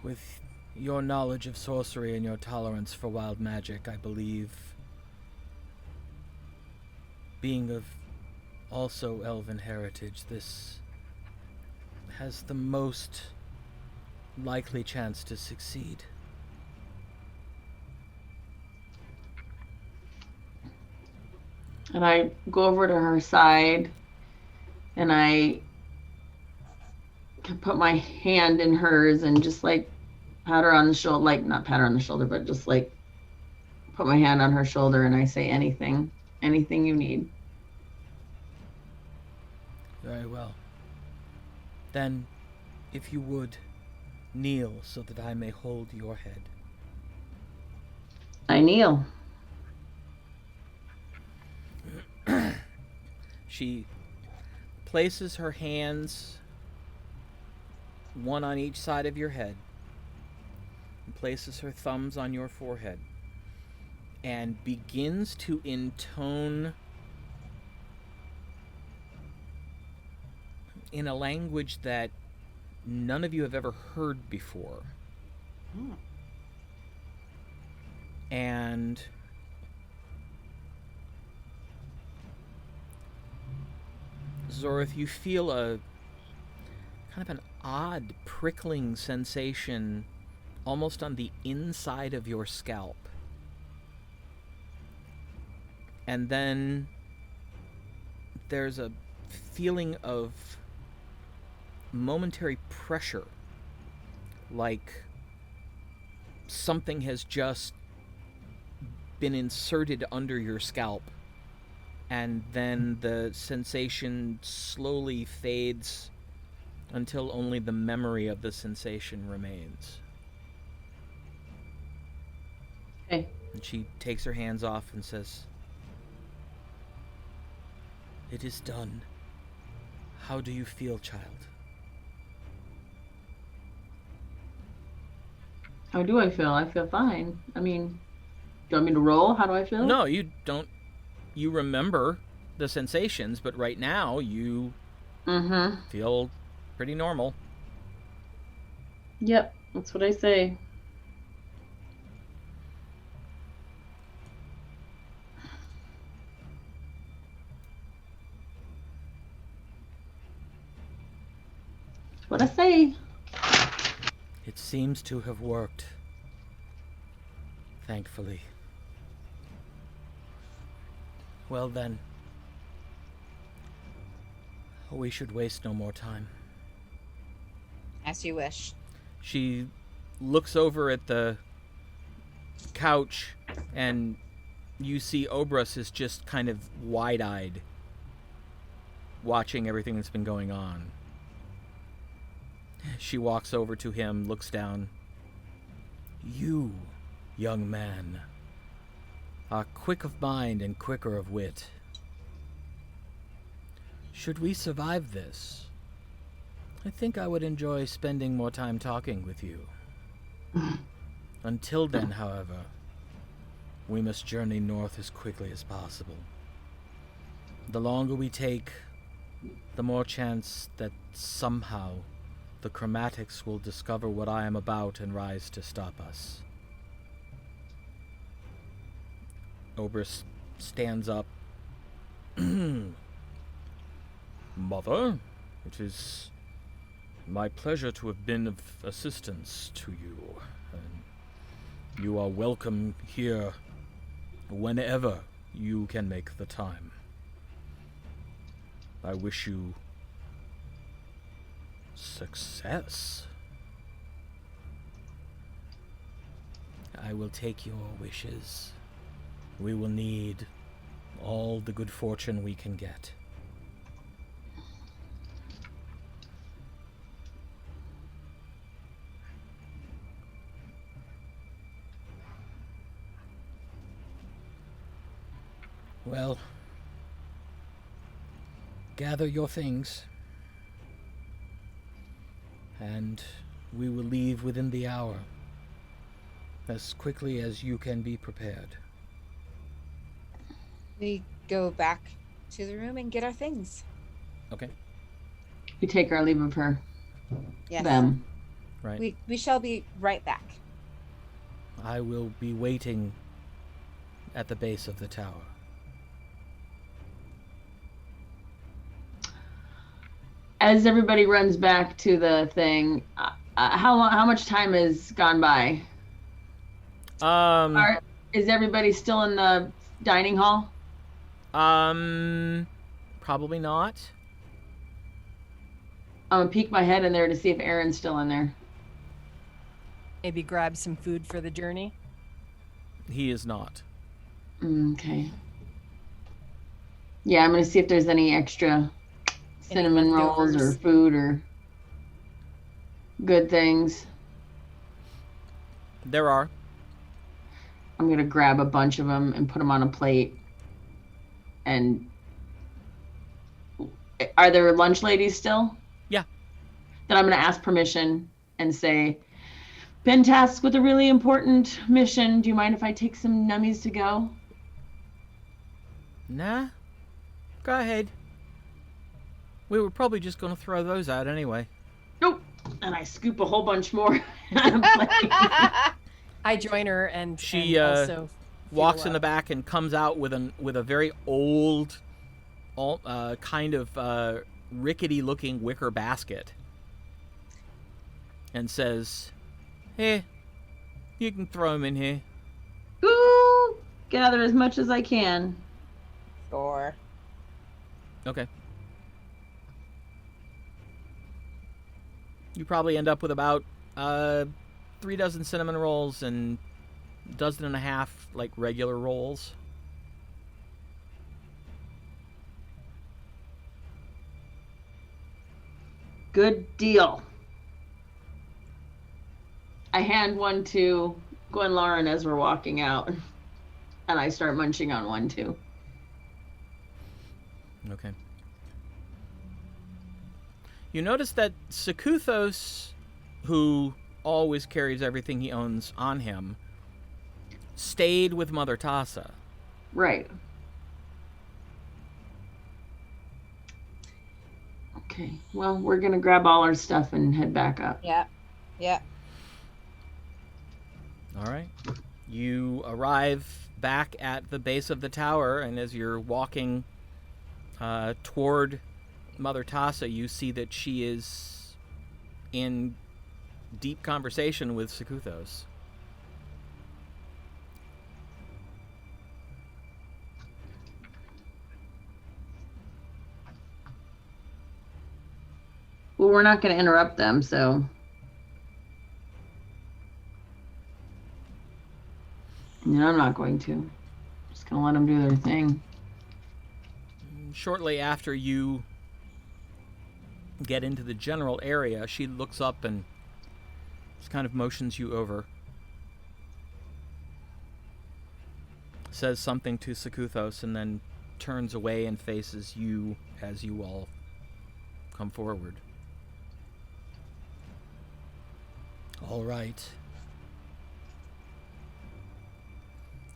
S1: With your knowledge of sorcery and your tolerance for wild magic, I believe, being of also elven heritage, this has the most likely chance to succeed.
S3: And I go over to her side and I can put my hand in hers and just like pat her on the shoulder, like not pat her on the shoulder, but just like put my hand on her shoulder and I say anything you need.
S1: Very well. Then, if you would, kneel so that I may hold your head.
S3: I kneel.
S1: She places her hands, one on each side of your head, and places her thumbs on your forehead, and begins to intone in a language that none of you have ever heard before. And Zorith, you feel a kind of an odd prickling sensation almost on the inside of your scalp. And then there's a feeling of momentary pressure, like something has just been inserted under your scalp, and then the sensation slowly fades until only the memory of the sensation remains.
S3: Okay.
S1: And she takes her hands off and says, "It is done. How do you feel, child?"
S3: How do I feel? I feel fine. I mean, do you want me to roll? How do I feel?
S1: No, you don't. You remember the sensations, but right now you feel pretty normal.
S3: Yep, that's what I say. That's what I say.
S1: It seems to have worked. Thankfully. Well then, we should waste no more time.
S5: As you wish.
S1: She looks over at the couch, and you see Obras is just kind of wide-eyed, watching everything that's been going on. She walks over to him, looks down. You, young man, are quick of mind and quicker of wit. Should we survive this, I think I would enjoy spending more time talking with you. Until then, however, we must journey north as quickly as possible. The longer we take, the more chance that somehow the chromatics will discover what I am about and rise to stop us. Obras stands up. Mother, it is my pleasure to have been of assistance to you. And you are welcome here whenever you can make the time. I wish you success. I will take your wishes. We will need all the good fortune we can get. Well, gather your things, and we will leave within the hour, as quickly as you can be prepared.
S5: We go back to the room and get our things.
S1: Okay.
S3: We take our leave of her.
S5: Yes.
S3: Them.
S1: Right.
S5: We shall be right back.
S1: I will be waiting at the base of the tower.
S3: As everybody runs back to the thing, how much time has gone by? Is everybody still in the dining hall?
S1: Probably not.
S3: I'm gonna peek my head in there to see if Aron's still in there.
S2: Maybe grab some food for the journey.
S1: He is not.
S3: Okay. Yeah, I'm gonna see if there's any extra cinnamon rolls or food or good things.
S1: There are.
S3: I'm gonna grab a bunch of them and put them on a plate. And are there lunch ladies still?
S1: Yeah.
S3: Then I'm gonna ask permission and say, been tasked with a really important mission. Do you mind if I take some nummies to go?
S1: Nah. Go ahead. We were probably just going to throw those out anyway.
S3: Nope. And I scoop a whole bunch more.
S2: I join her and
S1: She
S2: also
S1: walks in the back and comes out with a very old, kind of rickety-looking wicker basket, and says, "Hey, you can throw them in here."
S3: Ooh, gather as much as I can.
S5: Sure.
S1: Okay. You probably end up with about 3 dozen cinnamon rolls and 1.5 like regular rolls.
S3: Good deal. I hand one to Gwen Lauren as we're walking out, and I start munching on one too.
S1: Okay. You notice that Sekuthos, who always carries everything he owns on him, stayed with Mother Tassa.
S3: Right. Okay. Well, we're gonna grab all our stuff and head back up.
S5: Yep. Yep.
S1: All right. You arrive back at the base of the tower, and as you're walking toward Mother Tassa, you see that she is in deep conversation with Sekuthos.
S3: Well, we're not going to interrupt them, so. No, I'm not going to. Just going to let them do their thing.
S1: Shortly after you get into the general area, she looks up and just kind of motions you over. Says something to Sakuthos and then turns away and faces you as you all come forward. All right.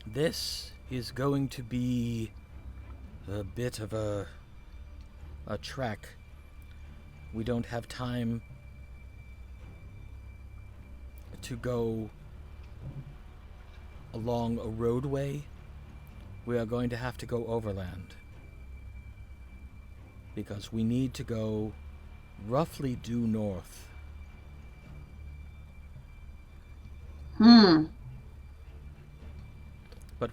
S1: This is going to be a bit of a trek. We don't have time to go along a roadway. We are going to have to go overland. Because we need to go roughly due north. But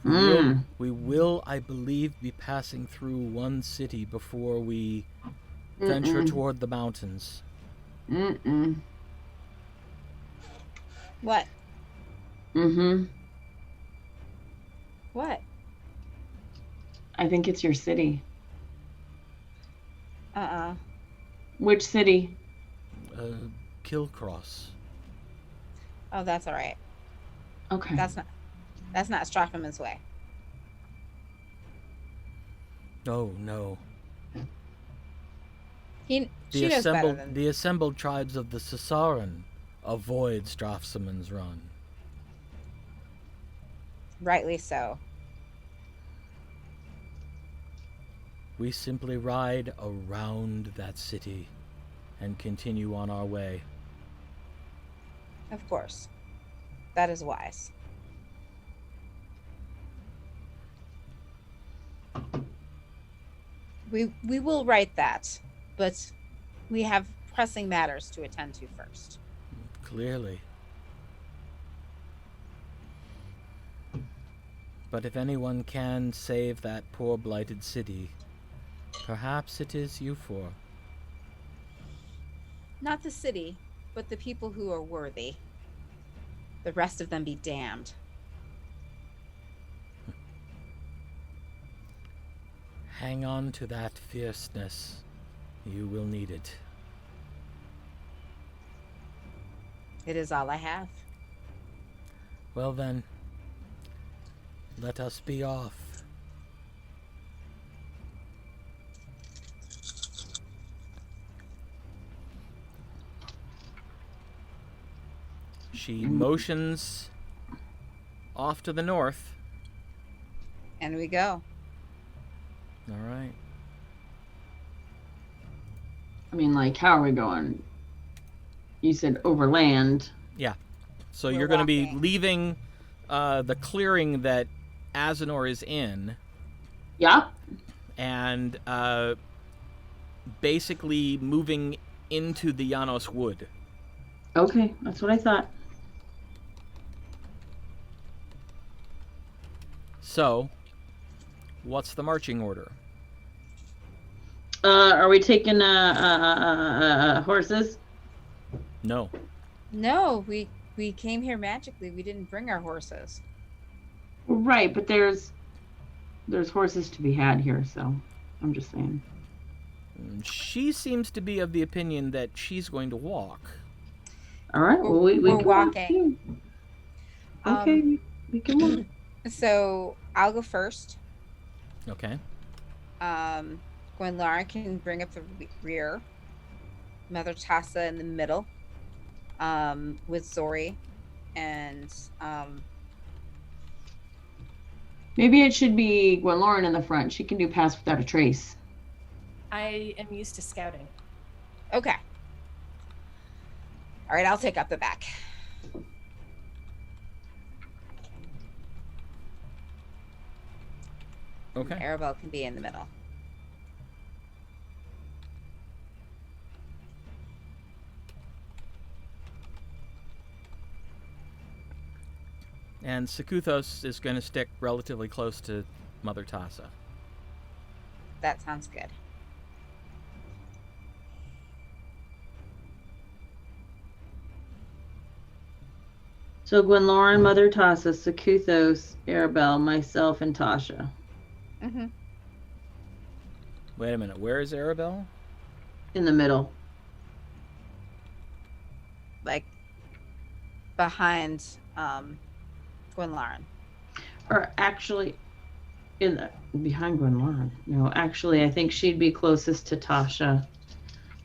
S1: we will, I believe, be passing through one city before we venture toward the mountains.
S5: What? What?
S3: I think it's your city. Which city?
S1: Killcross.
S5: Oh, that's all right.
S3: Okay.
S5: That's not Strafferman's way.
S1: Oh, no.
S5: She knows better than...
S1: The assembled tribes of the Sasaran avoid Strafsman's Run.
S5: Rightly so.
S1: We simply ride around that city and continue on our way.
S5: Of course. That is wise. We will write that, but we have pressing matters to attend to first.
S1: Clearly. But if anyone can save that poor blighted city, perhaps it is you four.
S5: Not the city, but the people who are worthy. The rest of them be damned.
S1: Hang on to that fierceness. You will need it.
S5: It is all I have.
S1: Well then, let us be off. She motions off to the north.
S5: And we go.
S1: All right.
S3: I mean, like, how are we going? You said overland.
S1: Yeah. So
S5: We're
S1: you're going to be
S5: walking.
S1: leaving the clearing that Azinor is in.
S3: Yeah.
S1: And basically moving into the Jaonos Wood.
S3: Okay, that's what I thought.
S1: So, what's the marching order?
S3: Are we taking horses?
S1: No.
S5: No, we came here magically. We didn't bring our horses.
S3: Right, but there's horses to be had here, so I'm just saying.
S1: She seems to be of the opinion that she's going to walk.
S3: All right, well, we
S5: we're
S3: can walk
S5: walking.
S3: too. Okay, we can walk.
S5: So I'll go first.
S1: Okay.
S5: Gwenlara can bring up the rear. Mother Tassa in the middle. With Zori, and
S3: Maybe it should be Gwenlauren in the front. She can do pass without a trace.
S2: I am used to scouting.
S5: okay. All right, I'll take up the back.
S1: Okay.
S5: Arabelle can be in the middle.
S1: And Sakuthos is going to stick relatively close to Mother Tassa.
S5: That sounds good.
S3: So Gwenlauren, Mother Tassa, Sakuthos, Arabelle, myself, and Tasha.
S5: Mm-hmm.
S1: Wait a minute. Where is Arabelle?
S3: In the middle.
S5: Like behind Gwenlauren.
S3: Or actually, behind Gwenlauren. No, actually, I think she'd be closest to Tasha.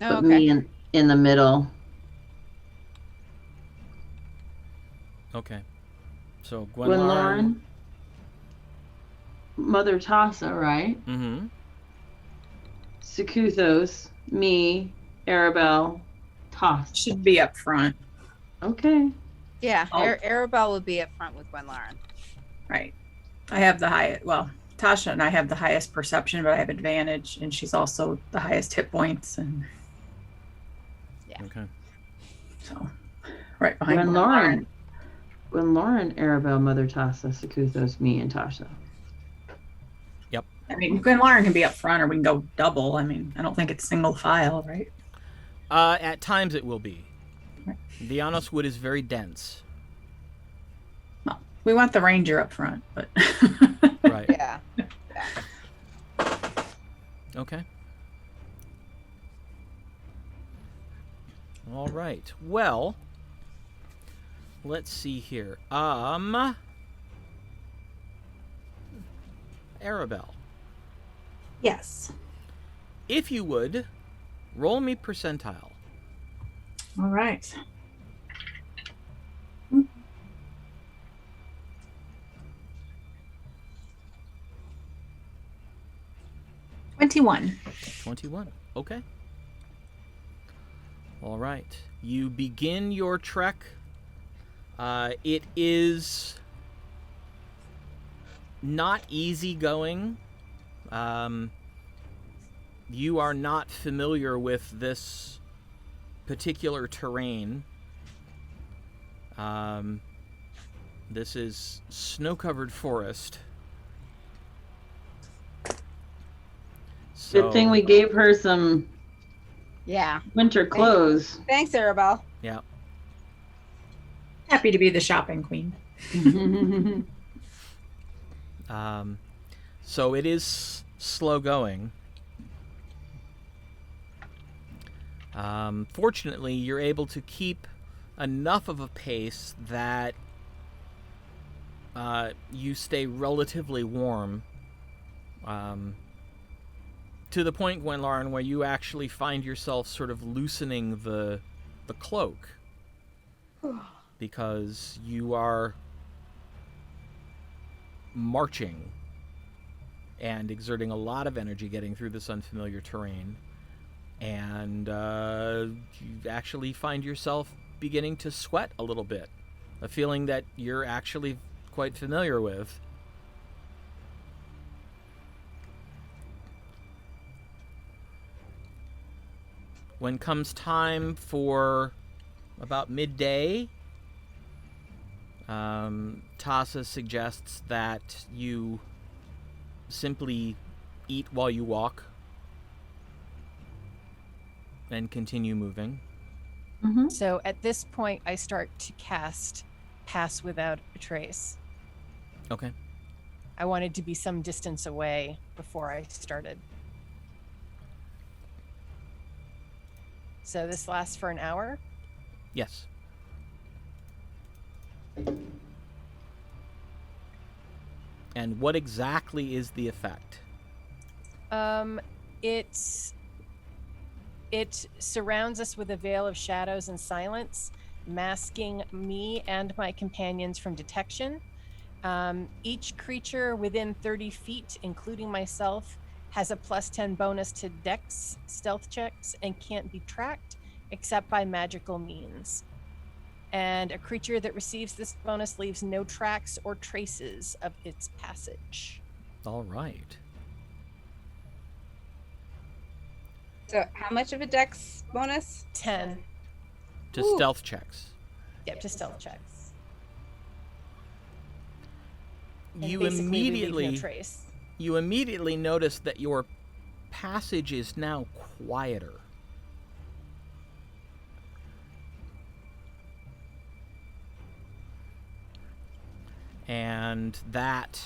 S5: Oh,
S3: But
S5: okay.
S3: me in the middle.
S1: Okay. So
S3: Gwenlauren, Mother Tassa, right?
S1: Mm-hmm.
S3: Sakuthos, me, Arabelle, Tasha.
S4: Should be up front.
S3: Okay.
S5: Yeah,
S3: Oh.
S5: Arabelle would be up front with Gwenlauren.
S4: Right. I have the highest, well, Tasha and I have the highest perception, but I have advantage, and she's also the highest hit points, and
S1: Okay.
S4: so right behind
S3: Gwenlauren, Arabelle, Mother Tassa, Sakuthos, me, and Tasha.
S4: I mean, Gwenlauren can be up front, or we can go double. I mean, I don't think it's single file, right?
S1: At times it will be.
S4: Right.
S1: The Jaonos Wood is very dense.
S4: Well, we want the ranger up front, but
S1: Right.
S5: Yeah.
S1: Okay. All right. Well, let's see here. Arabelle,
S6: Yes.
S1: if you would, roll me percentile.
S6: All right.
S4: 21.
S1: 21. Okay. All right. You begin your trek. It is not easy going. You are not familiar with this particular terrain. This is snow-covered forest.
S3: Good thing we gave her some
S5: Yeah.
S3: winter clothes.
S5: Thanks, Arabelle.
S1: Yeah.
S4: Happy to be the shopping queen.
S1: So it is slow going. Fortunately, you're able to keep enough of a pace that you stay relatively warm. To the point, Gwenlauren, where you actually find yourself sort of loosening the cloak because you are marching and exerting a lot of energy getting through this unfamiliar terrain, and you actually find yourself beginning to sweat a little bit, a feeling that you're actually quite familiar with. When comes time for about midday, Tassa suggests that you simply eat while you walk and continue moving.
S3: Mm-hmm.
S2: So at this point, I start to cast Pass Without a Trace.
S1: Okay.
S2: I wanted to be some distance away before I started. So this lasts for an hour?
S1: Yes. And what exactly is the effect?
S2: It surrounds us with a veil of shadows and silence, masking me and my companions from detection. Each creature within 30 feet, including myself, has a +10 bonus to Dex stealth checks and can't be tracked except by magical means. And a creature that receives this bonus leaves no tracks or traces of its passage.
S1: All right.
S5: So, how much of a dex bonus?
S2: 10.
S1: To
S5: Ooh.
S1: stealth checks.
S2: Yep, to stealth checks. And
S1: You
S2: basically, we leave
S1: immediately
S2: no trace.
S1: you immediately notice that your passage is now quieter. And that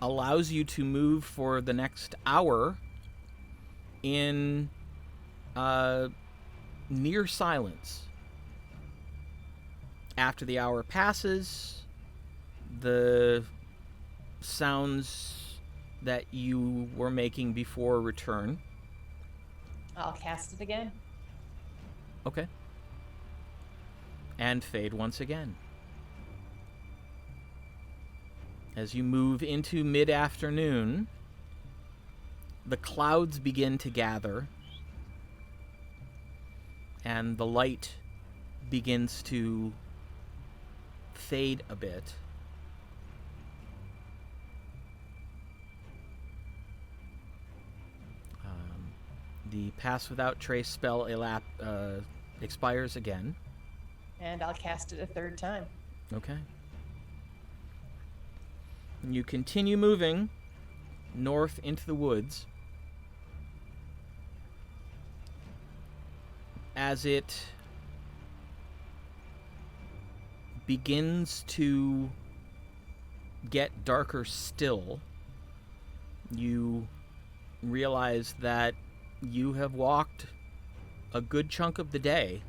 S1: allows you to move for the next hour in near silence. After the hour passes, the sounds that you were making before return.
S2: I'll cast it again.
S1: Okay. And fade once again. As you move into mid-afternoon, the clouds begin to gather, and the light begins to fade a bit. The Pass Without Trace spell expires again.
S2: And I'll cast it a third time.
S1: Okay. You continue moving north into the woods. As it begins to get darker still, you realize that you have walked a good chunk of the day,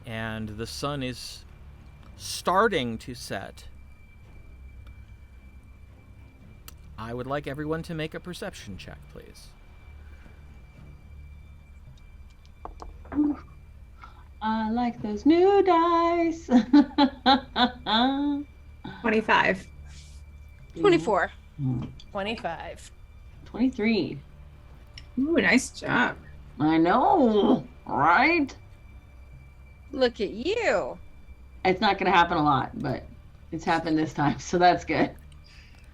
S1: and the sun is starting to set. I would like everyone to make a perception check, please.
S3: I like those new dice.
S4: 25.
S5: 24.
S2: 25.
S3: 23.
S4: Ooh, nice job.
S3: I know, right?
S5: Look at you.
S3: It's not going to happen a lot, but it's happened this time, so that's good.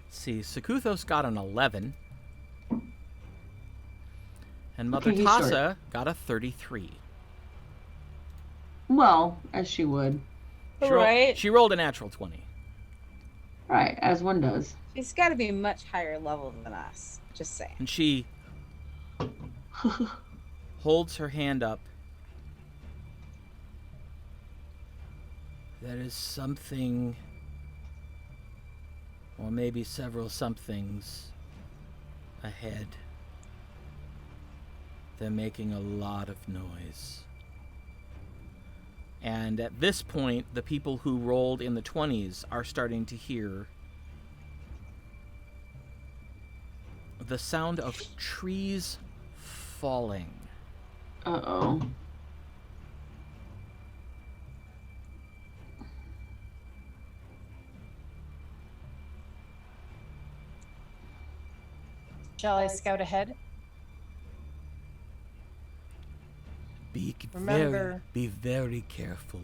S1: Let's see, Sakuthos got an 11. And Mother
S3: Okay, he's short.
S1: Tassa got a 33.
S3: Well, as she would.
S5: Right.
S1: She rolled a natural 20.
S3: Right, as one does.
S5: She's got to be much higher level than us. Just saying.
S1: And she holds her hand up. There is something, or maybe several somethings, ahead. They're making a lot of noise. And at this point, the people who rolled in the 20s are starting to hear the sound of trees falling.
S3: Uh-oh.
S2: Shall I scout ahead?
S1: Be
S2: Remember-
S1: very careful.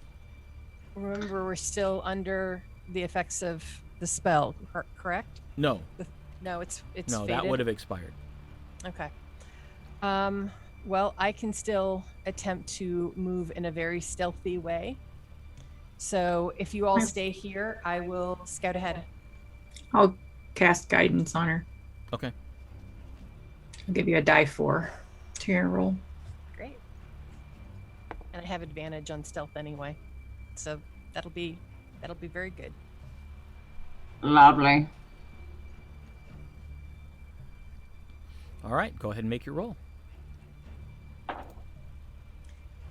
S2: Remember, we're still under the effects of the spell, correct?
S1: No,
S2: No, it's
S1: no,
S2: faded.
S1: that would have expired.
S2: Okay. Well, I can still attempt to move in a very stealthy way. So if you all stay here, I will scout ahead.
S4: I'll cast guidance on her.
S1: Okay.
S4: I'll give you a die 4 to your roll.
S2: Great. And I have advantage on stealth anyway. So that'll be very good.
S3: Lovely.
S1: All right, go ahead and make your roll.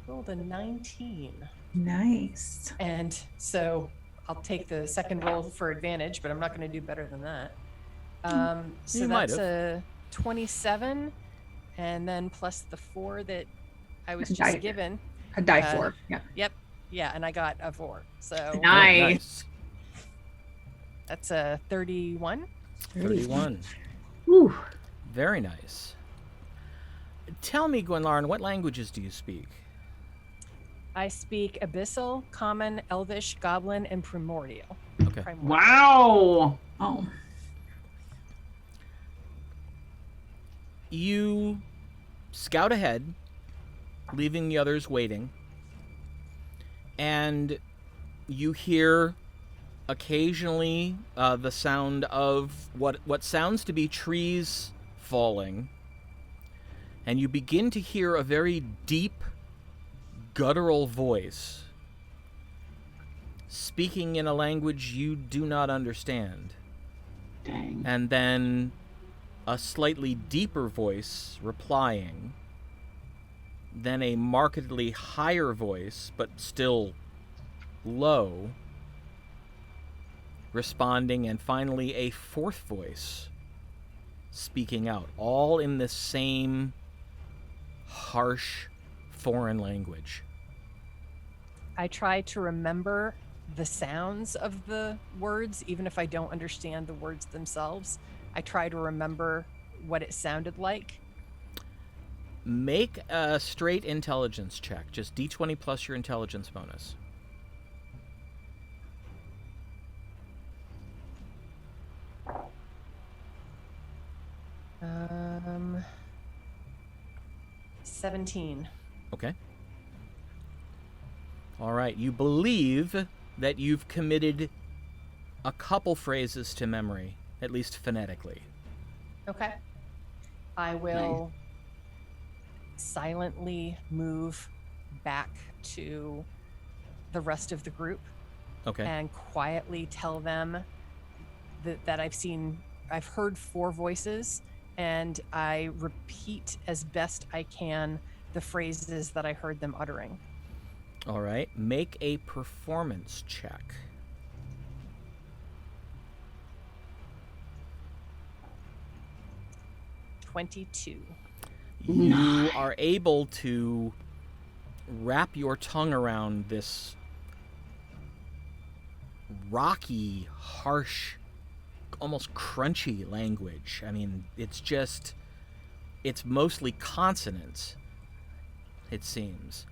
S2: Rolled a 19.
S4: Nice.
S2: And so I'll take the second roll for advantage, but I'm not going to do better than that. So
S1: You might
S2: that's
S1: have.
S2: a 27, and then plus the 4 that I was just
S4: Die.
S2: given.
S4: A die
S2: Uh,
S4: 4. Yeah.
S2: Yep. Yeah, and I got a 4. So
S4: Nice.
S2: that's a 31.
S1: 31.
S4: Ooh.
S1: Very nice. Tell me, Gwenlarn, what languages do you speak?
S2: I speak Abyssal, Common, Elvish, Goblin, and Primordial.
S1: Okay.
S3: Wow.
S4: Oh.
S1: You scout ahead, leaving the others waiting, and you hear occasionally the sound of what sounds to be trees falling, and you begin to hear a very deep, guttural voice speaking in a language you do not understand.
S3: Dang.
S1: And then a slightly deeper voice replying, then a markedly higher voice, but still low, responding, and finally a fourth voice speaking out, all in the same harsh foreign language.
S2: I try to remember the sounds of the words, even if I don't understand the words themselves. I try to remember what it sounded like.
S1: Make a straight intelligence check, just d20 plus your intelligence bonus.
S2: Um, 17.
S1: Okay. All right, you believe that you've committed a couple phrases to memory, at least phonetically.
S2: Okay. I will silently move back to the rest of the group
S1: Okay.
S2: and quietly tell them that I've heard 4 voices, and I repeat as best I can the phrases that I heard them uttering.
S1: All right, make a performance check.
S2: 22.
S1: You are able to wrap your tongue around this rocky, harsh, almost crunchy language. I mean, it's mostly consonants, it seems.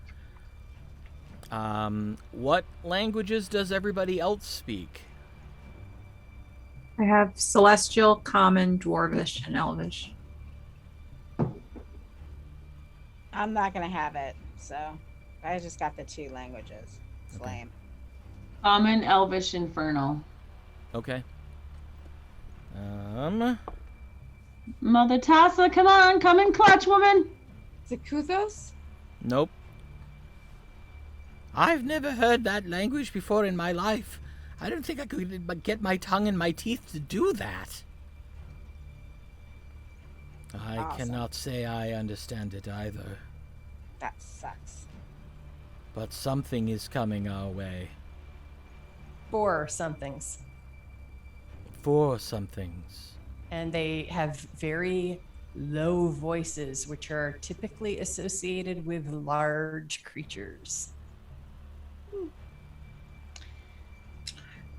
S1: What languages does everybody else speak?
S4: I have Celestial, Common, Dwarvish, and Elvish.
S5: I'm not gonna have it, so I just got the 2 languages. It's
S1: Okay.
S5: lame.
S3: Common, Elvish, Infernal.
S1: Okay.
S3: Mother Tassa, come on, come in clutch, woman.
S5: Zakuthos?
S1: Nope. I've never heard that language before in my life. I don't think I could get my tongue in my teeth to do that. I
S5: Awesome.
S1: cannot say I understand it either,
S5: That sucks.
S1: but something is coming our way.
S2: 4 somethings.
S1: 4 somethings.
S2: And they have very low voices, which are typically associated with large creatures.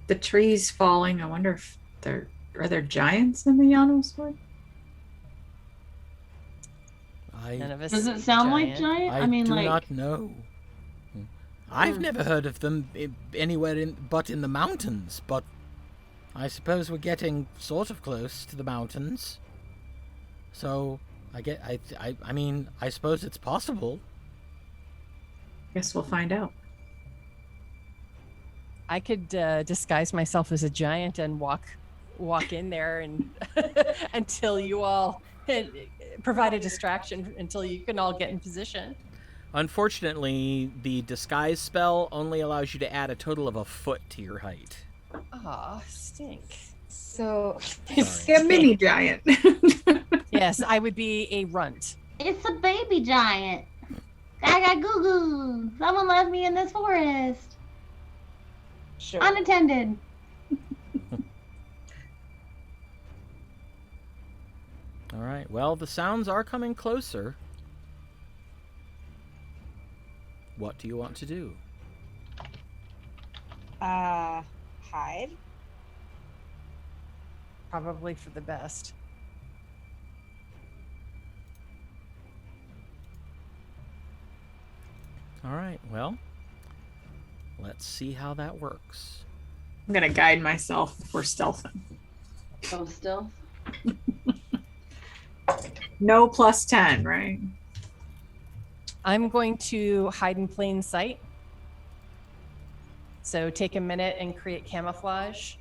S4: The trees falling. I wonder if are there giants in the Jaonos Wood?
S2: None of us.
S3: Does it
S2: see
S3: sound like giant?
S1: I
S3: mean,
S1: do
S3: like
S1: not know. I've never heard of them anywhere but in the mountains, but I suppose we're getting sort of close to the mountains. So I mean, I suppose it's possible.
S4: Guess we'll find out.
S2: I could disguise myself as a giant and walk in there and until you all provide a distraction until you can all get in position.
S1: Unfortunately, the disguise spell only allows you to add a total of a foot to your height.
S2: Aw, stink.
S5: So
S4: Yeah, mini giant.
S2: Yes, I would be a runt.
S3: it's a baby giant. Gaga goo goo. Someone left me in this forest.
S5: sure.
S3: Unattended.
S1: All right. Well, the sounds are coming closer. What do you want to do?
S5: Hide.
S2: Probably for the best.
S1: All right. Well, let's see how that works.
S4: I'm gonna guide myself before stealthing.
S3: Oh, stealth.
S4: No plus 10, right?
S2: I'm going to hide in plain sight. So take a minute and create camouflage.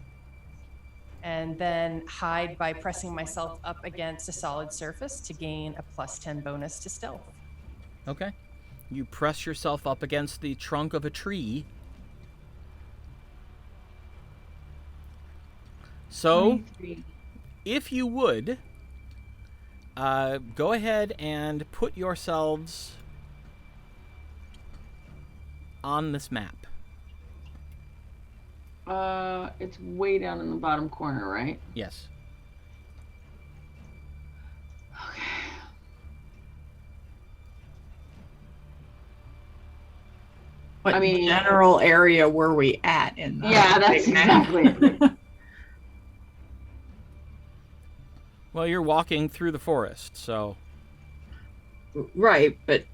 S2: And then hide by pressing myself up against a solid surface to gain a plus 10 bonus to stealth.
S1: Okay. You press yourself up against the trunk of a tree, So,
S6: 23.
S1: if you would, go ahead and put yourselves on this map.
S3: It's way down in the bottom corner, right?
S1: Yes.
S3: Okay.
S6: What
S3: I mean-
S6: general area were we at in the
S3: Yeah, that's
S6: big map?
S3: exactly.
S1: Well, you're walking through the forest, so
S6: Right, but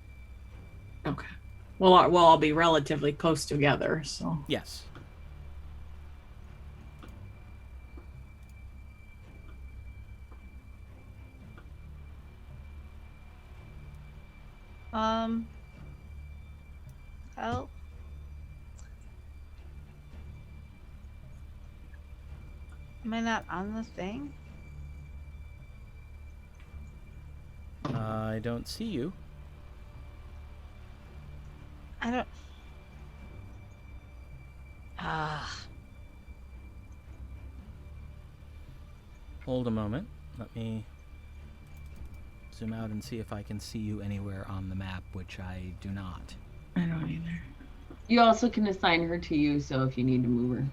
S6: okay. Well, we'll all be relatively close together, so
S1: yes.
S5: Oh. Am I not on the thing?
S1: I don't see you.
S5: I don't. Ah.
S1: Hold a moment. Let me zoom out and see if I can see you anywhere on the map, which I do not.
S6: I don't either.
S3: You also can assign her to you, so if you need to move her.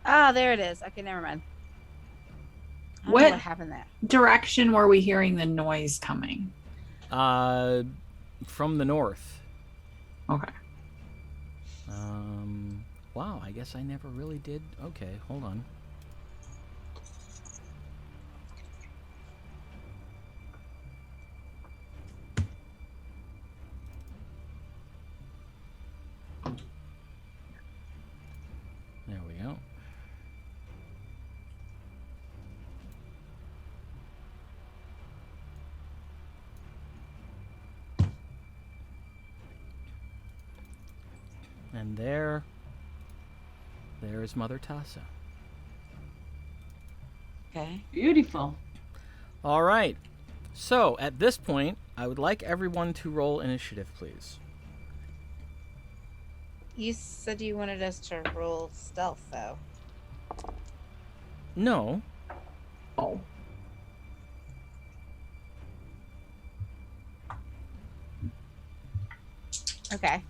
S5: Ah, there it is. Okay, never mind. I don't know
S6: What?
S5: what happened there?
S6: Direction were we hearing the noise coming?
S1: From the north.
S6: Okay.
S1: Wow, I guess I never really did. Okay, hold on. There we go. And there is Mother Tassa.
S5: Okay.
S3: Beautiful.
S1: All right. So, at this point, I would like everyone to roll initiative, please.
S5: You said you wanted us to roll stealth, though.
S1: No.
S6: Oh.
S5: Okay.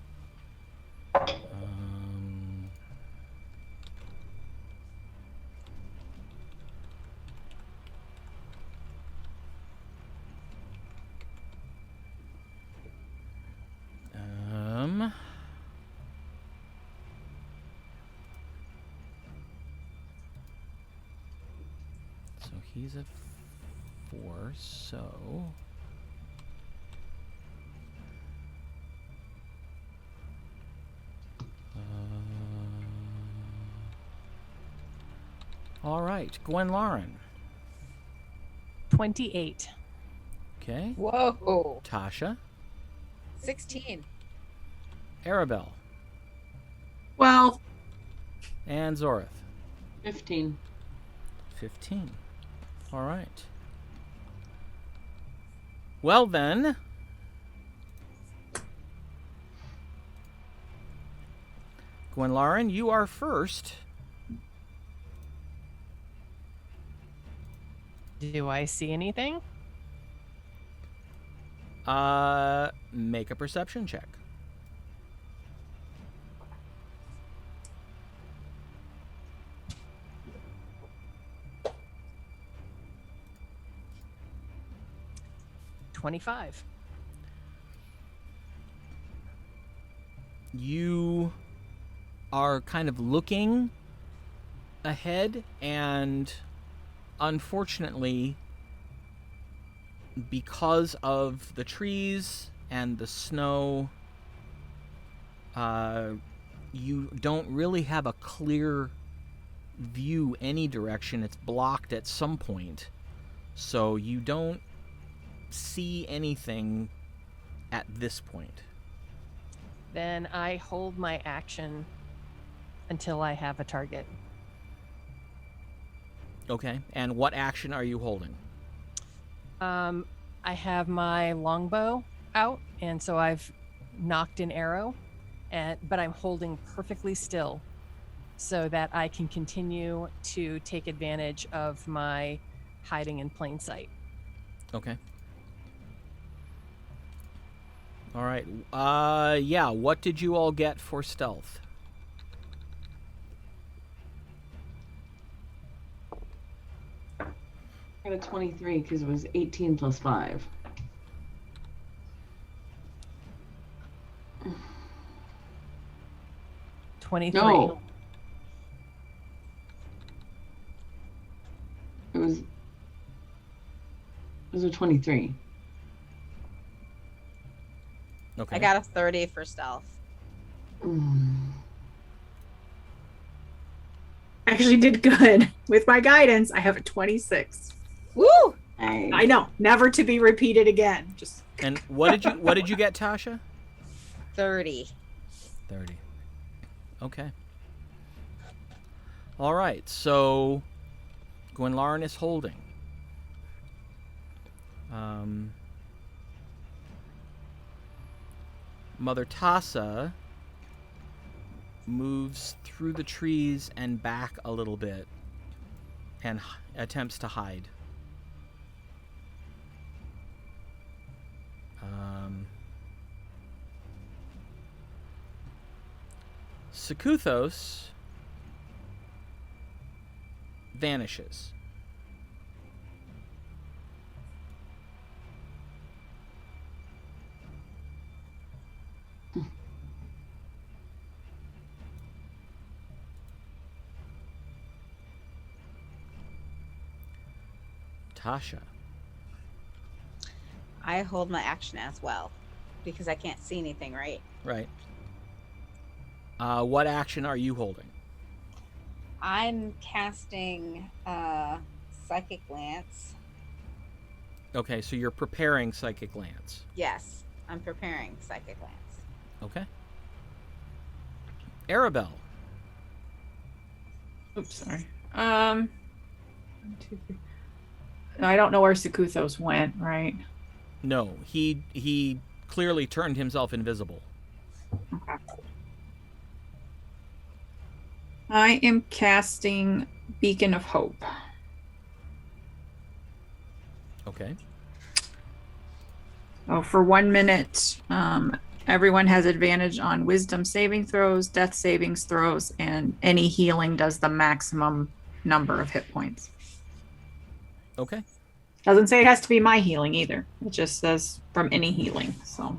S1: So he's at 4, so... all right, Gwen Lauren.
S2: 28.
S1: Okay.
S5: Whoa.
S1: Tasha.
S5: 16.
S1: Arabelle.
S6: Well,
S1: And Zorith.
S3: 15.
S1: 15. All right. Well then. Gwen Lauren, you are first.
S2: Do I see anything?
S1: Make a perception check.
S2: $25.
S1: You are kind of looking ahead, and unfortunately, because of the trees and the snow, you don't really have a clear view any direction. It's blocked at some point, so you don't see anything at this point.
S2: Then I hold my action until I have a target.
S1: Okay, and what action are you holding?
S2: I have my longbow out, and so I've knocked an arrow. but I'm holding perfectly still so that I can continue to take advantage of my hiding in plain sight.
S1: Okay. All right. Yeah, what did you all get for stealth?
S3: I got a 23 because it was 18 plus 5.
S2: $23.
S3: No. It was a 23.
S1: Okay.
S5: I got a 30 for stealth.
S4: Actually did good. With my guidance, I have a 26.
S5: Woo!
S4: I know, never to be repeated again. Just
S1: And what did you get, Tasha?
S5: 30.
S1: 30. Okay. All right. So Gwenlaren is holding. Mother Tassa moves through the trees and back a little bit and attempts to hide. Sekuthos vanishes. Tasha.
S5: I hold my action as well because I can't see anything, right?
S1: Right. What action are you holding?
S5: I'm casting Psychic Lance.
S1: Okay, so you're preparing Psychic Lance.
S5: Yes, I'm preparing Psychic Lance.
S1: Okay. Arabelle.
S4: oops, sorry. 1, 2, 3. I don't know where Sekuthos went, right?
S1: No, he clearly turned himself invisible.
S4: Okay. I am casting Beacon of Hope.
S1: Okay.
S4: Oh, for 1 minute, everyone has advantage on Wisdom saving throws, Death savings throws, and any healing does the maximum number of hit points.
S1: Okay.
S4: Doesn't say it has to be my healing either. It just says from any healing. So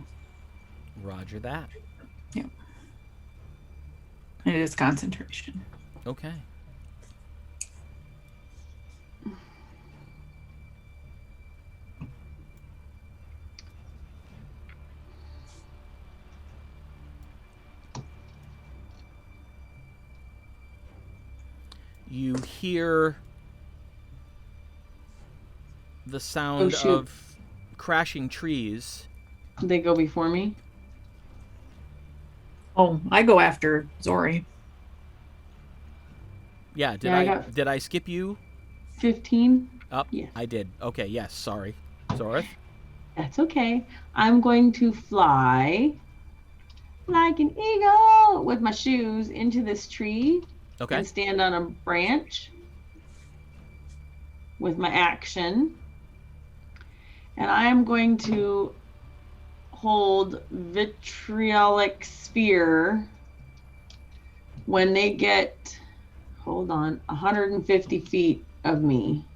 S1: Roger that.
S4: it is concentration.
S1: Okay. You hear the sound
S3: shoot.
S1: of crashing trees.
S3: They go before me.
S4: Oh, I go after Zori.
S1: Yeah, did
S3: Yeah, I
S1: I
S3: got-
S1: did I skip you?
S3: 15.
S1: Up.
S3: Yeah.
S1: I did. Okay, yes, sorry. Zorith.
S3: That's okay. I'm going to fly like an eagle with my shoes into this tree
S1: Okay.
S3: and stand on a branch with my action. And I'm going to hold vitriolic spear when they get, hold on, 150 feet of me,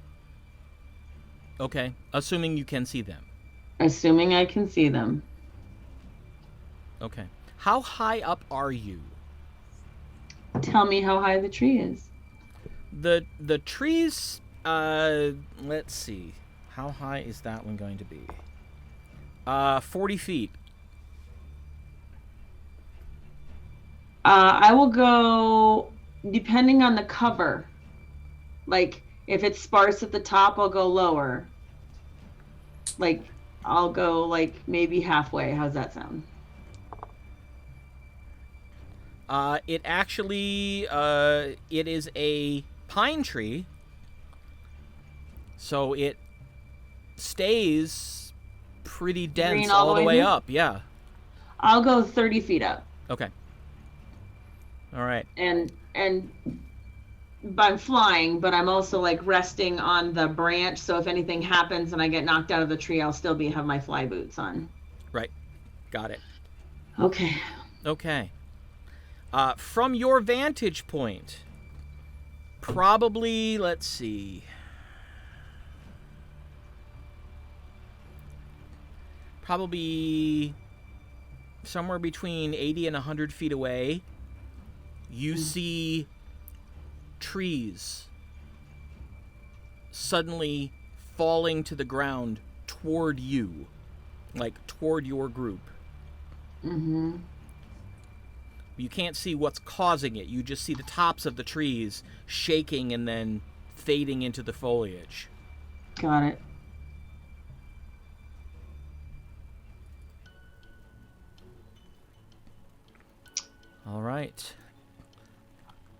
S1: Okay. Assuming you can see them.
S3: assuming I can see them.
S1: Okay. How high up are you?
S3: Tell me how high the tree is.
S1: The trees, let's see. How high is that one going to be? 40 feet.
S3: I will go, depending on the cover. Like, if it's sparse at the top, I'll go lower. Like, I'll go, like, maybe halfway. How's that sound?
S1: It actually, it is a pine tree. So it stays pretty dense
S3: Green
S1: all the way up. Yeah.
S3: I'll go 30 feet up.
S1: Okay. All right.
S3: And I'm flying, but I'm also like resting on the branch. So if anything happens and I get knocked out of the tree, I'll still have my fly boots on.
S1: Right. Got it.
S3: Okay.
S1: Okay. From your vantage point, probably, let's see. Probably somewhere between 80 and 100 feet away, you see trees suddenly falling to the ground toward you, like toward your group.
S3: Mm-hmm.
S1: You can't see what's causing it. You just see the tops of the trees shaking and then fading into the foliage.
S3: Got it.
S1: All right.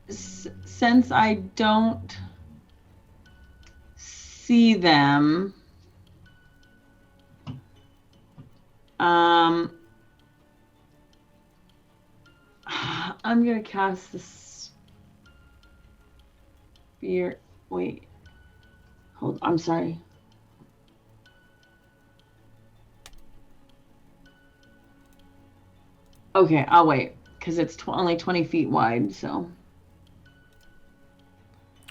S3: Since I don't see them, I'm gonna cast this spear. Wait, hold. I'm sorry. Okay, I'll wait because it's only 20 feet wide. So.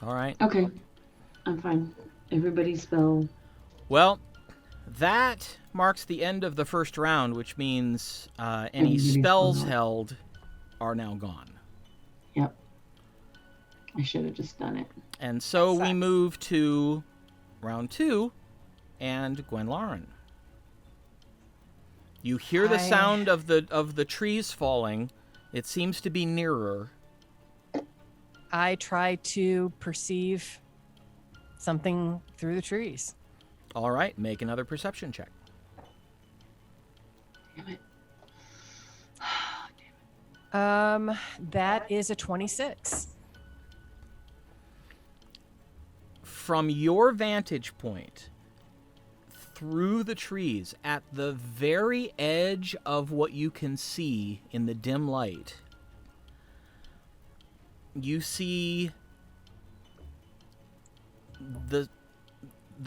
S1: All right.
S3: Okay, I'm fine. Everybody spell.
S1: Well, that marks the end of the first round, which means any spells held are now gone.
S3: Yep. I should have just done it.
S1: And so we move to round 2 and Gwenlauren. You hear the sound of the trees falling. It seems to be nearer.
S2: I try to perceive something through the trees.
S1: All right, make another perception check.
S3: Damn it.
S2: That is a 26.
S1: From your vantage point, through the trees, at the very edge of what you can see in the dim light, you see the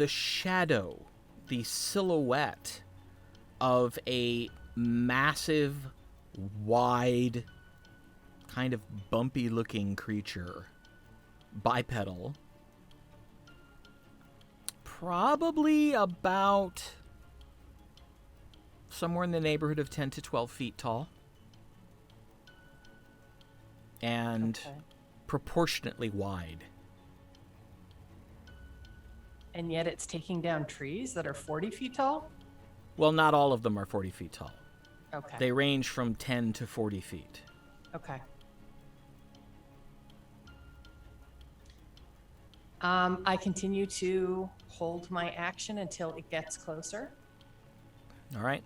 S1: shadow, the silhouette of a massive, wide, kind of bumpy-looking creature, bipedal, probably about somewhere in the neighborhood of 10 to 12 feet tall, and proportionately wide.
S2: And yet it's taking down trees that are 40 feet tall?
S1: Well, not all of them are 40 feet tall.
S2: Okay.
S1: They range from 10 to 40 feet.
S2: Okay. I continue to hold my action until it gets closer.
S1: All right.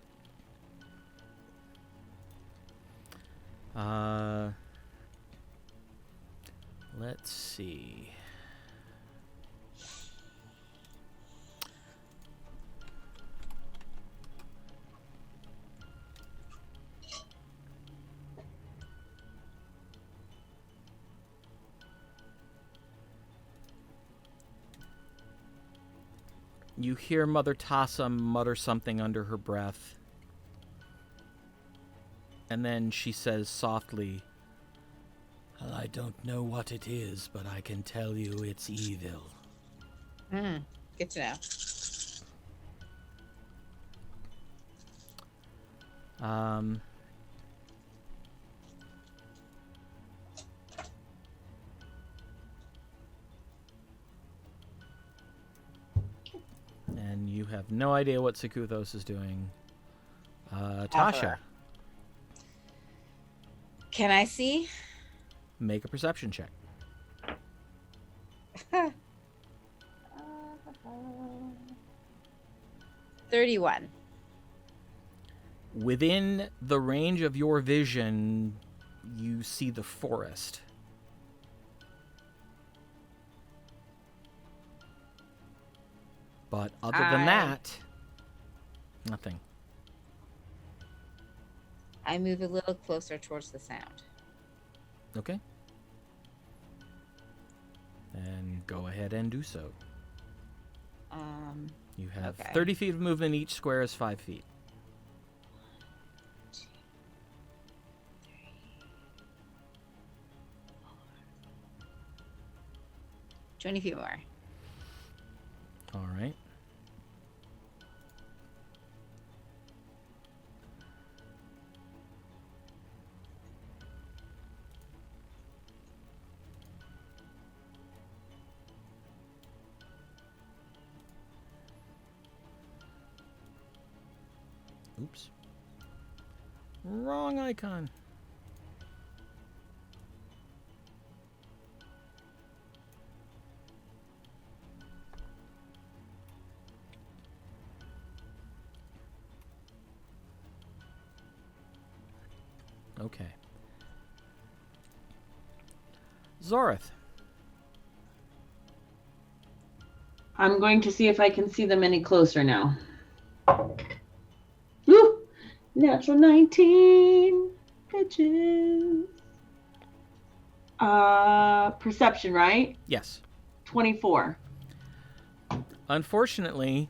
S1: Let's see. You hear Mother Tassa mutter something under her breath. And then she says softly, I don't know what it is, but I can tell you it's evil.
S5: Good to know.
S1: And you have no idea what Sikuthos is doing. Tasha,
S5: Can I see?
S1: make a perception check.
S5: 31.
S1: Within the range of your vision, you see the forest. But other than that, nothing.
S5: I move a little closer towards the sound.
S1: Okay. And go ahead and do so. You have
S5: Okay.
S1: 30 feet of movement. Each square is 5 feet.
S5: 20 feet more.
S1: All right. Oops. Wrong icon. Okay. Zorith.
S3: I'm going to see if I can see them any closer now. Woo! Natural 19. Bitches. Perception, right?
S1: Yes.
S3: 24.
S1: Unfortunately,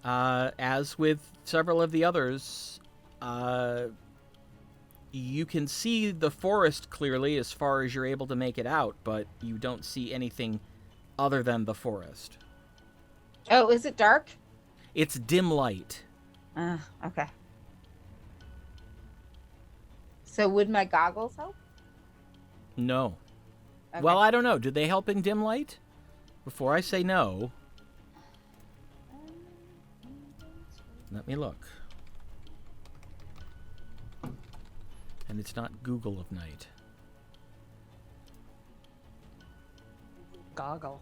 S1: as with several of the others, you can see the forest clearly as far as you're able to make it out, but you don't see anything other than the forest.
S5: Oh, is it dark?
S1: It's dim light.
S5: Okay. So would my goggles help?
S1: No.
S5: Okay.
S1: Well, I don't know. Do they help in dim light? Before I say no, let me look. And it's not Google of night.
S2: Goggle.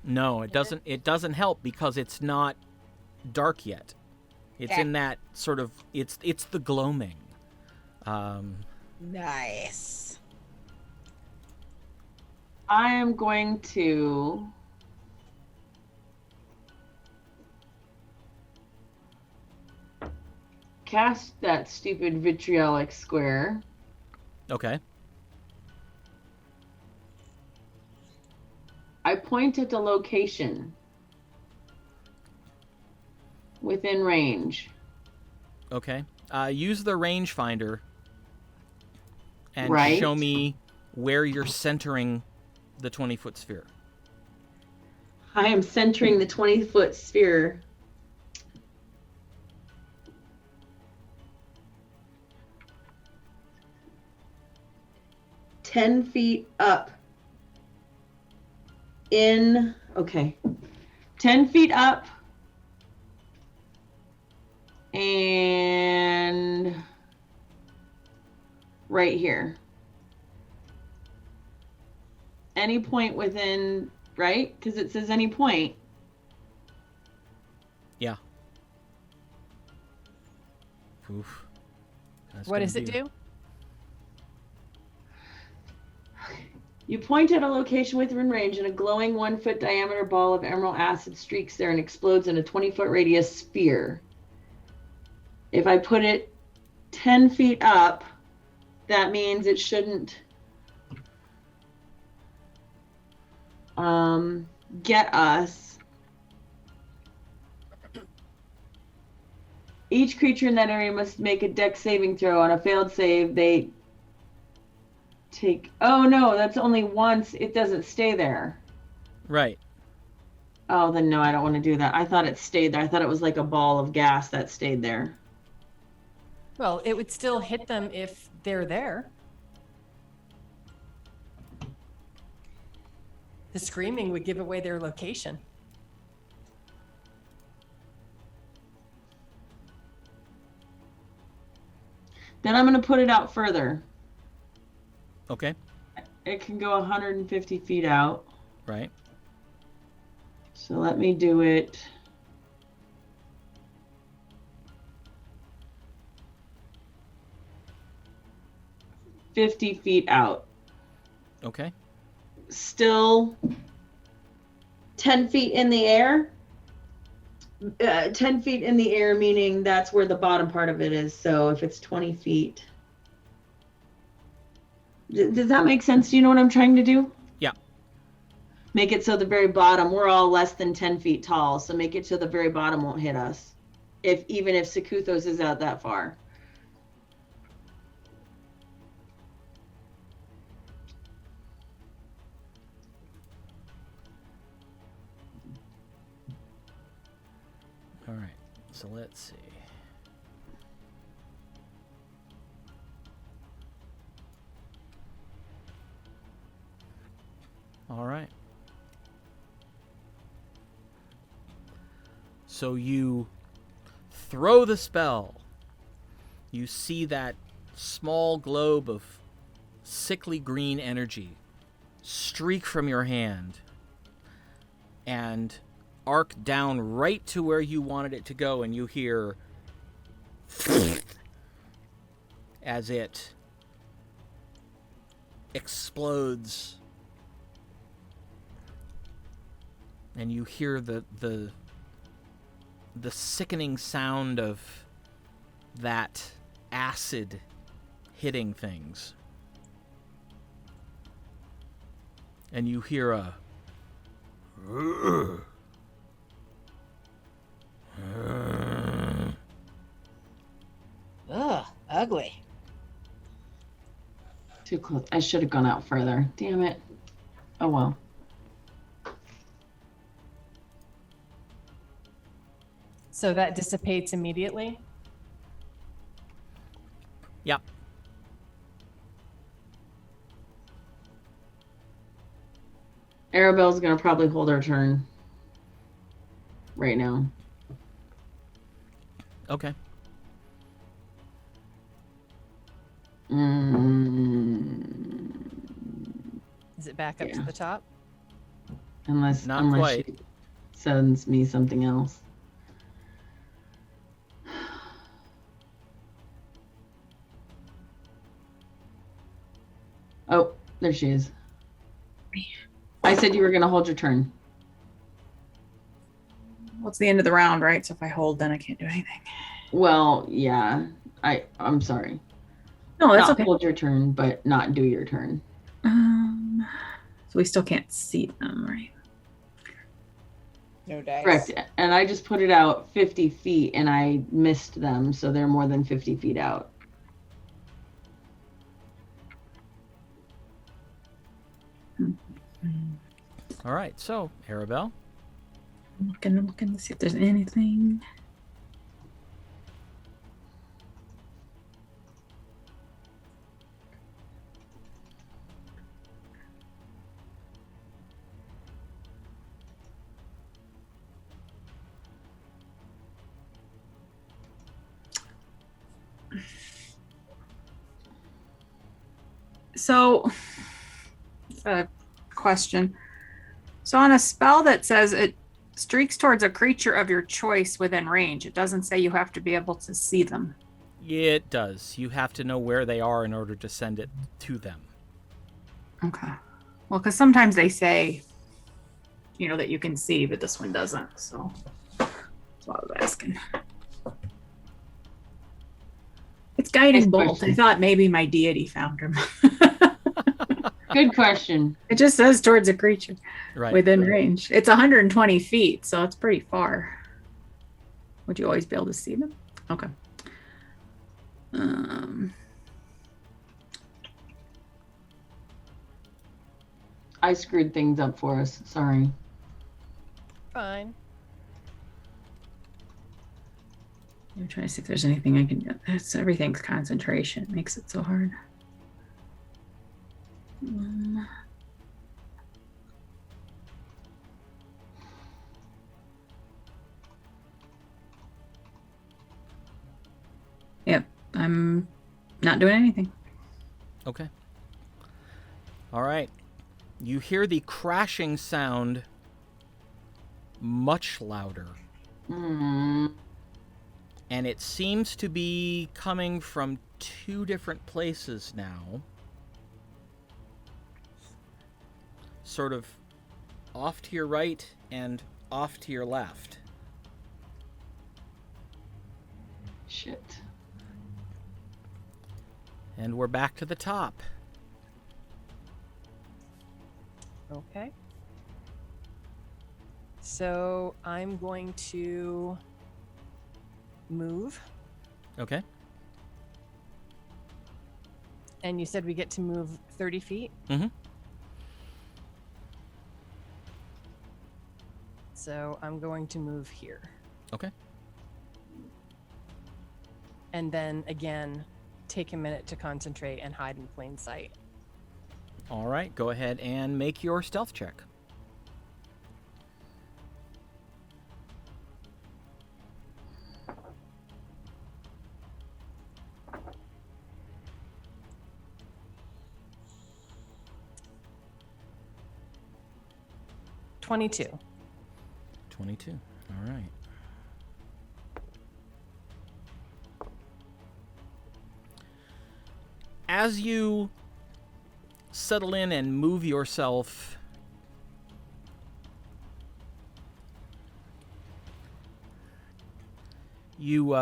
S1: No, it doesn't. It doesn't help because it's not dark yet. It's
S5: Okay.
S1: in that sort of. It's the gloaming.
S5: Nice.
S3: I am going to cast that stupid vitriolic square.
S1: Okay.
S3: I point at the location within range.
S1: Okay. Use the rangefinder and
S3: Right.
S1: show me where you're centering the 20-foot sphere.
S3: I am centering the 20-foot sphere. "10 feet up in, okay, 10 feet up and right here. Any point within, right? Because it says any point.
S1: Yeah. Oof. That's
S2: What
S1: gonna
S2: does it
S1: be-
S2: do?
S3: You point at a location within range and a glowing 1-foot diameter ball of emerald acid streaks there and explodes in a 20-foot radius sphere. If I put it 10 feet up, that means it shouldn't get us. Each creature in that area must make a dex saving throw. On a failed save, they take... Oh, no, that's only once. It doesn't stay there.
S1: Right.
S3: Oh, then no, I don't want to do that. I thought it stayed there. I thought it was like a ball of gas that stayed there.
S2: Well, it would still hit them if they're there. The screaming would give away their location.
S3: Then I'm going to put it out further.
S1: Okay.
S3: It can go 150 feet out.
S1: Right.
S3: So let me do it. $50 feet out.
S1: Okay.
S3: Still 10 feet in the air. 10 feet in the air, meaning that's where the bottom part of it is. So if it's 20 feet, Does that make sense? Do you know what I'm trying to do?
S1: Yeah.
S3: Make it so the very bottom, we're all less than 10 feet tall, so make it so the very bottom won't hit us. Even if Sakuthos is out that far.
S1: All right. So let's see. All right. So you throw the spell. You see that small globe of sickly green energy streak from your hand and arc down right to where you wanted it to go, and you hear as it explodes, and you hear the sickening sound of that acid hitting things. And you hear a
S5: Ugh, ugly.
S3: Too close. I should have gone out further. Damn it. Oh well.
S2: So that dissipates immediately?
S1: Yep.
S3: Arabelle's gonna probably hold her turn right now.
S1: Okay.
S2: Is it back up to
S3: Yeah.
S2: the top?
S3: Unless
S1: Not quite.
S3: she sends me something else. Oh, there she is. I said you were gonna hold your turn.
S4: Well, it's the end of the round, right? So if I hold, then I can't do anything.
S3: Well, yeah. I'm sorry.
S4: No, that's
S3: Not
S4: okay.
S3: hold your turn, but not do your turn.
S4: So we still can't see them, right?
S5: No dice.
S3: Correct. And I just put it out 50 feet and I missed them, so they're more than 50 feet out.
S1: All right. So, Arabelle.
S4: I'm looking to see if there's anything. So, a question. So on a spell that says it streaks towards a creature of your choice within range, it doesn't say you have to be able to see them.
S1: It does. You have to know where they are in order to send it to them.
S4: Okay. Well, because sometimes they say, that you can see, but this one doesn't. So that's what I was asking. It's guiding
S3: Nice
S4: bolt.
S3: question.
S4: I thought maybe my deity found them.
S3: Good question.
S4: It just says towards a creature
S1: Right.
S4: within range. It's 120 feet, so it's pretty far. Would you always be able to see them? Okay.
S3: I screwed things up for us. Sorry.
S2: Fine.
S4: I'm trying to see if there's anything I can do. Everything's concentration. It makes it so hard. Yep, I'm not doing anything.
S1: Okay. All right. You hear the crashing sound much louder.
S3: Mm.
S1: And it seems to be coming from two different places now. Sort of off to your right and off to your left.
S3: Shit.
S1: And we're back to the top.
S2: Okay. So I'm going to move.
S1: Okay.
S2: And you said we get to move 30 feet?
S1: Mm-hmm.
S2: So I'm going to move here.
S1: Okay.
S2: And then again, take a minute to concentrate and hide in plain sight.
S1: All right. Go ahead and make your stealth check.
S2: $22.
S1: 22. All right. As you settle in and move yourself, you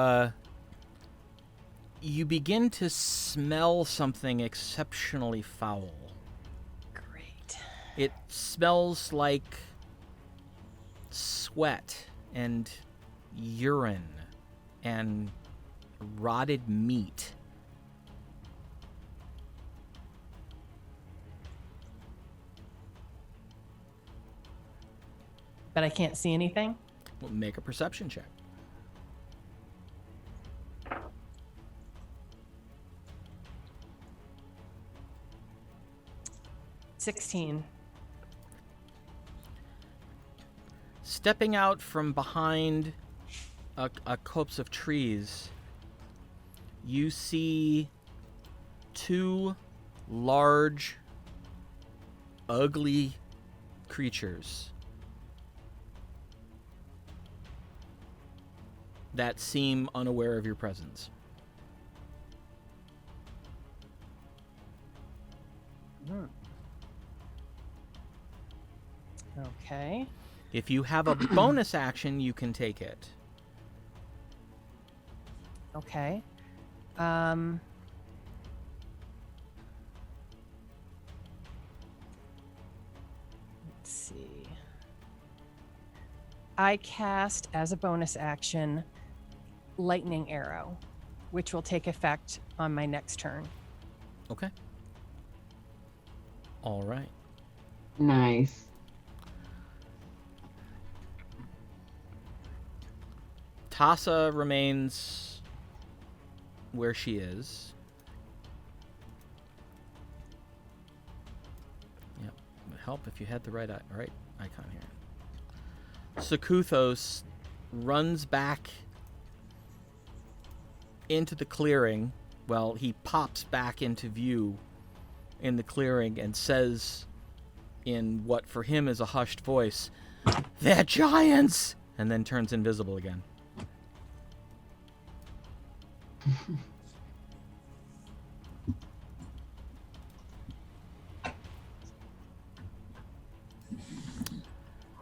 S1: begin to smell something exceptionally foul.
S2: Great.
S1: It smells like sweat and urine and rotted meat.
S2: But I can't see anything?
S1: Well, make a perception check.
S2: $16.
S1: Stepping out from behind a copse of trees, you see two large, ugly creatures that seem unaware of your presence.
S2: Okay.
S1: If you have a bonus action, you can take it.
S2: Okay. Let's see. I cast as a bonus action lightning arrow, which will take effect on my next turn.
S1: Okay. All right.
S3: Nice.
S1: Tassa remains where she is. Yep. It would help if you had the right icon here. Sakuthos runs back into the clearing. Well, he pops back into view in the clearing and says in what for him is a hushed voice, "They're giants!" and then turns invisible again.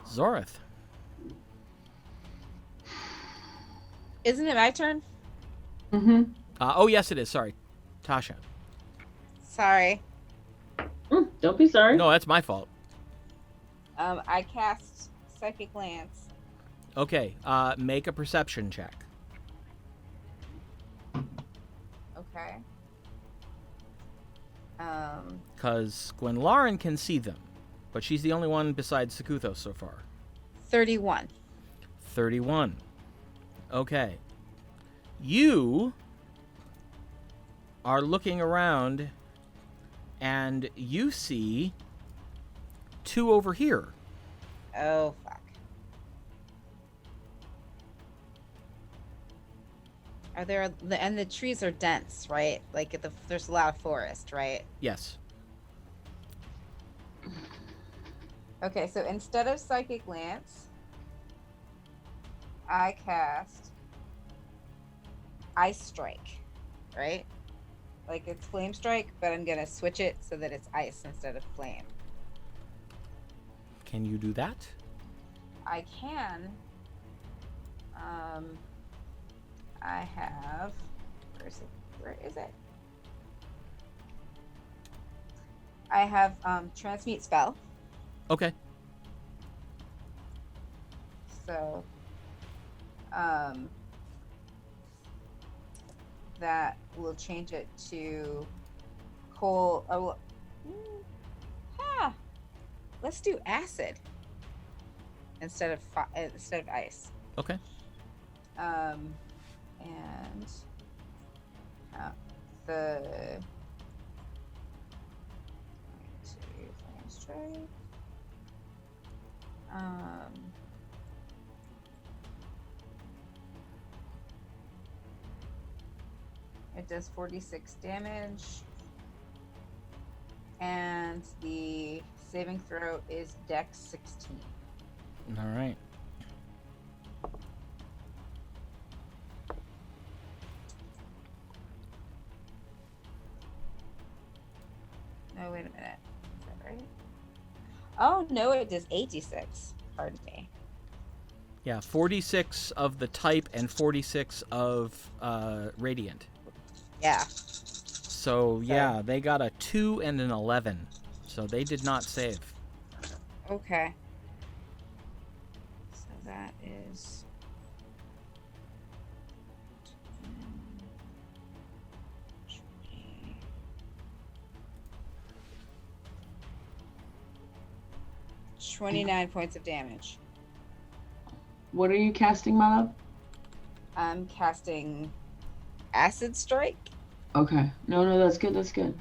S1: Zorith.
S5: Isn't it my turn?
S3: Mm-hmm.
S1: Oh, yes, it is. Sorry. Tasha.
S5: Sorry.
S3: Don't be sorry.
S1: No, that's my fault.
S5: I cast Psychic Lance.
S1: Okay, make a perception check.
S5: Okay.
S1: Because Gwenlauren can see them, but she's the only one besides Sakuthos so far.
S5: 31.
S1: 31. Okay. You are looking around, and you see two over here.
S5: Oh, fuck. Are there, and the trees are dense, right? Like, there's a lot of forest, right?
S1: Yes.
S5: Okay, so instead of Psychic Lance, I cast Ice Strike, right? Like it's Flame Strike, but I'm gonna switch it so that it's ice instead of flame.
S1: Can you do that?
S5: I can. I have. Where is it? I have Transmute Spell.
S1: Okay.
S5: So, that will change it to cold. Oh, let's do acid instead of ice.
S1: Okay.
S5: And the strike. It does 46 damage, and the saving throw is Dex 16.
S1: All right.
S5: No, wait a minute. Is that right? Oh, no, it does 86. Pardon me.
S1: Yeah, 46 of the type and 46 of radiant.
S5: Yeah.
S1: So, yeah, they got a 2 and an 11. So they did not save.
S5: Okay. So that is... $29 points of damage.
S3: What are you casting, my love?
S5: I'm casting Acid Strike.
S3: Okay. No, that's good. That's good.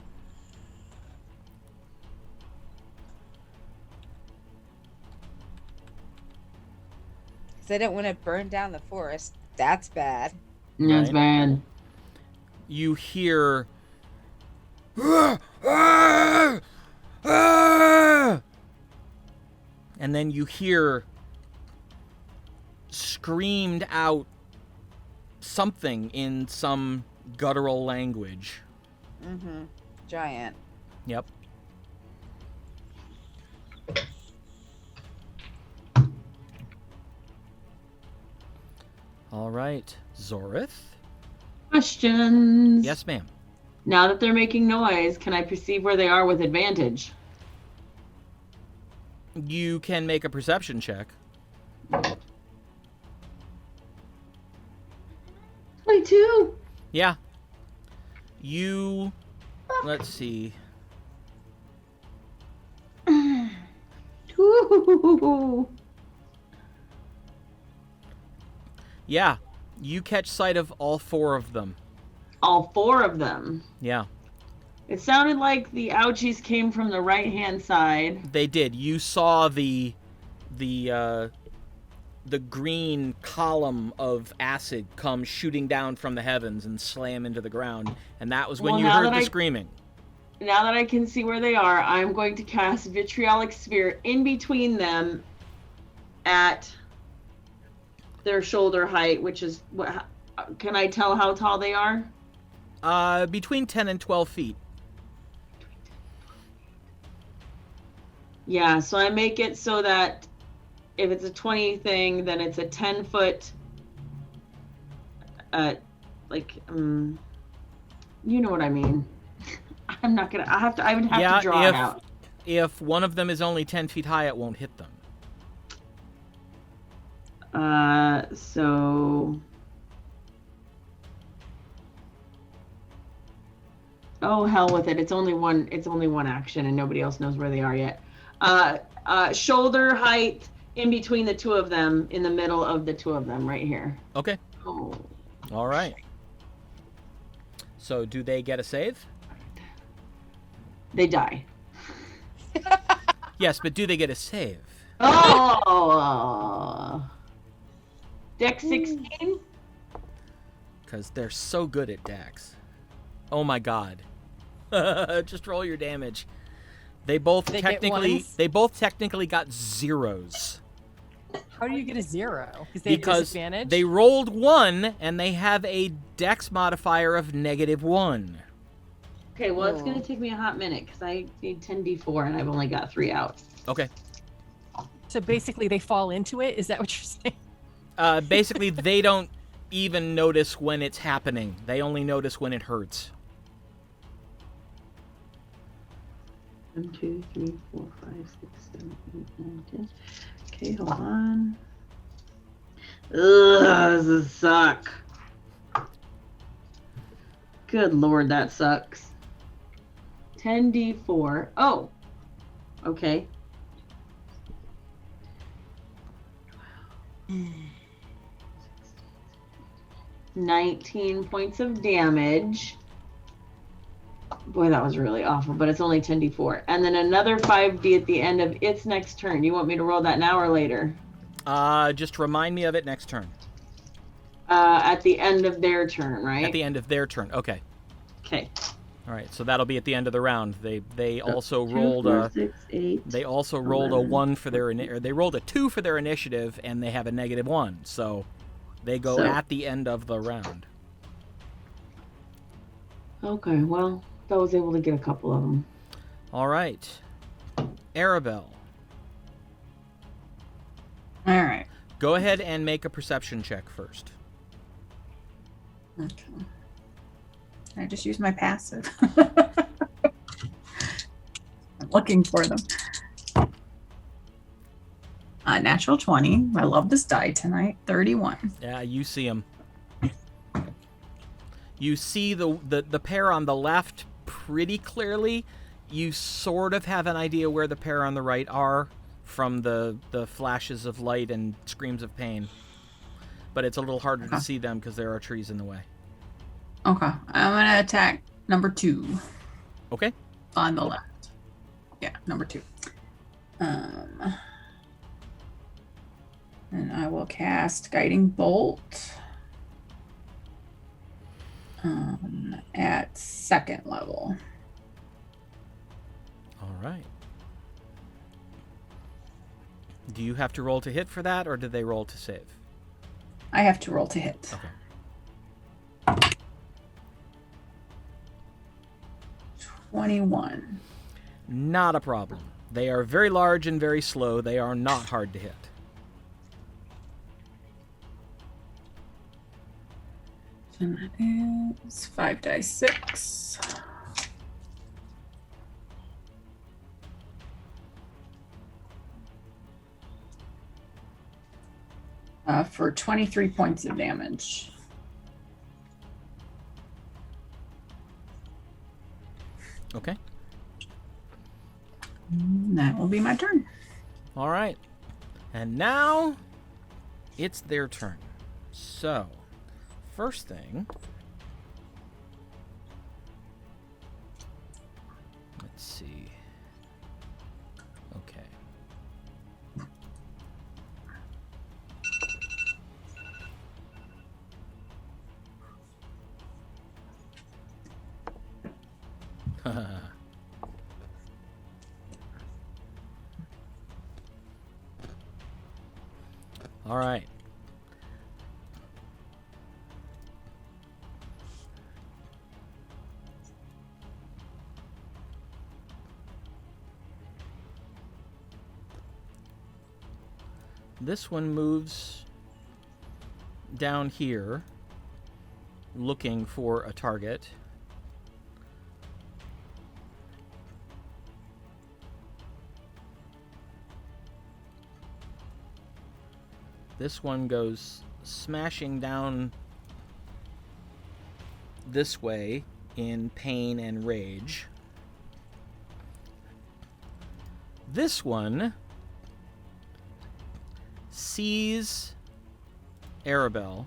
S5: Because I don't want to burn down the forest. That's bad.
S3: That's
S1: Right.
S3: bad.
S1: You hear... And then you hear screamed out something in some guttural language.
S5: Mm-hmm. Giant.
S1: Yep. All right. Zorith?
S3: Questions?
S1: Yes, ma'am.
S3: Now that they're making noise, can I perceive where they are with advantage?
S1: You can make a perception check.
S3: 22.
S1: Yeah. You... Let's see.
S3: Ooh.
S1: Yeah. You catch sight of all 4 of them.
S3: All 4 of them.
S1: Yeah.
S3: It sounded like the ouchies came from the right-hand side.
S1: They did. You saw the green column of acid come shooting down from the heavens and slam into the ground, and that was when
S3: Well,
S1: you
S3: now
S1: heard
S3: that
S1: the
S3: I-
S1: screaming.
S3: Now that I can see where they are, I'm going to cast Vitriolic Sphere in between them at their shoulder height, which is what? Can I tell how tall they are?
S1: Between 10 and 12 feet.
S3: Yeah, so I make it so that if it's a 20 thing, then it's a 10-foot, you know what I mean. I'm not gonna, I would have to draw it out.
S1: If one of them is only 10 feet high, it won't hit them.
S3: So... Oh, hell with it. It's only one action and nobody else knows where they are yet. Shoulder height in between the 2 of them, in the middle of the 2 of them, right here.
S1: Okay.
S3: Oh.
S1: All right. So do they get a save?
S3: They die.
S1: Yes, but do they get a save?
S3: Oh! Dex 16?
S1: Because they're so good at Dex. Oh my god. Just roll your damage. They both
S2: They get
S1: technically got zeros.
S2: How do you get a 0? Because they have
S1: Because
S2: disadvantage?
S1: they rolled 1 and they have a Dex modifier of -1.
S3: Okay, well, it's going to take me a hot minute because I need 10d4 and I've only got 3 out.
S1: Okay.
S2: So basically they fall into it? Is that what you're saying?
S1: Basically, they don't even notice when it's happening. They only notice when it hurts.
S3: 1, 2, 3, 4, 5, 6, 7, 8, 9, 10. Okay, hold on. Ugh, this is suck. Good lord, that sucks. 10d4. Oh, okay. 19 points of damage. Boy, that was really awful, but it's only 10d4. And then another 5d at the end of its next turn. You want me to roll that now or later?
S1: Just remind me of it next turn.
S3: At the end of their turn, right?
S1: At the end of their turn. Okay.
S3: Okay.
S1: All right. So that'll be at the end of the round. They also
S3: 2,
S1: rolled
S3: 4,
S1: a
S3: 6, 8.
S1: they also rolled a
S3: 11,
S1: 1 for their or they rolled a 2 for their initiative, and they have a -1. So they go
S3: So-
S1: at the end of the round.
S3: Okay, well, I was able to get a couple of them.
S1: All right. Arabelle,
S6: All right.
S1: go ahead and make a perception check first.
S6: Okay.
S4: Can I just use my passive?
S6: I'm looking for them. Natural 20. I love this die tonight. 31.
S1: Yeah, you see them. You see the pair on the left pretty clearly. You sort of have an idea where the pair on the right are from the flashes of light and screams of pain. But it's a little harder to see them because there are trees in the way.
S6: Okay. I'm going to attack number 2
S1: Okay.
S6: on the left. Yeah, number 2. And I will cast Guiding Bolt at 2nd level.
S1: All right. Do you have to roll to hit for that, or do they roll to save?
S6: I have to roll to hit.
S1: Okay.
S6: 21.
S1: Not a problem. They are very large and very slow. They are not hard to hit.
S6: And that is 5 dice 6. For 23 points of damage.
S1: Okay.
S6: And that will be my turn.
S1: All right. And now it's their turn. So, first thing, let's see. Okay. All right. This one moves down here, looking for a target. This one goes smashing down this way in pain and rage. This one sees Arabelle,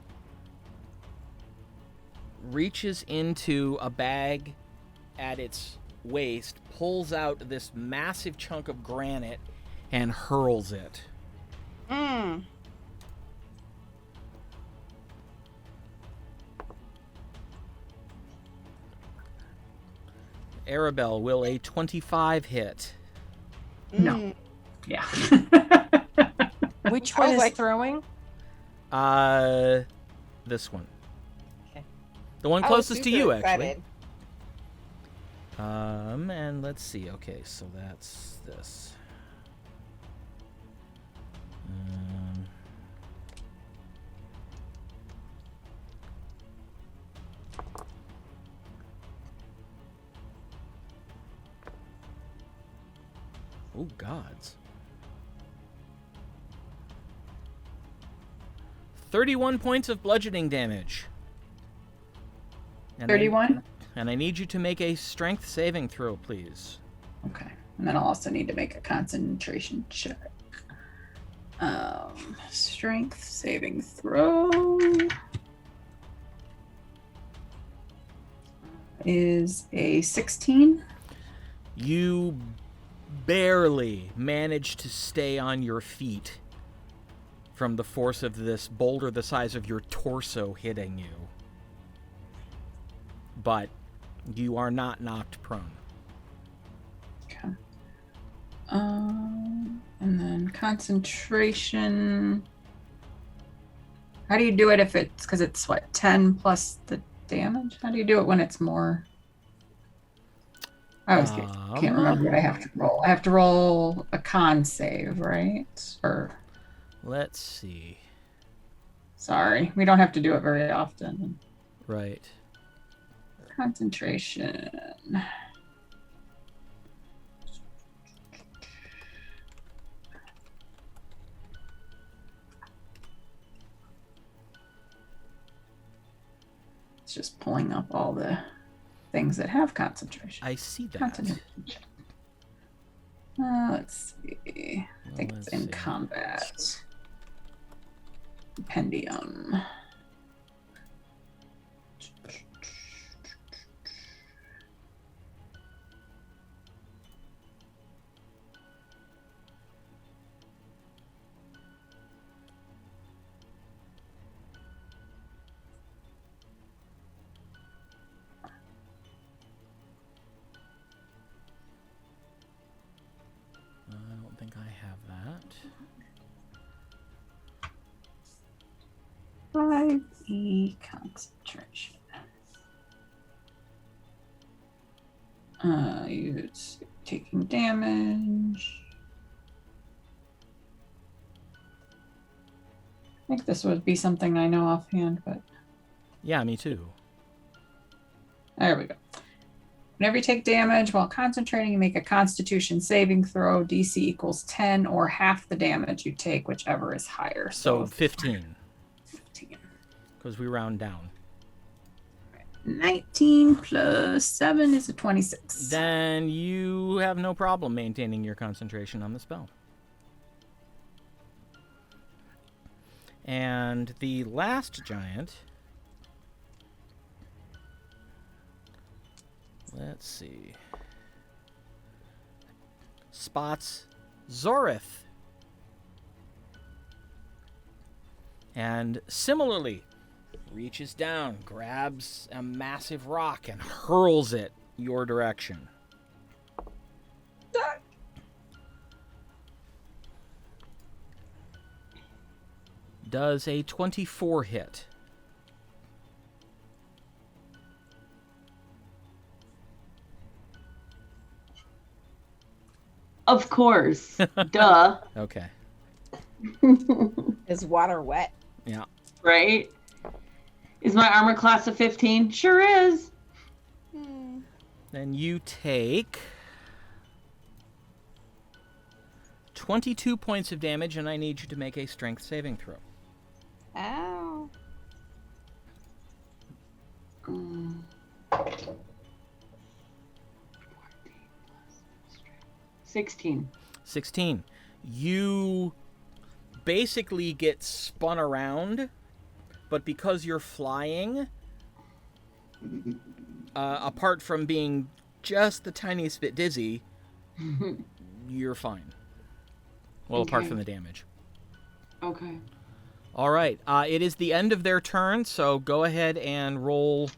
S1: reaches into a bag at its waist, pulls out this massive chunk of granite, and hurls it.
S5: Mm.
S1: Arabelle, will a 25 hit?
S6: No. Yeah.
S2: Which
S5: I
S2: one
S5: was
S2: is
S5: like-
S2: throwing?
S1: This one.
S2: Okay.
S1: The one
S5: I was
S1: closest to
S5: super
S1: you,
S5: excited.
S1: actually. And let's see. Okay, so that's this. Oh, gods. 31 points of bludgeoning damage. And
S4: 31?
S1: And I need you to make a strength saving throw, please.
S4: Okay. And then I'll also need to make a concentration check. Strength saving throw is a 16.
S1: You barely manage to stay on your feet from the force of this boulder the size of your torso hitting you. But you are not knocked prone.
S4: Okay. And then concentration. How do you do it if it's, because it's what, 10 plus the damage? How do you do it when it's more? I always can't remember what I have to roll. I have to roll a con save, right? Or
S1: Let's see.
S4: sorry, we don't have to do it very often.
S1: Right.
S4: Concentration. It's just pulling up all the things that have concentration.
S1: I see that.
S4: Concentration. Let's see. I think it's in combat. Compendium.
S1: I don't think I have that.
S4: 5e concentration. It's taking damage. I think this would be something I know offhand, but
S1: Yeah, me too.
S4: there we go. Whenever you take damage while concentrating, you make a Constitution saving throw. DC equals 10 or half the damage you take, whichever is higher.
S1: So 15,
S4: 15.
S1: because we round down.
S4: 19 plus 7 is a 26.
S1: Then you have no problem maintaining your concentration on the spell. And the last giant... Let's see. Spots Zorith. And similarly, reaches down, grabs a massive rock, and hurls it your direction. Does a 24 hit?
S3: Of course. Duh.
S1: Okay.
S5: Is water wet?
S1: Yeah.
S3: Right? Is my armor class a 15? Sure is.
S1: Then you take 22 points of damage, and I need you to make a strength saving throw.
S5: Ow.
S3: 16.
S1: 16. You basically get spun around, but because you're flying, apart from being just the tiniest bit dizzy, you're fine. Well, apart from the damage.
S3: Okay.
S1: All right. It is the end of their turn, so go ahead and roll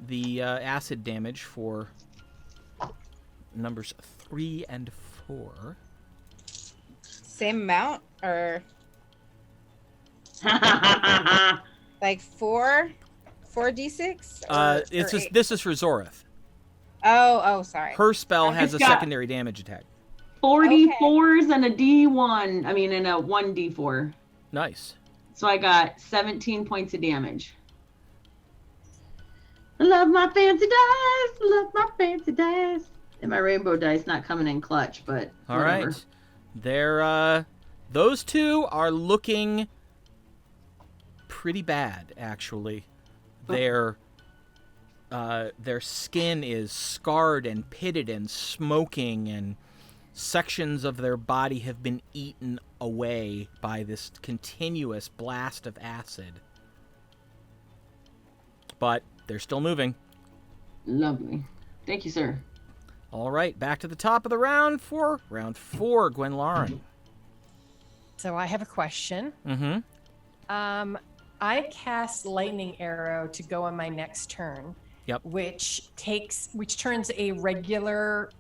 S1: the acid damage for numbers 3 and 4.
S5: Same amount or like 4d6?
S1: This is for Zorith.
S5: Oh, sorry.
S1: Her spell has a
S3: got-
S1: secondary damage attack.
S3: 4 d4s and a d1. I mean, and a 1 d4.
S1: Nice.
S3: So I got 17 points of damage. Love my fancy dice. Love my fancy dice. And my rainbow dice not coming in clutch, but
S1: All
S3: whatever.
S1: right. They're those two are looking pretty bad, actually. Their skin is scarred and pitted and smoking, and sections of their body have been eaten away by this continuous blast of acid. But they're still moving.
S3: Lovely. Thank you, sir.
S1: All right, back to the top of the round for round 4, Gwen Lauren.
S2: So I have a question.
S1: Mm-hmm.
S2: I cast lightning arrow to go on my next turn.
S1: Yep.
S2: Which turns a regular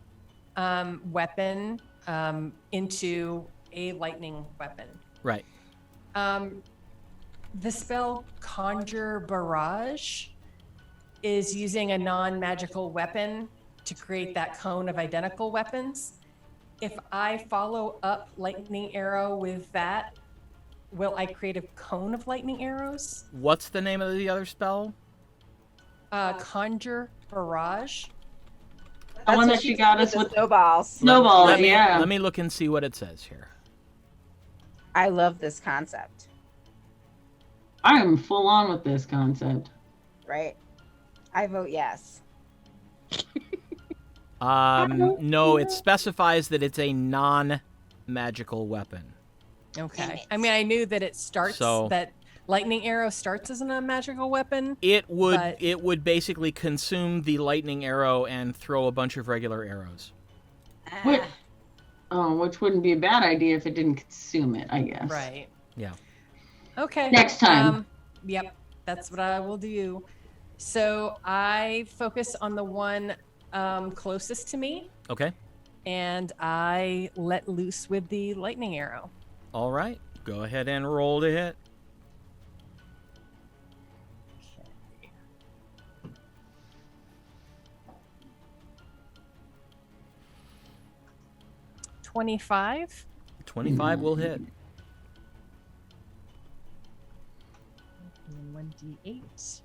S2: weapon into a lightning weapon.
S1: Right.
S2: The spell Conjure Barrage is using a non-magical weapon to create that cone of identical weapons. If I follow up lightning arrow with that, will I create a cone of lightning arrows?
S1: What's the name of the other spell?
S2: Conjure Barrage.
S3: The one
S5: what
S3: that
S5: she
S3: you got
S5: did
S3: us
S5: the
S3: with
S5: snowballs.
S3: snowballs,
S1: Let
S3: yeah.
S1: me look and see what it says here.
S5: I love this concept,
S3: I am full on with this concept.
S5: right? I vote yes.
S1: No, it specifies that it's a non-magical weapon.
S2: Okay. I mean, I knew that it starts
S1: So-
S2: that lightning arrow starts as a non-magical weapon.
S1: It would
S2: But-
S1: basically consume the lightning arrow and throw a bunch of regular arrows.
S3: What?
S5: Ah,
S3: Oh, which wouldn't be a bad idea if it didn't consume it, I guess.
S2: Right.
S1: Yeah.
S2: Okay.
S3: Next time.
S2: Yep. That's what I will do. So I focus on the one closest to me,
S1: Okay.
S2: and I let loose with the lightning arrow.
S1: All right. Go ahead and roll to hit.
S2: Okay. 25.
S1: 25 will hit.
S2: And 1d8.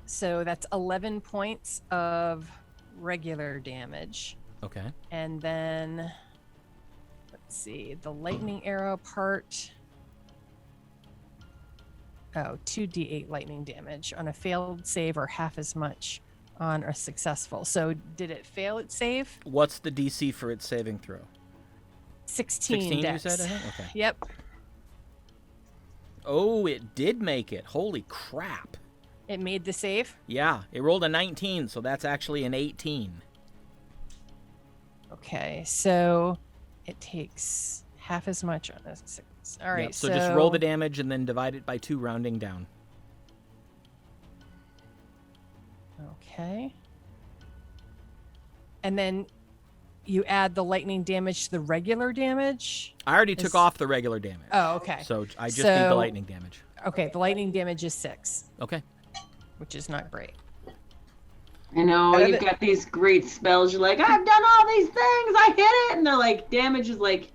S2: So that's 11 points of regular damage.
S1: Okay.
S2: And then, let's see, the lightning arrow part. Oh, 2d8 lightning damage on a failed save, or half as much on a successful. So did it fail its save?
S1: What's the DC for its saving throw?
S2: 16
S1: 16,
S2: dex.
S1: you said? I think? Okay.
S2: Yep.
S1: Oh, it did make it. Holy crap.
S2: It made the save.
S1: Yeah, it rolled a 19, so that's actually an 18.
S2: Okay, so it takes half as much on a 6. All right,
S1: Yep, so just roll the damage and then divide it by 2, rounding down.
S2: Okay. And then you add the lightning damage to the regular damage.
S1: I already took
S2: Is-
S1: off the regular damage.
S2: Oh, okay.
S1: So I just need the
S2: So-
S1: lightning damage.
S2: Okay, the lightning damage is 6,
S1: Okay.
S2: which is not great.
S3: I know, you've got these great spells. You're like, I've done all these things. I hit it. And they're like, damage is like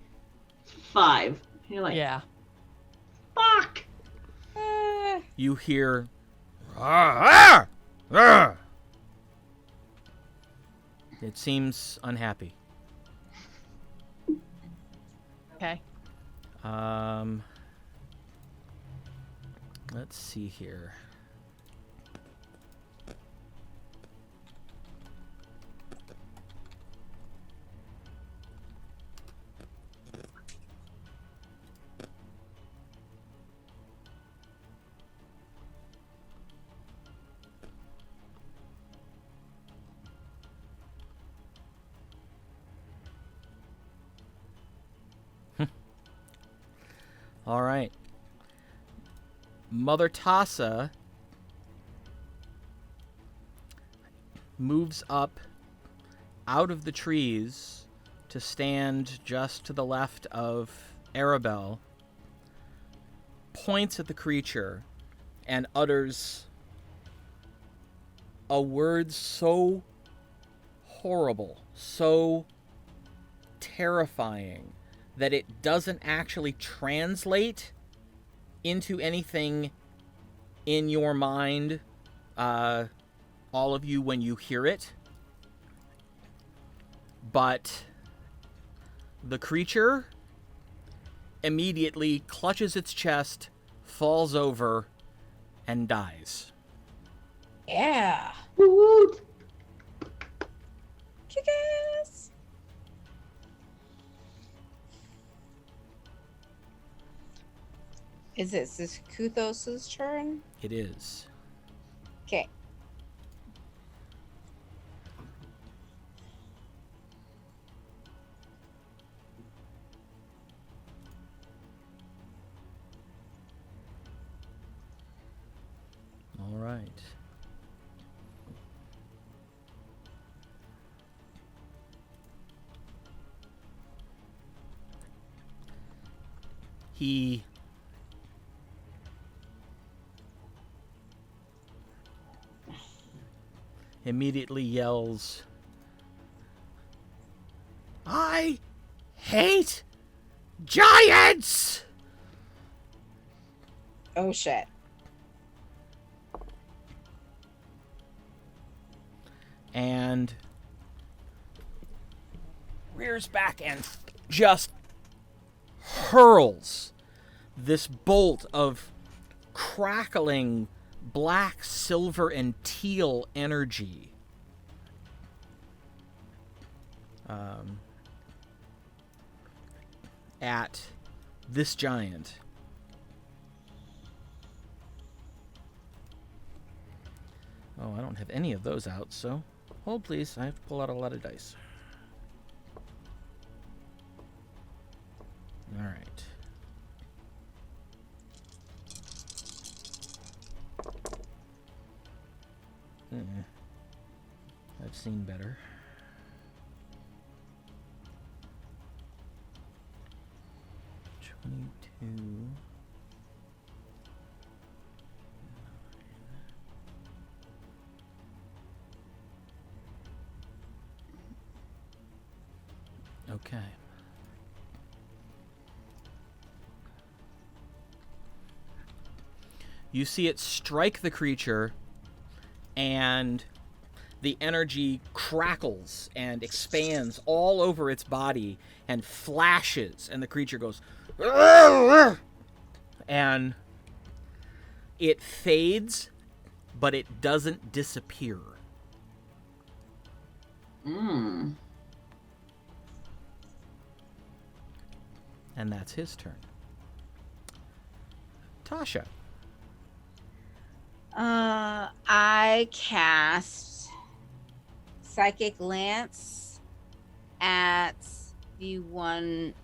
S3: 5. You're like,
S2: Yeah.
S3: fuck.
S1: You hear... "Ah, ah, ah." It seems unhappy.
S2: Okay.
S1: Let's see here. All right. Mother Tassa moves up out of the trees to stand just to the left of Arabelle, points at the creature, and utters a word so horrible, so terrifying, that it doesn't actually translate into anything in your mind all of you when you hear it. But the creature immediately clutches its chest, falls over, and dies.
S2: Yeah.
S3: Woot!
S5: Kick-ass. Is it Kuthos' turn?
S1: It is.
S5: Okay.
S1: All right. He immediately yells, "I hate giants!"
S5: Oh shit.
S1: And rears back and just hurls this bolt of crackling black, silver, and teal energy at this giant. Oh, I don't have any of those out, so hold please. I have to pull out a lot of dice. All right. I've seen better. Okay. You see it strike the creature, and the energy crackles and expands all over its body and flashes, and the creature goes, and it fades, but it doesn't disappear.
S3: Mm.
S1: And that's his turn. Tasha.
S5: I cast Psychic Lance at the one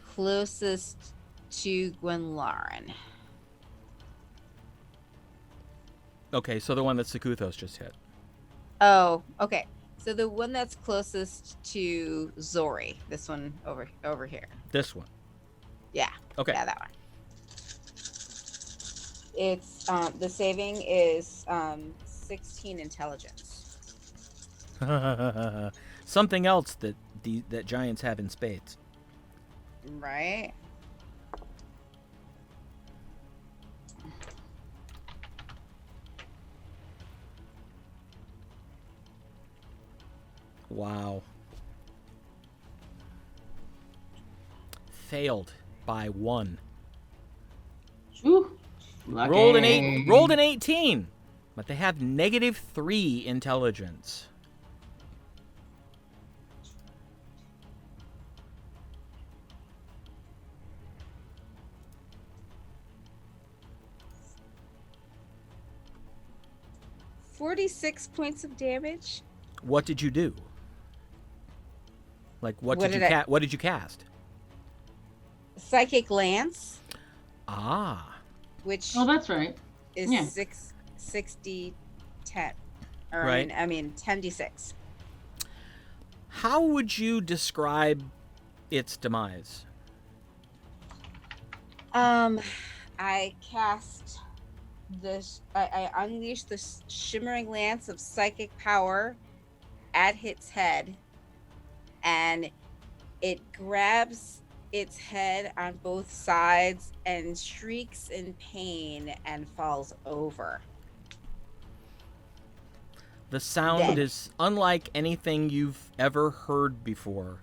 S5: closest to Gwenlaren.
S1: Okay, so the one that Sekuthos just hit.
S5: Oh, okay. So the one that's closest to Zori, this one over here.
S1: This one.
S5: Yeah.
S1: Okay.
S5: Yeah, that one. It's the saving is 16 intelligence.
S1: Something else that that giants have in spades.
S5: Right.
S1: Wow. Failed by 1.
S3: Ooh, lucky.
S1: Rolled an 18, but they have -3 intelligence.
S5: $46 points of damage.
S1: What did you do? Like what did you cast?
S5: Psychic Lance,
S1: Ah.
S5: which
S3: Oh, that's right.
S5: is
S3: Yeah.
S5: 60 10. Or
S1: Right.
S5: I mean 10d6.
S1: How would you describe its demise?
S5: I cast this. I unleash the shimmering lance of psychic power at its head, and it grabs its head on both sides and shrieks in pain and falls over.
S1: The sound
S5: Dead.
S1: is unlike anything you've ever heard before.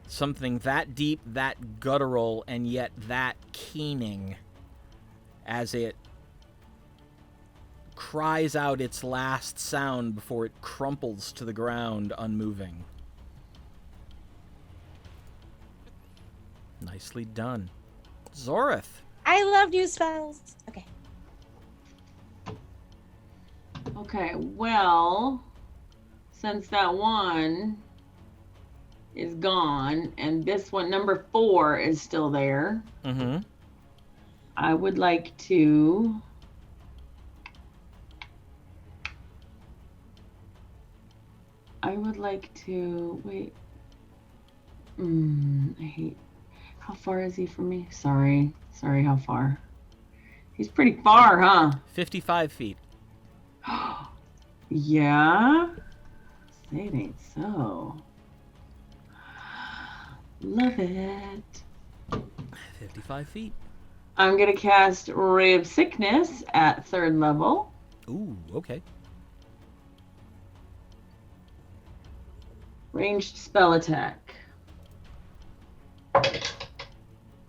S1: Something that deep, that guttural, and yet that keening as it cries out its last sound before it crumples to the ground, unmoving. Nicely done. Zorith.
S5: I love new spells. Okay.
S3: Okay, well, since that one is gone and this one, number 4, is still there,
S1: Mm-hmm.
S3: I would like to wait. I hate. How far is he from me? Sorry, how far? He's pretty far, huh?
S1: 55 feet.
S3: Yeah? Say it ain't so. Love it.
S1: 55 feet.
S3: I'm gonna cast Ray of Sickness at 3rd level.
S1: Ooh, okay.
S3: Ranged spell attack.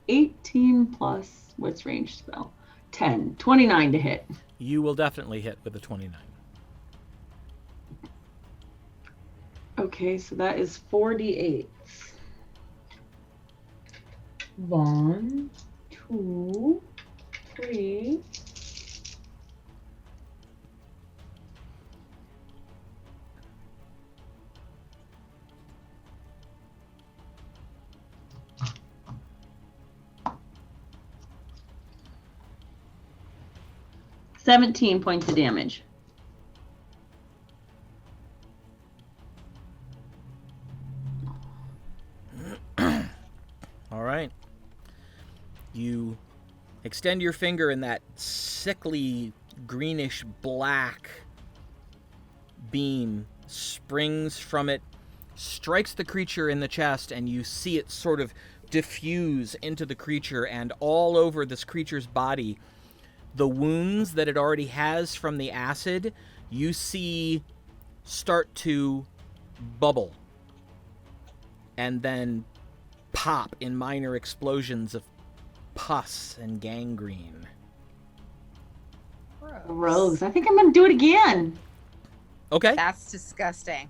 S3: 18 plus, what's ranged spell? 10. 29 to hit.
S1: You will definitely hit with a 29.
S3: Okay, so that is 4d8. 1, 2, 3. $17 points of damage.
S1: All right. You extend your finger, and that sickly greenish black beam springs from it, strikes the creature in the chest, and you see it sort of diffuse into the creature, and all over this creature's body, the wounds that it already has from the acid, you see start to bubble and then pop in minor explosions of pus and gangrene.
S3: Rose, I think I'm gonna do it again.
S1: Okay.
S5: That's disgusting.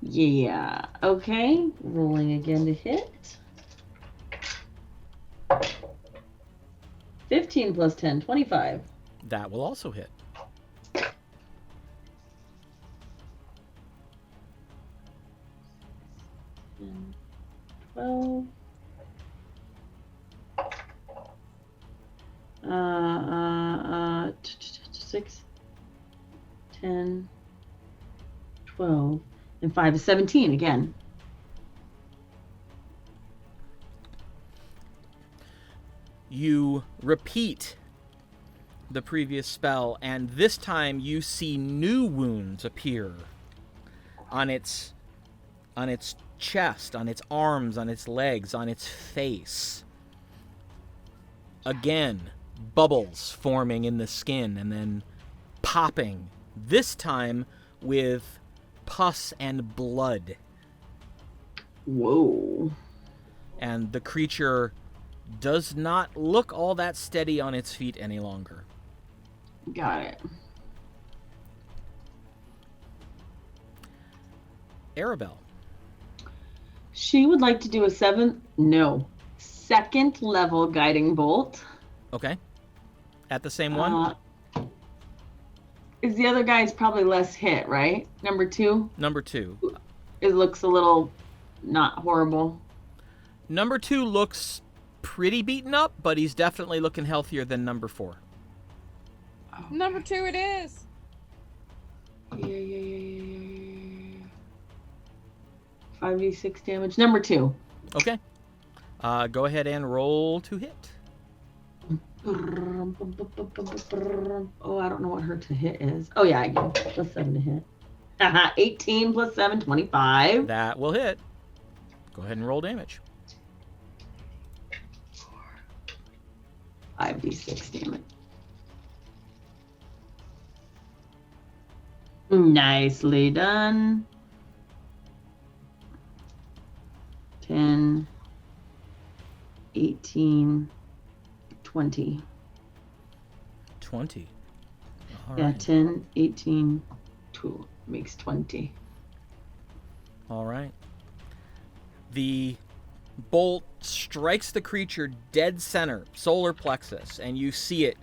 S3: Yeah. Okay. Rolling again to hit. 15 plus 10, 25.
S1: That will also hit.
S3: 12. 6, 10, 12, and 5 is 17 again.
S1: You repeat the previous spell, and this time you see new wounds appear on its chest, on its arms, on its legs, on its face. Again, bubbles forming in the skin and then popping, this time with pus and blood.
S3: Whoa.
S1: And the creature does not look all that steady on its feet any longer.
S3: Got it.
S1: Arabelle.
S3: She would like to do a 2nd level guiding bolt.
S1: Okay. At the same one?
S3: Is the other guy's probably less hit, right? Number 2?
S1: Number 2.
S3: It looks a little not horrible.
S1: Number 2 looks pretty beaten up, but he's definitely looking healthier than number 4.
S5: Number 2 it is.
S3: Yeah. 5d6 damage. Number 2.
S1: Okay. Go ahead and roll to hit.
S3: Oh, I don't know what her to hit is. Oh, yeah, I do. Plus 7 to hit. 18 plus 7, 25.
S1: That will hit. Go ahead and roll damage.
S3: 5d6 damage. Nicely done. 10, 18, 20.
S1: 20. All
S3: Yeah,
S1: right.
S3: 10, 18, 2 makes 20.
S1: All right. The bolt strikes the creature dead center, solar plexus, and you see it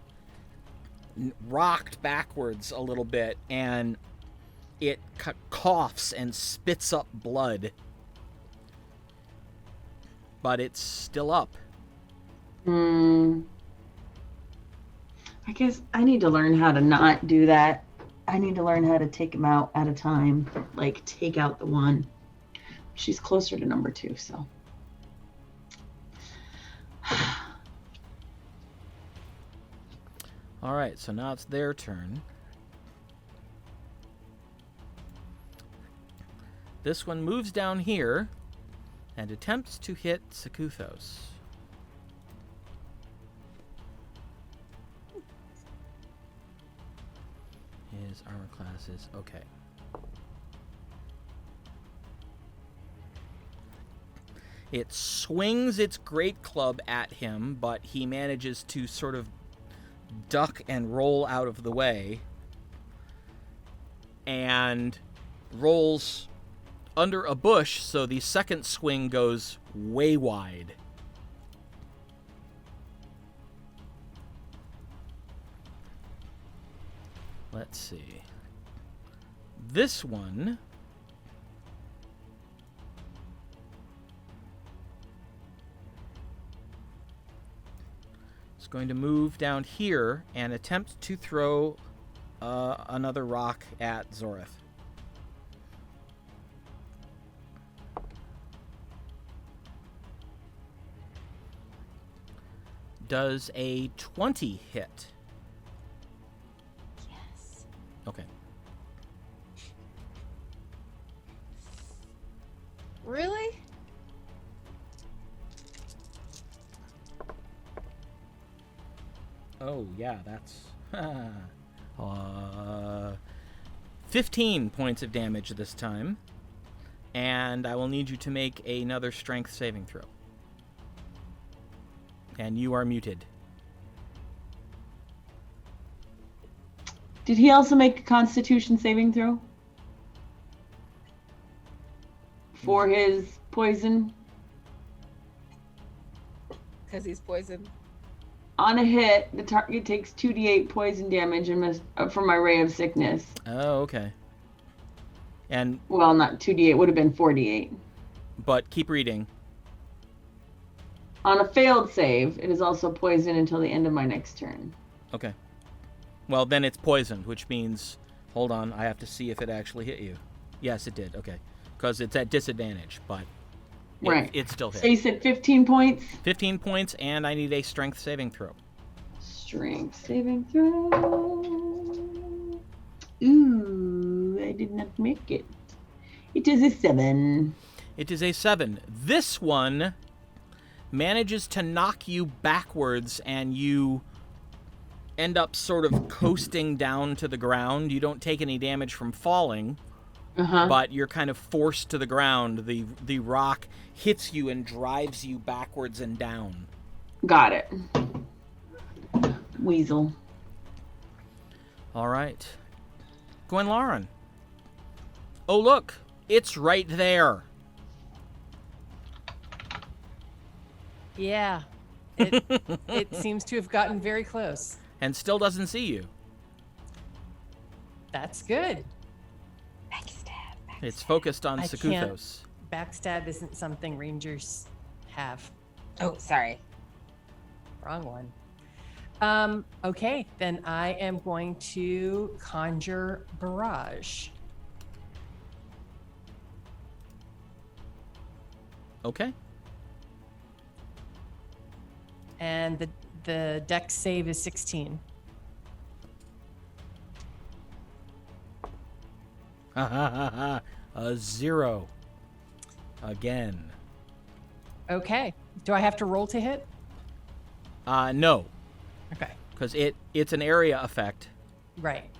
S1: rocked backwards a little bit, and it coughs and spits up blood. But it's still up.
S3: I guess I need to learn how to not do that. I need to learn how to take them out at a time. Like, take out the one. She's closer to number 2, so.
S1: All right, so now it's their turn. This one moves down here and attempts to hit Sakuthos. His armor class is okay. It swings its great club at him, but he manages to sort of duck and roll out of the way and rolls under a bush, so the second swing goes way wide. Let's see. This one is going to move down here and attempt to throw another rock at Zorith. Does a 20 hit?
S5: Yes.
S1: Okay.
S5: Really?
S1: Oh, yeah, that's 15 points of damage this time. And I will need you to make another strength saving throw. And you are muted.
S3: Did he also make a Constitution saving throw? For his poison?
S5: Because he's poisoned.
S3: On a hit, the target takes 2d8 poison damage and must, from my Ray of Sickness.
S1: Oh, okay. And
S3: Well, not 2d8, would have been 4d8.
S1: but keep reading.
S3: On a failed save, it is also poisoned until the end of my next turn.
S1: Okay. Well, then it's poisoned, which means... Hold on, I have to see if it actually hit you. Yes, it did. Okay. Because it's at disadvantage, but
S3: Right.
S1: it still hit.
S3: So you said 15 points?
S1: 15 points, and I need a strength saving throw.
S3: Strength saving throw. Ooh, I did not make it. It is a 7.
S1: It is a 7. This one manages to knock you backwards, and you end up sort of coasting down to the ground. You don't take any damage from falling, but you're kind of forced to the ground. The rock hits you and drives you backwards and down.
S3: Got it. Weasel.
S1: All right. Gwenlauren. Oh, look. It's right there.
S2: Yeah. It seems to have gotten very close.
S1: And still doesn't see you.
S2: That's good.
S5: Backstab.
S1: It's focused on
S2: I
S1: Sakuthos.
S2: Backstab isn't something rangers have.
S5: Oh, sorry.
S2: Wrong one. Okay, then I am going to conjure barrage.
S1: Okay.
S2: And the dex save is 16.
S1: A 0. Again.
S2: Okay. Do I have to roll to hit?
S1: No,
S2: Okay.
S1: because it's an area effect.
S2: Right.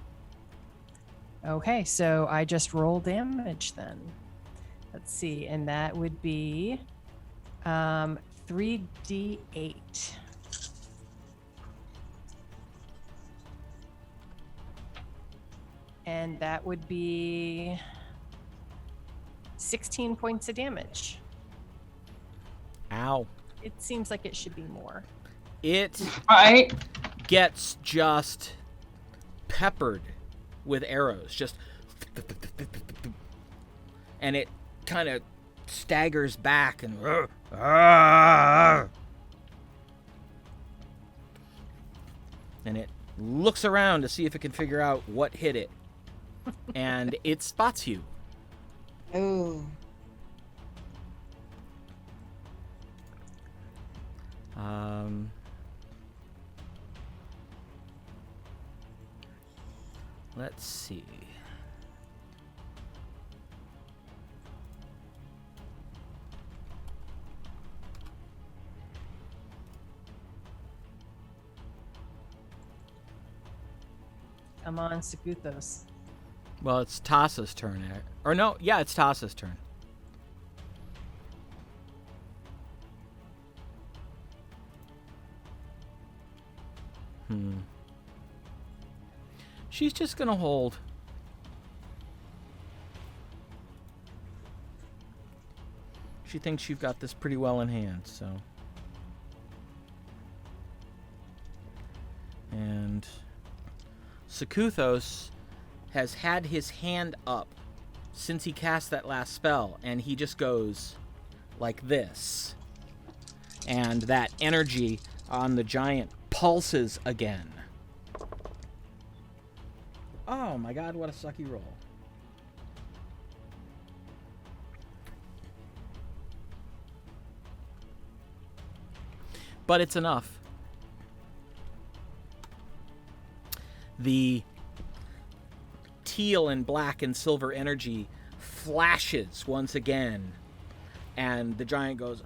S2: Okay, so I just roll damage then. Let's see, and that would be 3d8. And that would be 16 points of damage.
S1: Ow.
S2: It seems like it should be more.
S1: It
S3: Right?
S1: gets just peppered with arrows. Just. And it kind of staggers back and. And it looks around to see if it can figure out what hit it. And it spots you.
S5: Ooh.
S1: Let's see.
S2: Come on, Saguthos.
S1: Well, it's Tassa's turn. Or no, yeah, it's Tassa's turn. She's just gonna hold. She thinks you've got this pretty well in hand, so. And Sakuthos has had his hand up since he cast that last spell, and he just goes like this. And that energy on the giant pulses again. Oh my god, what a sucky roll. But it's enough. The teal and black and silver energy flashes once again, and the giant goes,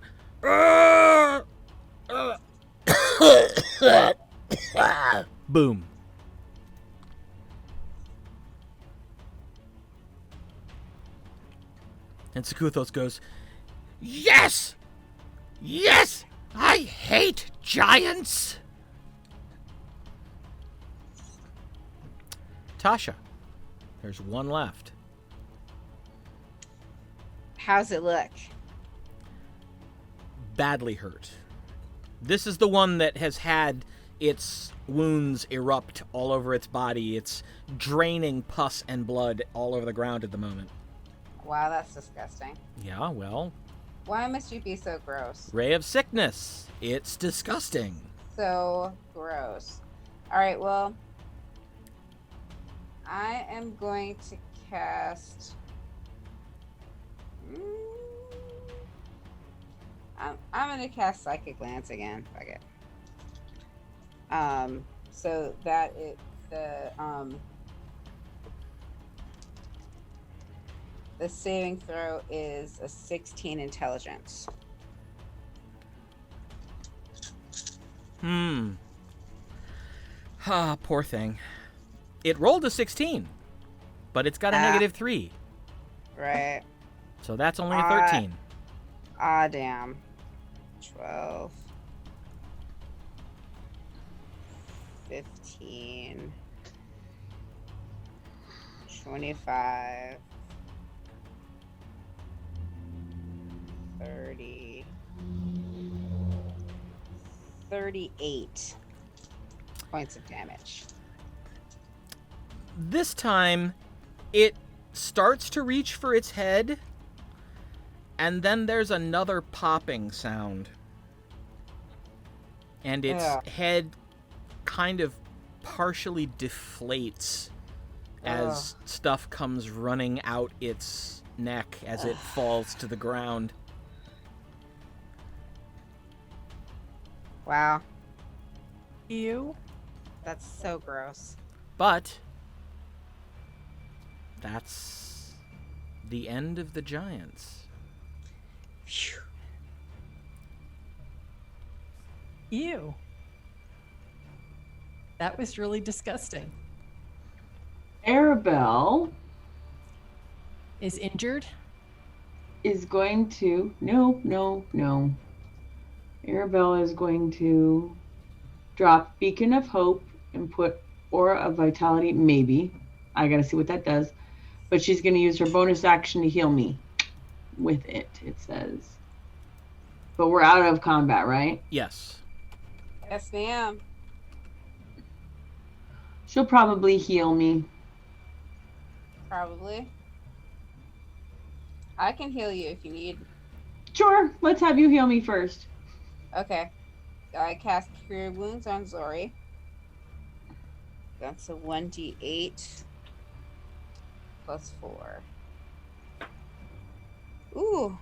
S1: boom. And Sakuthos goes, yes! Yes! I hate giants! Tasha, there's one left.
S5: How's it look?
S1: Badly hurt. This is the one that has had its wounds erupt all over its body. It's draining pus and blood all over the ground at the moment.
S5: Wow, that's disgusting.
S1: Yeah, well,
S5: Why must you be so gross?
S1: ray of sickness. It's disgusting.
S5: So gross. Alright, well, I am going to cast. I'm going to cast Psychic Lance again. Fuck it. So that the saving throw is a 16 intelligence.
S1: Ah, poor thing. It rolled a 16, but it's got a -3.
S5: Right.
S1: So that's only a 13.
S5: Ah, damn. 12. 15. 25. 30. 38 points of damage.
S1: This time, it starts to reach for its head, and then there's another popping sound. And its head kind of partially deflates as stuff comes running out its neck as it falls to the ground.
S5: Wow.
S2: Ew.
S5: That's so gross.
S1: But that's the end of the giants.
S5: Phew.
S2: Ew. That was really disgusting.
S3: Arabelle
S2: Is injured.
S3: is going to no. Arabelle is going to drop Beacon of Hope and put Aura of Vitality. Maybe I gotta see what that does. But she's gonna use her bonus action to heal me with it. It says. But we're out of combat, right?
S1: Yes.
S5: Yes, ma'am.
S3: She'll probably heal me.
S5: Probably. I can heal you if you need.
S3: Sure. Let's have you heal me first.
S5: Okay. I cast Cure Wounds on Zori. That's a 1d8 plus 4. Ooh.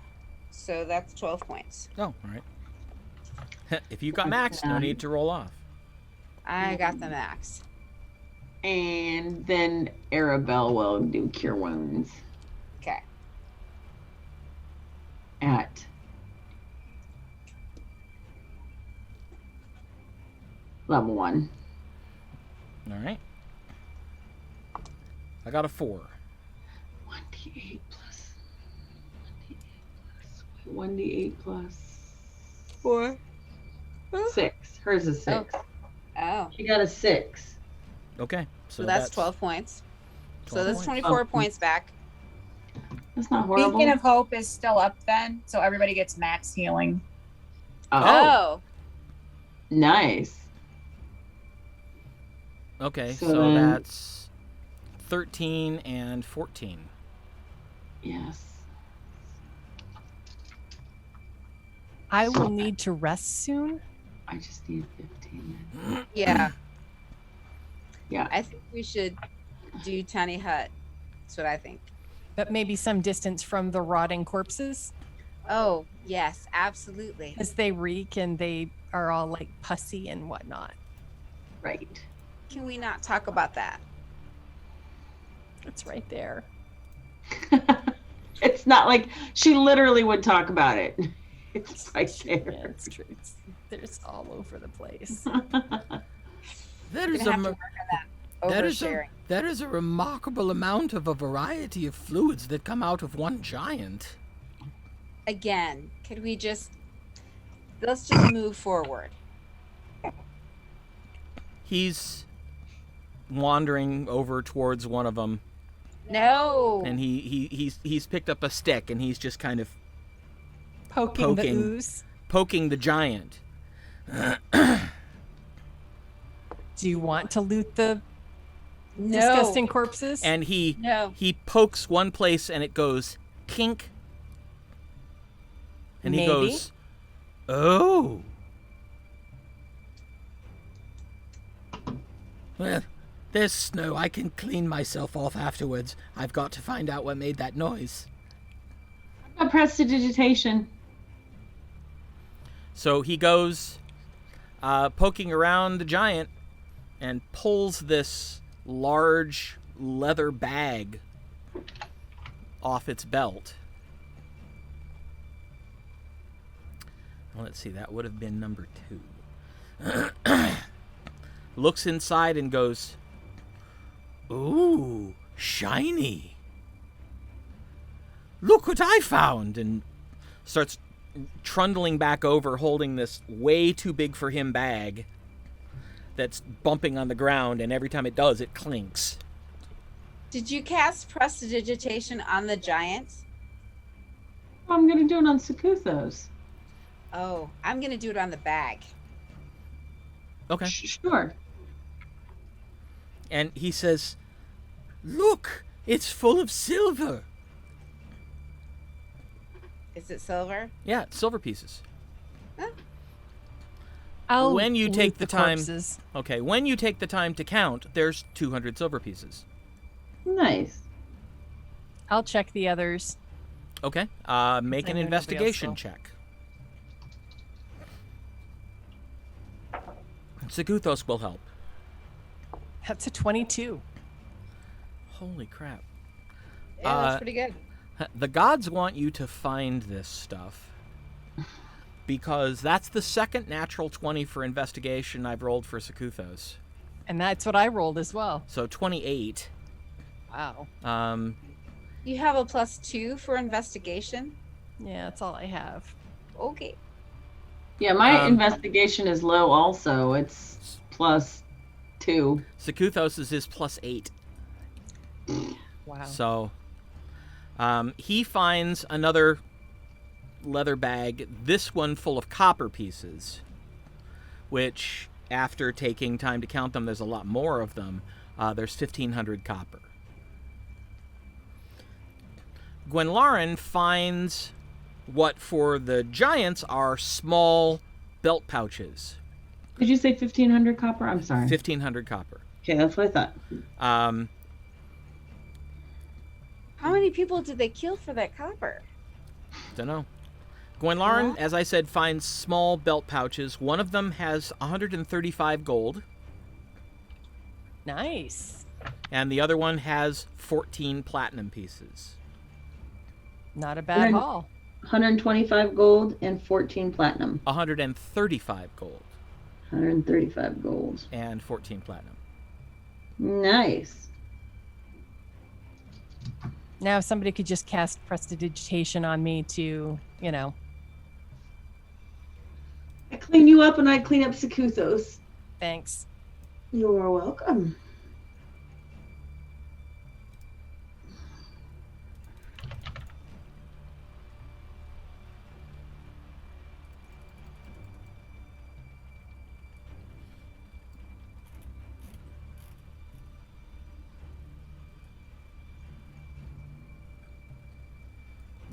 S5: So that's 12 points.
S1: Oh, all right. If you got max, no need to roll off.
S5: I got the max.
S3: And then Arabelle will do Cure Wounds
S5: Okay.
S3: at level 1.
S1: All right. I got a 4.
S3: 1d8 plus 1d8 plus
S5: 4.
S3: 6. Hers is 6.
S5: Oh.
S3: She got a 6.
S1: Okay.
S5: So that's 12 points.
S1: 12
S5: So that's
S1: points.
S5: 24
S3: Oh.
S5: points back.
S3: That's not horrible.
S4: Beacon of Hope is still up then, so everybody gets max healing.
S3: Oh, nice.
S1: Okay,
S3: So
S1: so
S3: then-
S1: that's 13 and 14.
S3: Yes.
S2: I will need to rest soon.
S3: I just need 15.
S5: Yeah.
S3: Yeah.
S5: I think we should do Tiny Hut. That's what I think.
S2: But maybe some distance from the rotting corpses,
S5: Oh, yes, absolutely.
S2: as they reek and they are all like pussy and whatnot.
S3: Right.
S5: Can we not talk about that?
S2: It's right there.
S3: It's not like she literally would talk about it. It's right
S2: Yeah,
S3: there.
S2: it's true. There's all over the place.
S1: That
S5: We're
S1: is
S5: gonna
S1: a
S5: have to
S1: mer-
S5: work on that
S1: that is
S5: oversharing.
S1: that is a remarkable amount of a variety of fluids that come out of one giant.
S5: Again, could we let's just move forward.
S1: He's wandering over towards one of them,
S5: No.
S1: and he's picked up a stick, and he's just kind of
S2: Poking the
S1: Poking.
S2: ooze.
S1: poking the giant.
S2: Do you want to loot the
S5: No.
S2: disgusting corpses?
S1: And he
S5: No.
S1: pokes one place, and it goes kink. And he
S2: Maybe.
S1: goes, "Oh. Well, there's snow. I can clean myself off afterwards. I've got to find out what made that noise."
S3: A prestidigitation.
S1: So he goes poking around the giant and pulls this large leather bag off its belt. Let's see, that would have been number 2. Looks inside and goes, "Ooh, shiny. Look what I found!" And starts trundling back over, holding this way too big for him bag that's bumping on the ground, and every time it does, it clinks.
S5: Did you cast prestidigitation on the giant?
S3: I'm going to do it on Sakuthos.
S5: Oh, I'm gonna do it on the bag.
S1: Okay.
S3: Sure.
S1: And he says, "Look, it's full of silver."
S5: Is it silver?
S1: Yeah, it's silver pieces.
S2: I'll
S1: when you
S2: loot
S1: take the time-
S2: corpses.
S1: Okay, when you take the time to count, there's 200 silver pieces.
S3: Nice.
S2: I'll check the others.
S1: Okay, make
S2: I
S1: an
S2: know nobody else
S1: investigation
S2: will.
S1: check. Saguthos will help.
S2: That's a 22.
S1: Holy crap.
S5: Yeah, that's pretty good.
S1: The gods want you to find this stuff because that's the second natural 20 for investigation I've rolled for Sakuthos.
S2: And that's what I rolled as well.
S1: So 28.
S2: Wow.
S5: You have a +2 for investigation.
S2: Yeah, that's all I have.
S5: Okay.
S3: Yeah, my
S1: Um,
S3: investigation is low also. It's +2.
S1: Sakuthos is +8.
S2: Wow.
S1: So he finds another leather bag, this one full of copper pieces, which, after taking time to count them, there's a lot more of them. There's 1,500 copper. Gwenlaren finds what for the giants are small belt pouches.
S3: Did you say 1,500 copper? I'm sorry.
S1: 1,500 copper.
S3: Okay, that's what I thought.
S5: How many people did they kill for that copper?
S1: Don't know. Gwenlaren, as I said, finds small belt pouches. One of them has 135 gold,
S2: Nice.
S1: and the other one has 14 platinum pieces.
S2: Not a bad haul.
S3: 125 gold and 14 platinum.
S1: 135 gold
S3: 135 gold.
S1: and 14 platinum.
S3: Nice.
S2: Now, if somebody could just cast prestidigitation on me to,
S3: I clean you up and I clean up Sakuthos.
S2: thanks.
S3: You're welcome.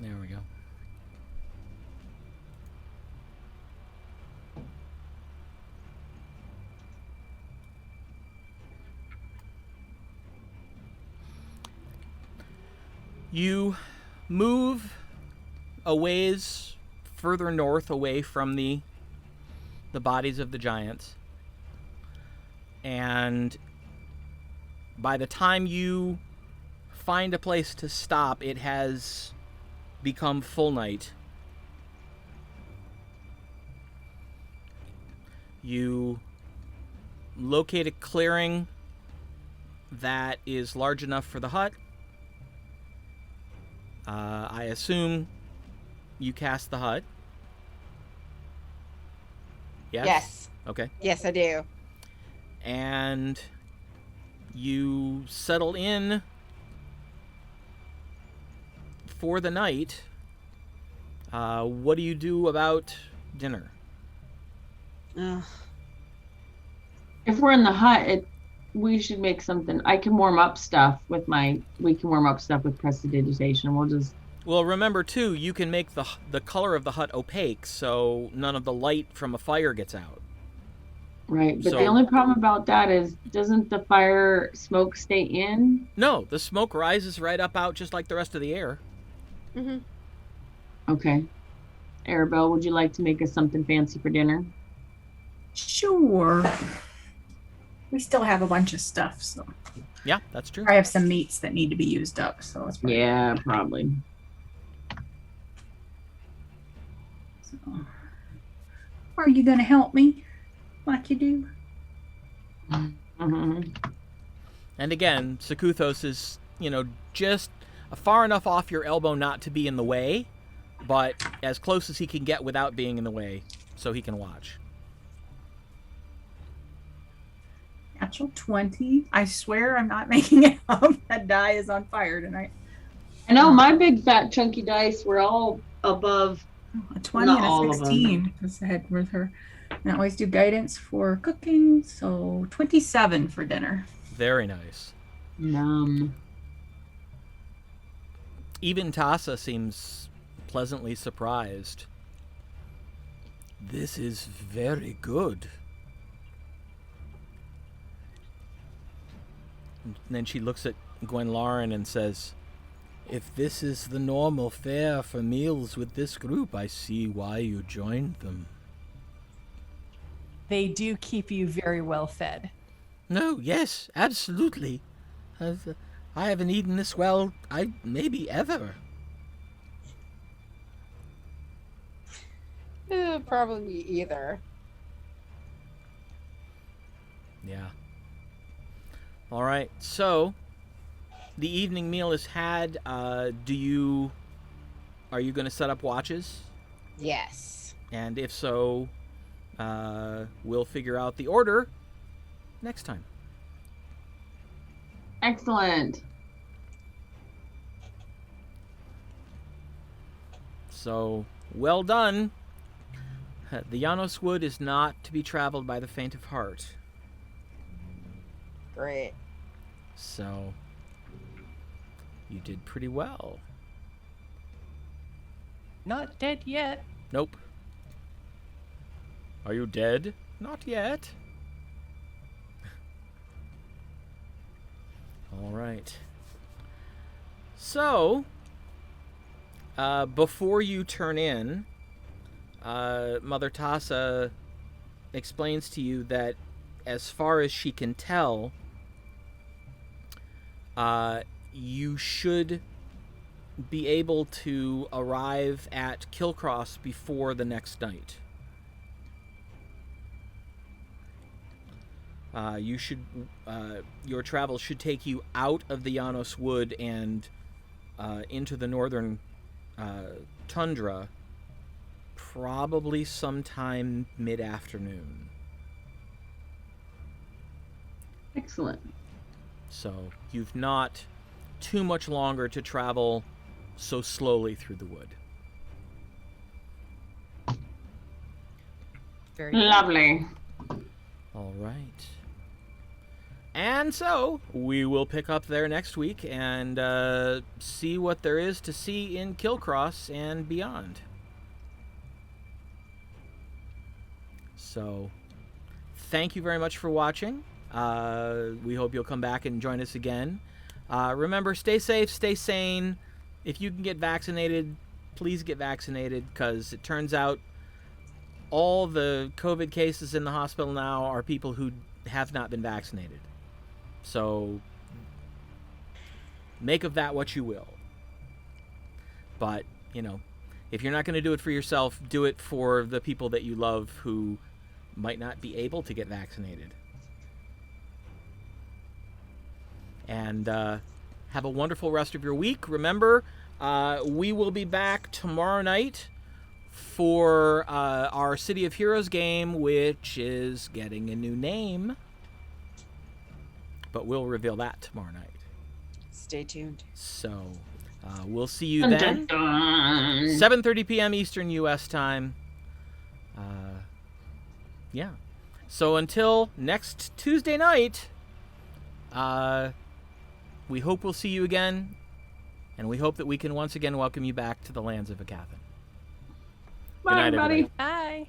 S1: There we go. You move a ways further north away from the bodies of the giants. And by the time you find a place to stop, it has become full night. You locate a clearing that is large enough for the hut. I assume you cast the hut. Yes?
S5: Yes.
S1: Okay.
S5: Yes, I do.
S1: And you settle in for the night. What do you do about dinner?
S5: Ugh.
S3: If we're in the hut, we should make something. We can warm up stuff with prestidigitation. We'll just.
S1: Well, remember too, you can make the color of the hut opaque, so none of the light from a fire gets out.
S3: Right, but
S1: So-
S3: the only problem about that is, doesn't the fire smoke stay in?
S1: No, the smoke rises right up out just like the rest of the air.
S5: Mm-hmm.
S3: Okay. Arabelle, would you like to make us something fancy for dinner?
S4: Sure. We still have a bunch of stuff, so
S1: Yeah, that's true.
S4: I have some meats that need to be used up. So it's probably-
S3: Yeah, probably.
S4: So. Are you gonna help me, like you do?
S3: Mm-hmm.
S1: And again, Sakuthos is, just far enough off your elbow not to be in the way, but as close as he can get without being in the way, so he can watch.
S4: Natural 20. I swear I'm not making it up. That die is on fire tonight.
S3: I know my big fat chunky dice were all above.
S4: A 20
S3: Not
S4: and
S3: all
S4: a
S3: of them.
S4: 16 because I had with her. And I always do guidance for cooking, so 27 for dinner.
S1: Very nice. Even Tassa seems pleasantly surprised. This is very good. And then she looks at Gwenlaren and says, "If this is the normal fare for meals with this group, I see why you joined them."
S2: They do keep you very well fed.
S1: No, yes, absolutely. I haven't eaten this well, maybe ever.
S5: Probably me either.
S1: Yeah. All right, so the evening meal is had, are you going to set up watches?
S5: Yes.
S1: And if so, we'll figure out the order next time.
S3: Excellent.
S1: So, well done. The Jaonos Wood is not to be traveled by the faint of heart.
S5: Great.
S1: So, you did pretty well.
S2: Not dead yet.
S1: Nope. Are you dead? Not yet. All right. So, before you turn in, Mother Tassa explains to you that as far as she can tell, you should be able to arrive at Kilcross before the next night. Your travel should take you out of the Jaonos Wood and into the northern tundra probably sometime mid-afternoon.
S3: Excellent.
S1: So you've not too much longer to travel so slowly through the wood.
S2: Very good.
S3: Lovely.
S1: All right. And so we will pick up there next week and see what there is to see in Kilcross and beyond. So thank you very much for watching. We hope you'll come back and join us again. Remember, stay safe, stay sane. If you can get vaccinated, please get vaccinated, because it turns out all the COVID cases in the hospital now are people who have not been vaccinated. So make of that what you will. But, if you're not going to do it for yourself, do it for the people that you love who might not be able to get vaccinated. And have a wonderful rest of your week. Remember, we will be back tomorrow night for our City of Heroes game, which is getting a new name. But we'll reveal that tomorrow night.
S5: Stay tuned.
S1: So we'll see you then. 7:30 p.m. Eastern U.S. time. Yeah. So until next Tuesday night, we hope we'll see you again, and we hope that we can once again welcome you back to the lands of Aecathan.
S3: Bye,
S1: Good night,
S3: everybody.
S1: everybody.
S2: Bye.